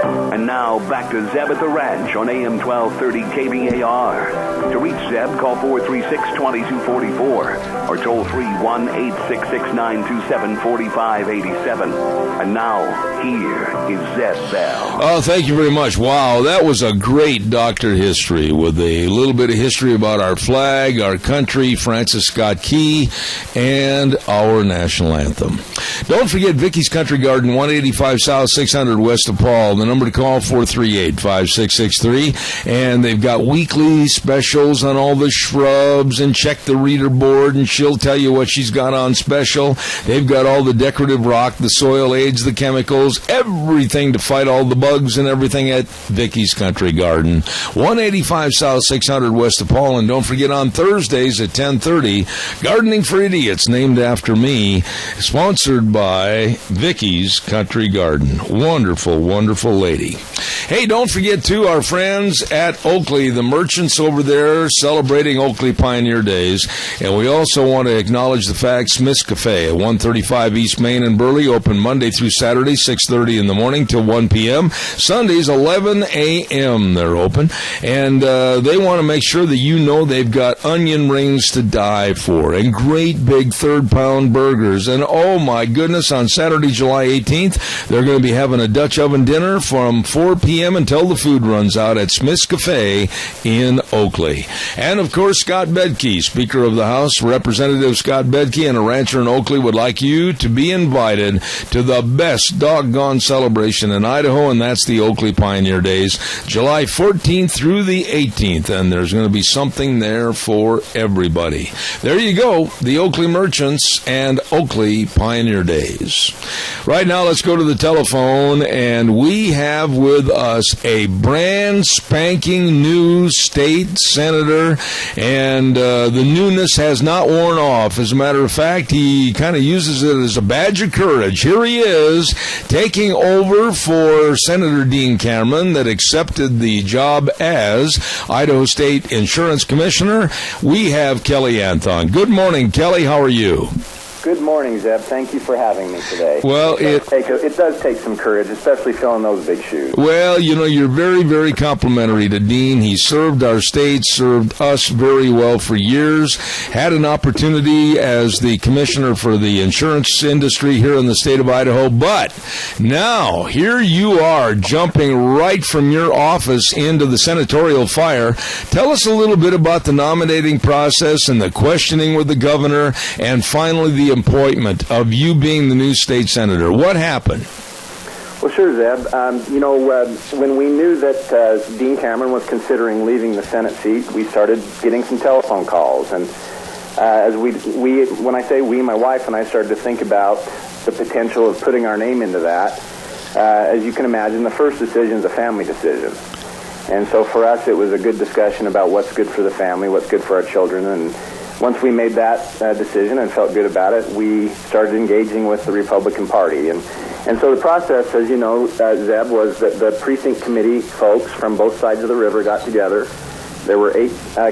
And now, back to Zeb at the Ranch on AM 1230 KVAR. To reach Zeb, call 436-2244 or toll free 1-866-927-4587. And now, here is Zeb Bell. Oh, thank you very much. Wow, that was a great Dr. History with a little bit of history about our flag, our country, Francis Scott Key, and our national anthem. Don't forget Vicky's Country Garden, 185 South, 600 West of Paul. The number to call, 438-5663. And they've got weekly specials on all the shrubs, and check the reader board, and she'll tell you what she's got on special. They've got all the decorative rock, the soil aids, the chemicals, everything to fight all the bugs and everything at Vicky's Country Garden, 185 South, 600 West of Paul. And don't forget on Thursdays at 10:30, Gardening for Idiots, named after me, sponsored by Vicky's Country Garden. Wonderful, wonderful lady. Hey, don't forget, too, our friends at Oakley, the merchants over there celebrating Oakley Pioneer Days. And we also want to acknowledge the fact Smith's Cafe at 135 East Main in Burley, open Monday through Saturday, 6:30 in the morning till 1 p.m. Sundays, 11 a.m. they're open. And they want to make sure that you know they've got onion rings to die for and great big third-pound burgers. And, oh, my goodness, on Saturday, July 18th, they're going to be having a Dutch oven dinner from from 4 p.m. until the food runs out at Smith's Cafe in Oakley. And, of course, Scott Bedke, Speaker of the House, Representative Scott Bedke, and a rancher in Oakley would like you to be invited to the best doggone celebration in Idaho, and that's the Oakley Pioneer Days, July 14th through the 18th, and there's going to be something there for everybody. There you go, the Oakley Merchants and Oakley Pioneer Days. Right now, let's go to the telephone, and we have with us a brand spanking new state senator, and the newness has not worn off. As a matter of fact, he kind of uses it as a badge of courage. Here he is, taking over for Senator Dean Cameron that accepted the job as Idaho State Insurance Commissioner. We have Kelly Anthon. Good morning, Kelly. How are you? Good morning, Zeb. Thank you for having me today. Well, it does take some courage, especially filling those big shoes. Well, you know, you're very, very complimentary to Dean. He served our state, served us very well for years, had an opportunity as the commissioner for the insurance industry here in the state of Idaho. But now, here you are jumping right from your office into the senatorial fire. Tell us a little bit about the nominating process and the questioning with the governor, and finally the appointment of you being the new state senator. What happened? Well, sure, Zeb. When we knew that Dean Cameron was considering leaving the Senate seat, we started getting some telephone calls. And as when I say we, my wife and I started to think about the potential of putting our name into that, as you can imagine, the first decision is a family decision. And so for us, it was a good discussion about what's good for the family, what's good for our children. And once we made that decision and felt good about it, we started engaging with the Republican Party. And so the process, as you know, Zeb, was that the precinct committee folks from both sides of the river got together. There were 8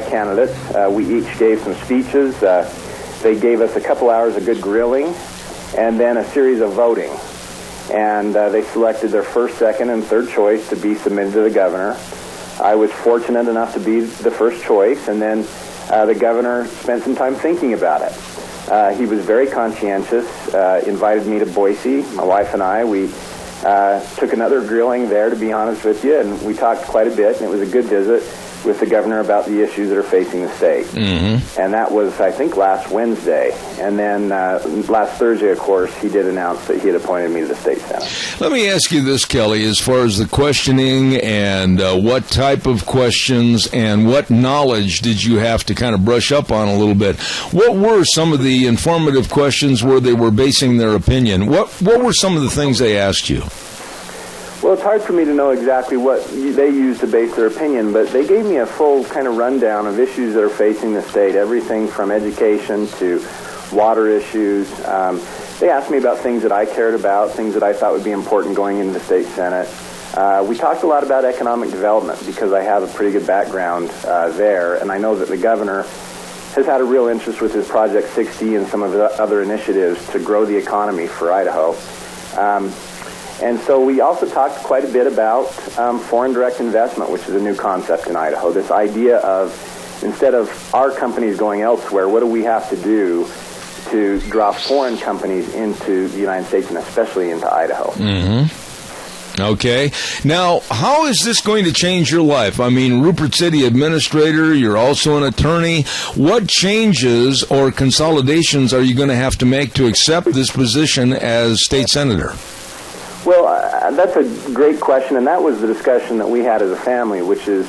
candidates. We each gave some speeches. They gave us a couple hours of good grilling and then a series of voting. And they selected their first, second, and third choice to be submitted to the governor. I was fortunate enough to be the first choice, and then the governor spent some time thinking about it. He was very conscientious, invited me to Boise. My wife and I, we took another grilling there, to be honest with you, and we talked quite a bit, and it was a good visit with the governor about the issues that are facing the state. Mm-hmm. And that was, I think, last Wednesday. And then last Thursday, of course, he did announce that he had appointed me to the state senate. Let me ask you this, Kelly, as far as the questioning and what type of questions and what knowledge did you have to kind of brush up on a little bit? What were some of the informative questions where they were basing their opinion? What were some of the things they asked you? Well, it's hard for me to know exactly what they used to base their opinion, but they gave me a full kind of rundown of issues that are facing the state, everything from education to water issues. They asked me about things that I cared about, things that I thought would be important going into the state senate. We talked a lot about economic development because I have a pretty good background there, and I know that the governor has had a real interest with his Project 60 and some of the other initiatives to grow the economy for Idaho. And so we also talked quite a bit about foreign direct investment, which is a new concept in Idaho. This idea of, instead of our companies going elsewhere, what do we have to do to draw foreign companies into the United States and especially into Idaho? Mm-hmm. Okay. Now, how is this going to change your life? I mean, Rupert City Administrator, you're also an attorney. What changes or consolidations are you going to have to make to accept this position as state senator? Well, that's a great question, and that was the discussion that we had as a family, which is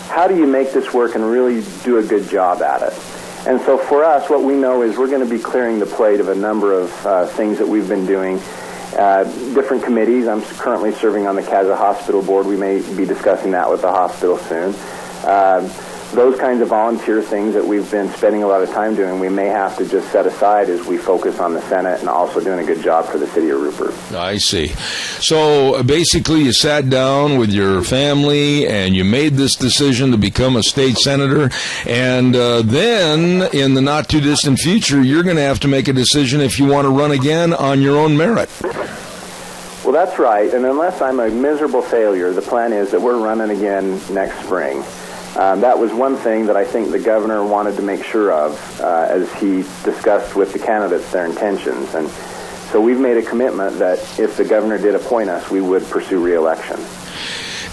how do you make this work and really do a good job at it? And so for us, what we know is we're going to be clearing the plate of a number of things that we've been doing. Different committees. I'm currently serving on the Kaza Hospital Board. We may be discussing that with the hospital soon. Those kinds of volunteer things that we've been spending a lot of time doing, we may have to just set aside as we focus on the Senate and also doing a good job for the city of Rupert. I see. So basically you sat down with your family and you made this decision to become a state senator, and then in the not-too-distant future, you're going to have to make a decision if you want to run again on your own merit. Well, that's right, and unless I'm a miserable failure, the plan is that we're running again next spring. That was one thing that I think the governor wanted to make sure of as he discussed with the candidates their intentions. And so we've made a commitment that if the governor did appoint us, we would pursue re-election.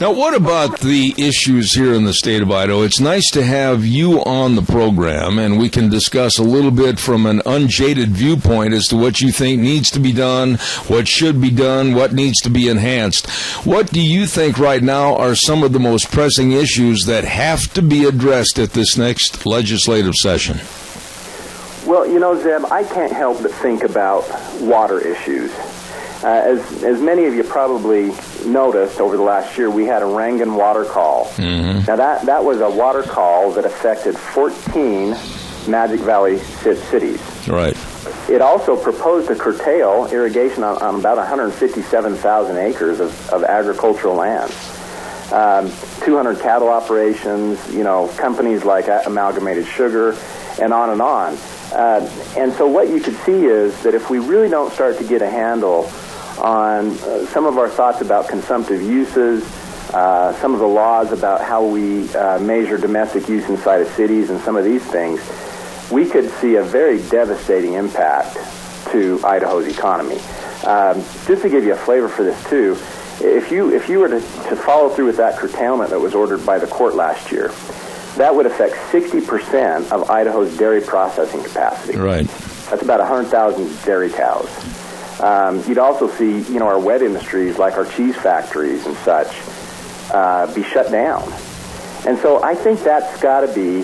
Now, what about the issues here in the state of Idaho? It's nice to have you on the program, and we can discuss a little bit from an unjaded viewpoint as to what you think needs to be done, what should be done, what needs to be enhanced. What do you think right now are some of the most pressing issues that have to be addressed at this next legislative session? Well, Zeb, I can't help but think about water issues. As many of you probably noticed over the last year, we had a Rangan water call. Mm-hmm. Now, that was a water call that affected 14 Magic Valley cities. Right. It also proposed to curtail irrigation on about 157,000 acres of agricultural land. 200 cattle operations, companies like Amalgamated Sugar, and on and on. And so what you could see is that if we really don't start to get a handle on some of our thoughts about consumptive uses, some of the laws about how we measure domestic use inside of cities and some of these things, we could see a very devastating impact to Idaho's economy. Just to give you a flavor for this too, if you were to follow through with that curtailment that was ordered by the court last year, that would affect 60% of Idaho's dairy processing capacity. Right. That's about 100,000 dairy cows. You'd also see, our wet industries like our cheese factories and such be shut down. And so I think that's got to be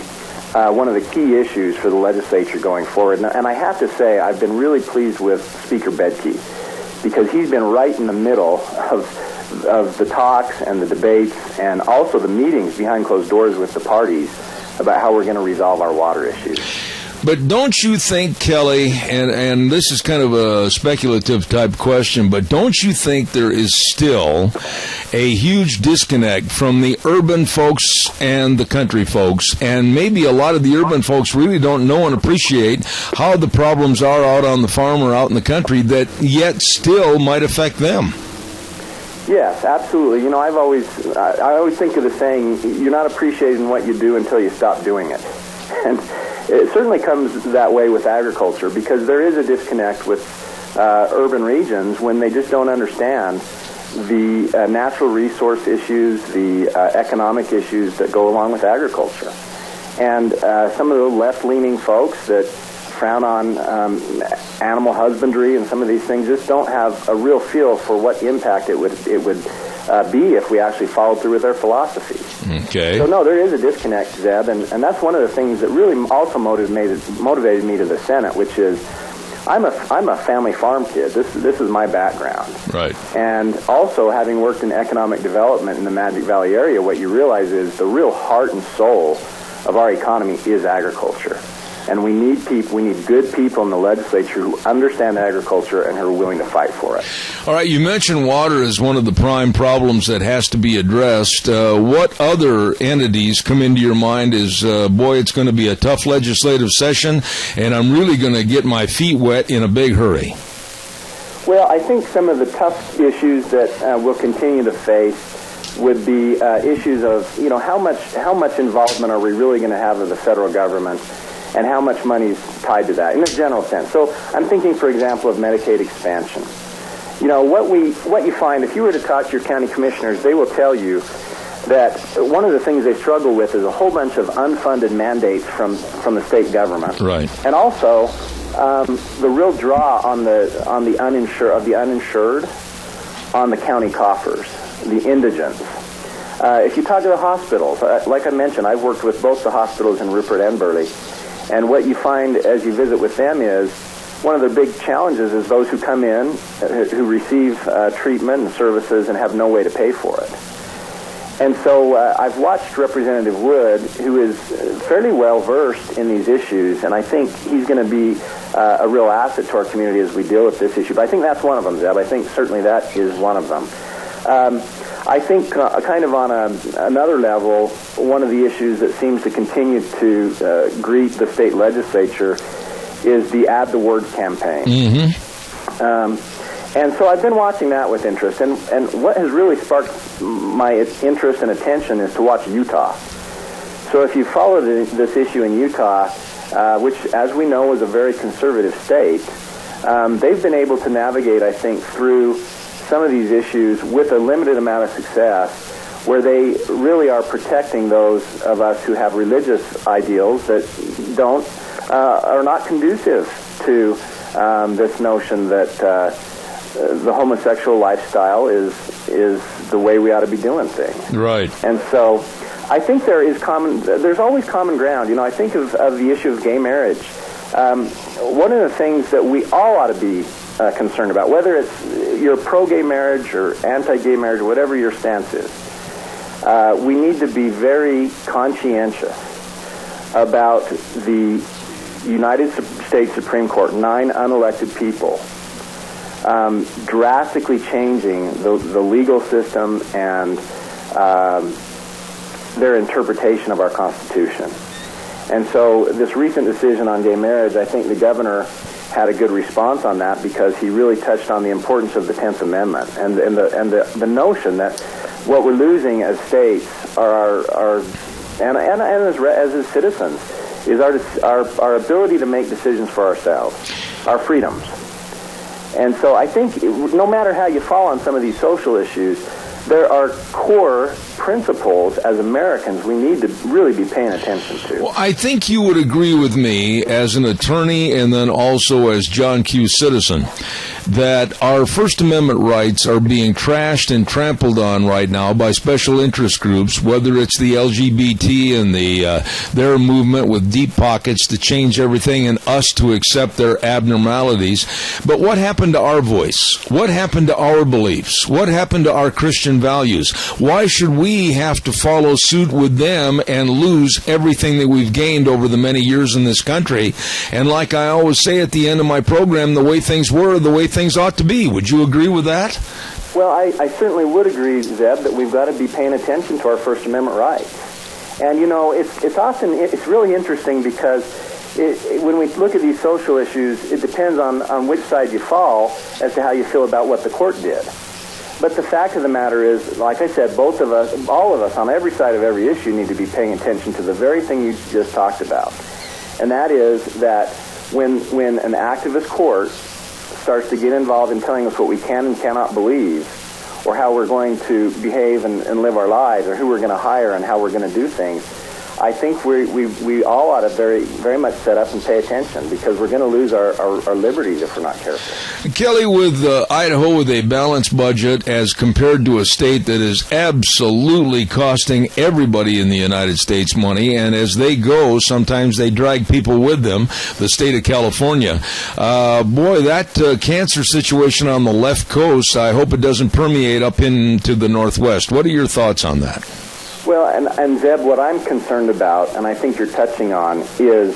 one of the key issues for the legislature going forward. And I have to say, I've been really pleased with Speaker Bedke, because he's been right in the middle of the talks and the debates and also the meetings behind closed doors with the parties about how we're going to resolve our water issues. But don't you think, Kelly, and this is kind of a speculative type question, but don't you think there is still a huge disconnect from the urban folks and the country folks? And maybe a lot of the urban folks really don't know and appreciate how the problems are out on the farm or out in the country that yet still might affect them. Yes, absolutely. I always think of the saying, you're not appreciating what you do until you stop doing it. And it certainly comes that way with agriculture, because there is a disconnect with urban regions when they just don't understand the natural resource issues, the economic issues that go along with agriculture. And some of the left-leaning folks that frown on animal husbandry and some of these things just don't have a real feel for what impact it would be if we actually followed through with their philosophy. Okay. So no, there is a disconnect, Zeb, and that's one of the things that really also motivated me to the Senate, which is I'm a family farm kid. This is my background. Right. And also, having worked in economic development in the Magic Valley area, what you realize is the real heart and soul of our economy is agriculture. And we need good people in the legislature who understand agriculture and who are willing to fight for it. All right, you mentioned water as one of the prime problems that has to be addressed. What other entities come into your mind as, it's going to be a tough legislative session, and I'm really going to get my feet wet in a big hurry? Well, I think some of the tough issues that we'll continue to face would be issues of, how much involvement are we really going to have of the federal government, and how much money is tied to that in a general sense. So I'm thinking, for example, of Medicaid expansion. What you find, if you were to talk to your county commissioners, they will tell you that one of the things they struggle with is a whole bunch of unfunded mandates from the state government. Right. And also the real draw on the uninsured on the county coffers, the indigents. If you talk to the hospitals, like I mentioned, I've worked with both the hospitals in Rupert and Burley. And what you find as you visit with them is one of the big challenges is those who come in, who receive treatment and services and have no way to pay for it. And so I've watched Representative Wood, who is fairly well versed in these issues, and I think he's going to be a real asset to our community as we deal with this issue. But I think that's one of them, Zeb. I think certainly that is one of them. I think kind of on another level, one of the issues that seems to continue to greet the state legislature is the Add the Word campaign. Mm-hmm. And so I've been watching that with interest. And what has really sparked my interest and attention is to watch Utah. So if you follow this issue in Utah, which, as we know, is a very conservative state, they've been able to navigate, I think, through some of these issues with a limited amount of success, where they really are protecting those of us who have religious ideals that are not conducive to this notion that the homosexual lifestyle is the way we ought to be doing things. Right. And so I think there's always common ground. You know, I think of the issue of gay marriage. One of the things that we all ought to be concerned about, whether it's you're pro-gay marriage or anti-gay marriage, or whatever your stance is, we need to be very conscientious about the United States Supreme Court, 9 unelected people, drastically changing the legal system and their interpretation of our Constitution. And so this recent decision on gay marriage, I think the governor had a good response on that because he really touched on the importance of the 10th Amendment and the notion that what we're losing as states are as citizens is our ability to make decisions for ourselves, our freedoms. And so I think no matter how you fall on some of these social issues, there are core principles as Americans we need to really be paying attention to. Well, I think you would agree with me as an attorney and then also as John Q. citizen that our First Amendment rights are being trashed and trampled on right now by special interest groups, whether it's the LGBT and their movement with deep pockets to change everything and us to accept their abnormalities. But what happened to our voice? What happened to our beliefs? What happened to our Christian values? Why should we have to follow suit with them and lose everything that we've gained over the many years in this country? And like I always say at the end of my program, the way things were, the way things ought to be. Would you agree with that? Well, I certainly would agree, Zeb, that we've got to be paying attention to our First Amendment rights. And, you know, it's really interesting because when we look at these social issues, it depends on which side you fall as to how you feel about what the court did. But the fact of the matter is, like I said, all of us on every side of every issue need to be paying attention to the very thing you just talked about. And that is that when an activist court starts to get involved in telling us what we can and cannot believe, or how we're going to behave and live our lives, or who we're going to hire and how we're going to do things, I think we all ought to very, very much set up and pay attention because we're going to lose our liberties if we're not careful. Kelly, with Idaho with a balanced budget as compared to a state that is absolutely costing everybody in the United States money, and as they go, sometimes they drag people with them, the state of California. Boy, that cancer situation on the left coast, I hope it doesn't permeate up into the Northwest. What are your thoughts on that? Well, and Zeb, what I'm concerned about, and I think you're touching on, is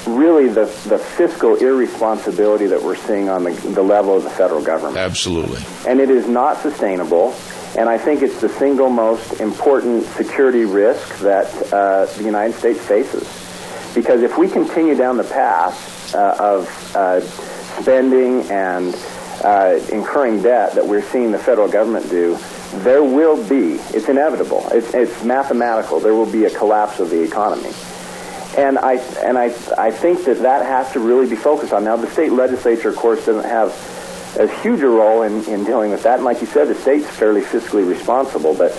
really the fiscal irresponsibility that we're seeing on the level of the federal government. Absolutely. And it is not sustainable, and I think it's the single most important security risk that the United States faces. Because if we continue down the path of spending and incurring debt that we're seeing the federal government do, there will be, it's inevitable, it's mathematical, there will be a collapse of the economy. And I think that has to really be focused on. Now, the state legislature, of course, doesn't have as huge a role in dealing with that. And like you said, the state's fairly fiscally responsible. But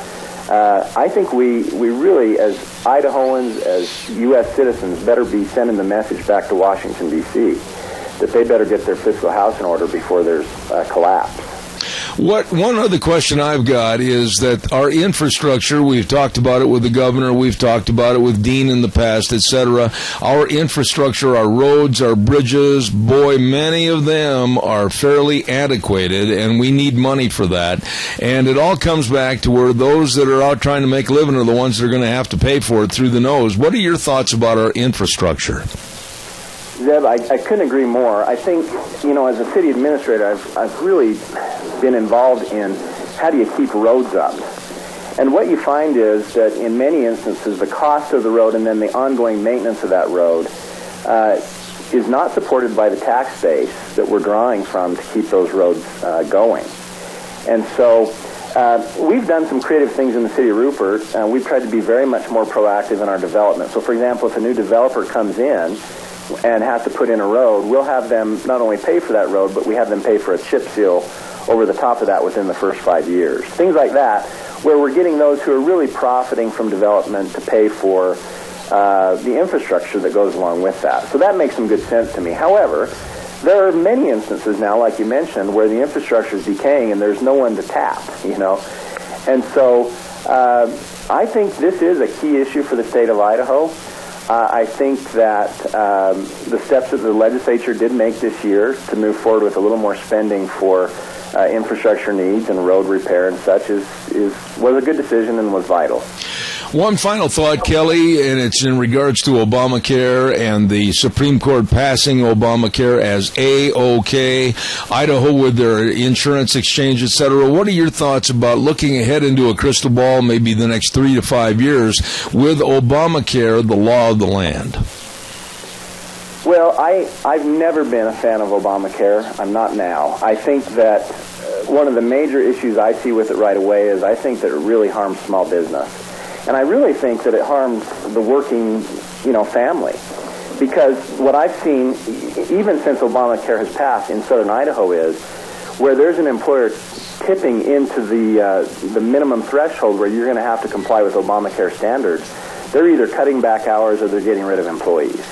I think we really, as Idahoans, as U.S. citizens, better be sending the message back to Washington, D.C., that they better get their fiscal house in order before there's a collapse. One other question I've got is that our infrastructure, we've talked about it with the governor, we've talked about it with Dean in the past, etc. Our infrastructure, our roads, our bridges, boy, many of them are fairly antiquated, and we need money for that. And it all comes back to where those that are out trying to make a living are the ones that are going to have to pay for it through the nose. What are your thoughts about our infrastructure? Zeb, I couldn't agree more. I think, as a city administrator, I've really been involved in how do you keep roads up. And what you find is that in many instances, the cost of the road and then the ongoing maintenance of that road is not supported by the tax base that we're drawing from to keep those roads going. And so we've done some creative things in the city of Rupert. We've tried to be very much more proactive in our development. So, for example, if a new developer comes in and has to put in a road, we'll have them not only pay for that road, but we have them pay for a chip seal over the top of that within the first 5 years. Things like that, where we're getting those who are really profiting from development to pay for the infrastructure that goes along with that. So that makes some good sense to me. However, there are many instances now, like you mentioned, where the infrastructure is decaying and there's no one to tap, And so I think this is a key issue for the state of Idaho. I think that the steps that the legislature did make this year to move forward with a little more spending for infrastructure needs and road repair and such was a good decision and was vital. One final thought, Kelly, and it's in regards to Obamacare and the Supreme Court passing Obamacare as A-OK, Idaho with their insurance exchange, et cetera. What are your thoughts about looking ahead into a crystal ball, maybe the next 3 to 5 years, with Obamacare, the law of the land? Well, I've never been a fan of Obamacare. I'm not now. I think that one of the major issues I see with it right away is I think that it really harms small business. And I really think that it harms the working, family. Because what I've seen, even since Obamacare has passed in southern Idaho, is where there's an employer tipping into the minimum threshold where you're going to have to comply with Obamacare standards, they're either cutting back hours or they're getting rid of employees.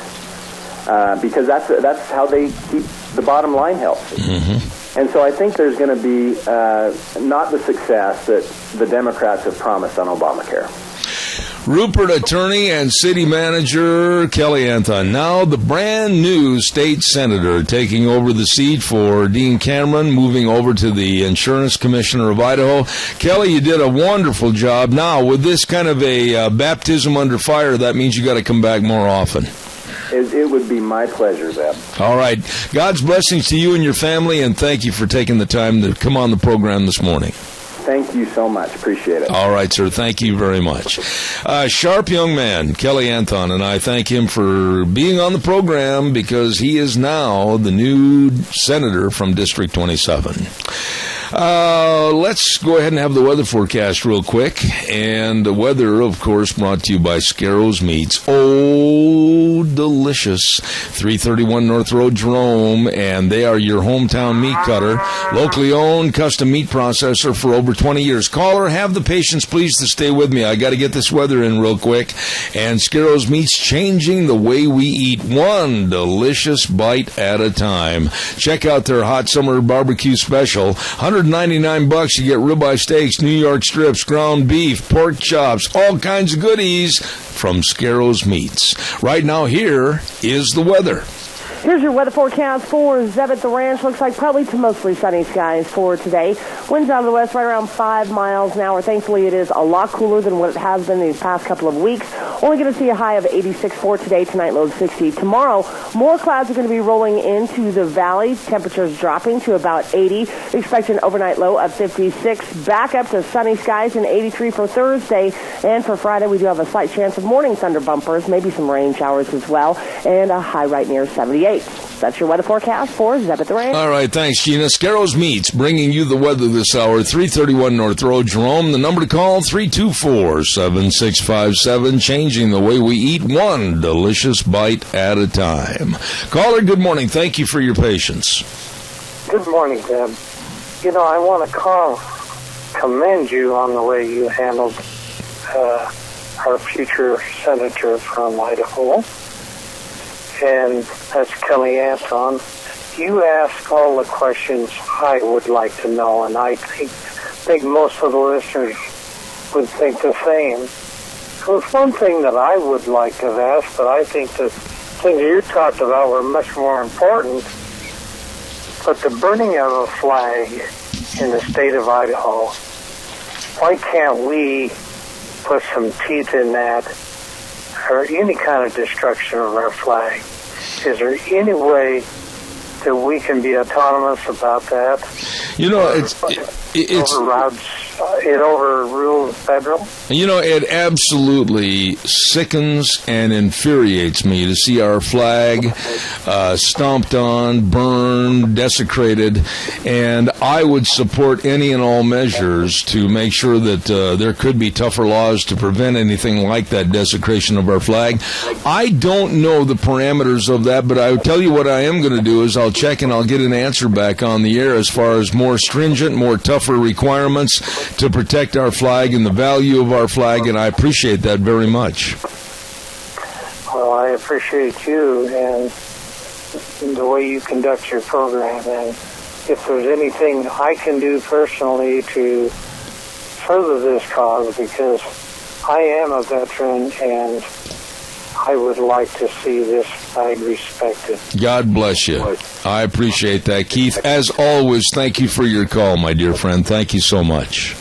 Because that's how they keep the bottom line healthy. Mm-hmm. And so I think there's going to be not the success that the Democrats have promised on Obamacare. Rupert attorney and city manager Kelly Anton, now the brand new state senator taking over the seat for Dean Cameron, moving over to the insurance commissioner of Idaho. Kelly, you did a wonderful job. Now, with this kind of a baptism under fire, that means you got to come back more often. It would be my pleasure, Zeb. All right. God's blessings to you and your family, and thank you for taking the time to come on the program this morning. Thank you so much. Appreciate it. All right, sir. Thank you very much. Sharp young man, Kelly Anton, and I thank him for being on the program because he is now the new senator from District 27. Let's go ahead and have the weather forecast real quick. And the weather, of course, brought to you by Scarrows Meats. Oh, delicious. 331 North Road, Jerome. And they are your hometown meat cutter. Locally owned, custom meat processor for over 20 years. Caller, have the patience, please, to stay with me. I got to get this weather in real quick. And Scarrows Meats changing the way we eat, one delicious bite at a time. Check out their hot summer barbecue special. $199, you get ribeye steaks, New York strips, ground beef, pork chops, all kinds of goodies from Scarrows Meats. Right now, here is the weather. Here's your weather forecast for Zeb at the Ranch. Looks like probably to mostly sunny skies for today. Winds out of the west right around 5 miles an hour. Thankfully, it is a lot cooler than what it has been these past couple of weeks. Only going to see a high of 86 for today. Tonight, low of 60. Tomorrow, more clouds are going to be rolling into the valley. Temperatures dropping to about 80. Expect an overnight low of 56. Back up to sunny skies and 83 for Thursday. And for Friday, we do have a slight chance of morning thunder bumpers, maybe some rain showers as well, and a high right near 78. That's your weather forecast for Zeb at the Ranch. All right, thanks, Gina. Scarrows Meats bringing you the weather this hour. 331 North Road, Jerome. The number to call, 324-7657. Changing the way we eat, one delicious bite at a time. Caller, good morning. Thank you for your patience. Good morning, Deb. I want to commend you on the way you handled our future senator from Idaho. And that's Kelly Anton. You ask all the questions I would like to know, and I think most of the listeners would think the same. There's one thing that I would like to have asked, but I think the things you talked about were much more important. But the burning of a flag in the state of Idaho, why can't we put some teeth in that, or any kind of destruction of our flag? Is there any way that we can be autonomous about that? It overrules federal? It absolutely sickens and infuriates me to see our flag stomped on, burned, desecrated, and I would support any and all measures to make sure that there could be tougher laws to prevent anything like that desecration of our flag. I don't know the parameters of that, but I will tell you what I am going to do is I'll check and I'll get an answer back on the air as far as more stringent, more tougher requirements. to protect our flag and the value of our flag, and I appreciate that very much. Well, I appreciate you and the way you conduct your program, and if there's anything I can do personally to further this cause, because I am a veteran and I would like to see this flag respected. God bless you. I appreciate that, Keith. As always, thank you for your call, my dear friend. Thank you so much.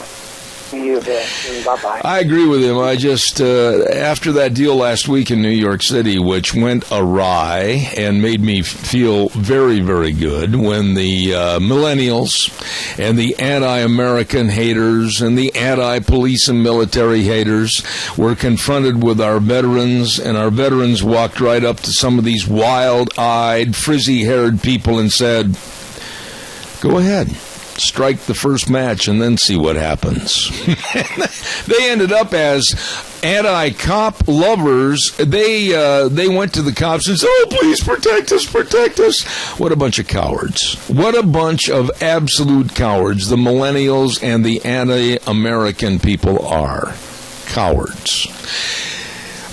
You bet. Bye-bye. I agree with him. I just, after that deal last week in New York City, which went awry and made me feel very, very good when the millennials and the anti-American haters and the anti-police and military haters were confronted with our veterans, and our veterans walked right up to some of these wild-eyed, frizzy-haired people and said, "Go ahead. Strike the first match and then see what happens." They ended up as anti-cop lovers. They went to the cops and said, "Oh, please protect us, protect us." What a bunch of cowards. What a bunch of absolute cowards the millennials and the anti-American people are. Cowards.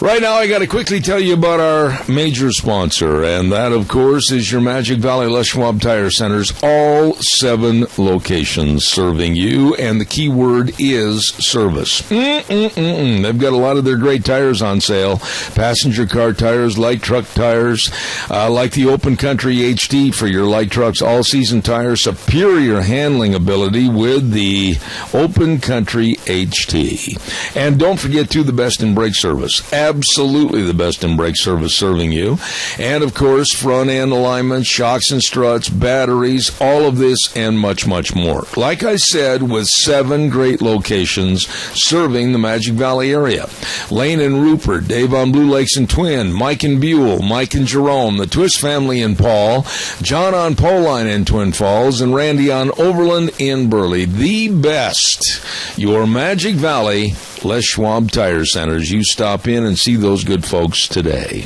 Right now, I got to quickly tell you about our major sponsor, and that, of course, is your Magic Valley Les Schwab Tire Centers, all 7 locations serving you, and the key word is service. They've got a lot of their great tires on sale, passenger car tires, light truck tires, like the Open Country HT for your light trucks, all-season tires, superior handling ability with the Open Country HT. And don't forget, too, the best in brake service. Absolutely the best in brake service serving you. And, of course, front-end alignment, shocks and struts, batteries, all of this and much, much more. Like I said, with 7 great locations serving the Magic Valley area. Lane and Rupert, Dave on Blue Lakes and Twin, Mike and Buell, Mike and Jerome, the Twist family in Paul, John on Poline in Twin Falls, and Randy on Overland in Burley. The best. Your Magic Valley Les Schwab Tire Centers. You stop in and see those good folks today.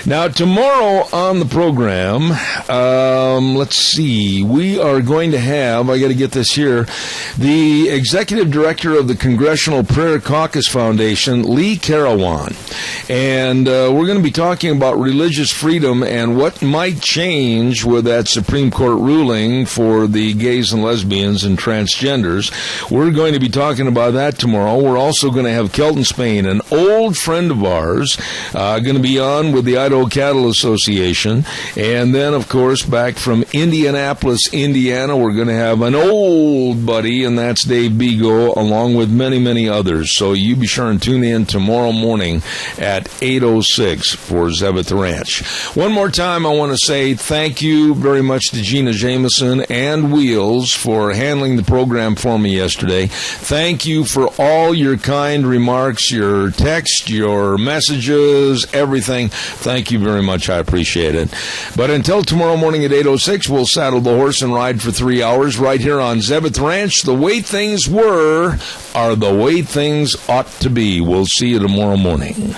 Now, tomorrow on the program, let's see, we are going to have, I got to get this here, the Executive Director of the Congressional Prayer Caucus Foundation, Lee Carawan. And we're going to be talking about religious freedom and what might change with that Supreme Court ruling for the gays and lesbians and transgenders. We're going to be talking about that tomorrow. We're also going to have Kelton Spain, an old friend of ours, going to be on with the Idaho Cattle Association. And then, of course, back from Indianapolis, Indiana, we're going to have an old buddy, and that's Dave Bigo, along with many, many others. So you be sure and tune in tomorrow morning at 8:06 for Zebeth Ranch. One more time, I want to say thank you very much to Gina Jameson and Wheels for handling the program for me yesterday. Thank you for all your kind remarks, your text, your messages, everything. Thank you very much. I appreciate it. But until tomorrow morning at 8:06, we'll saddle the horse and ride for 3 hours right here on Zebeth Ranch. The way things were are the way things ought to be. We'll see you tomorrow morning.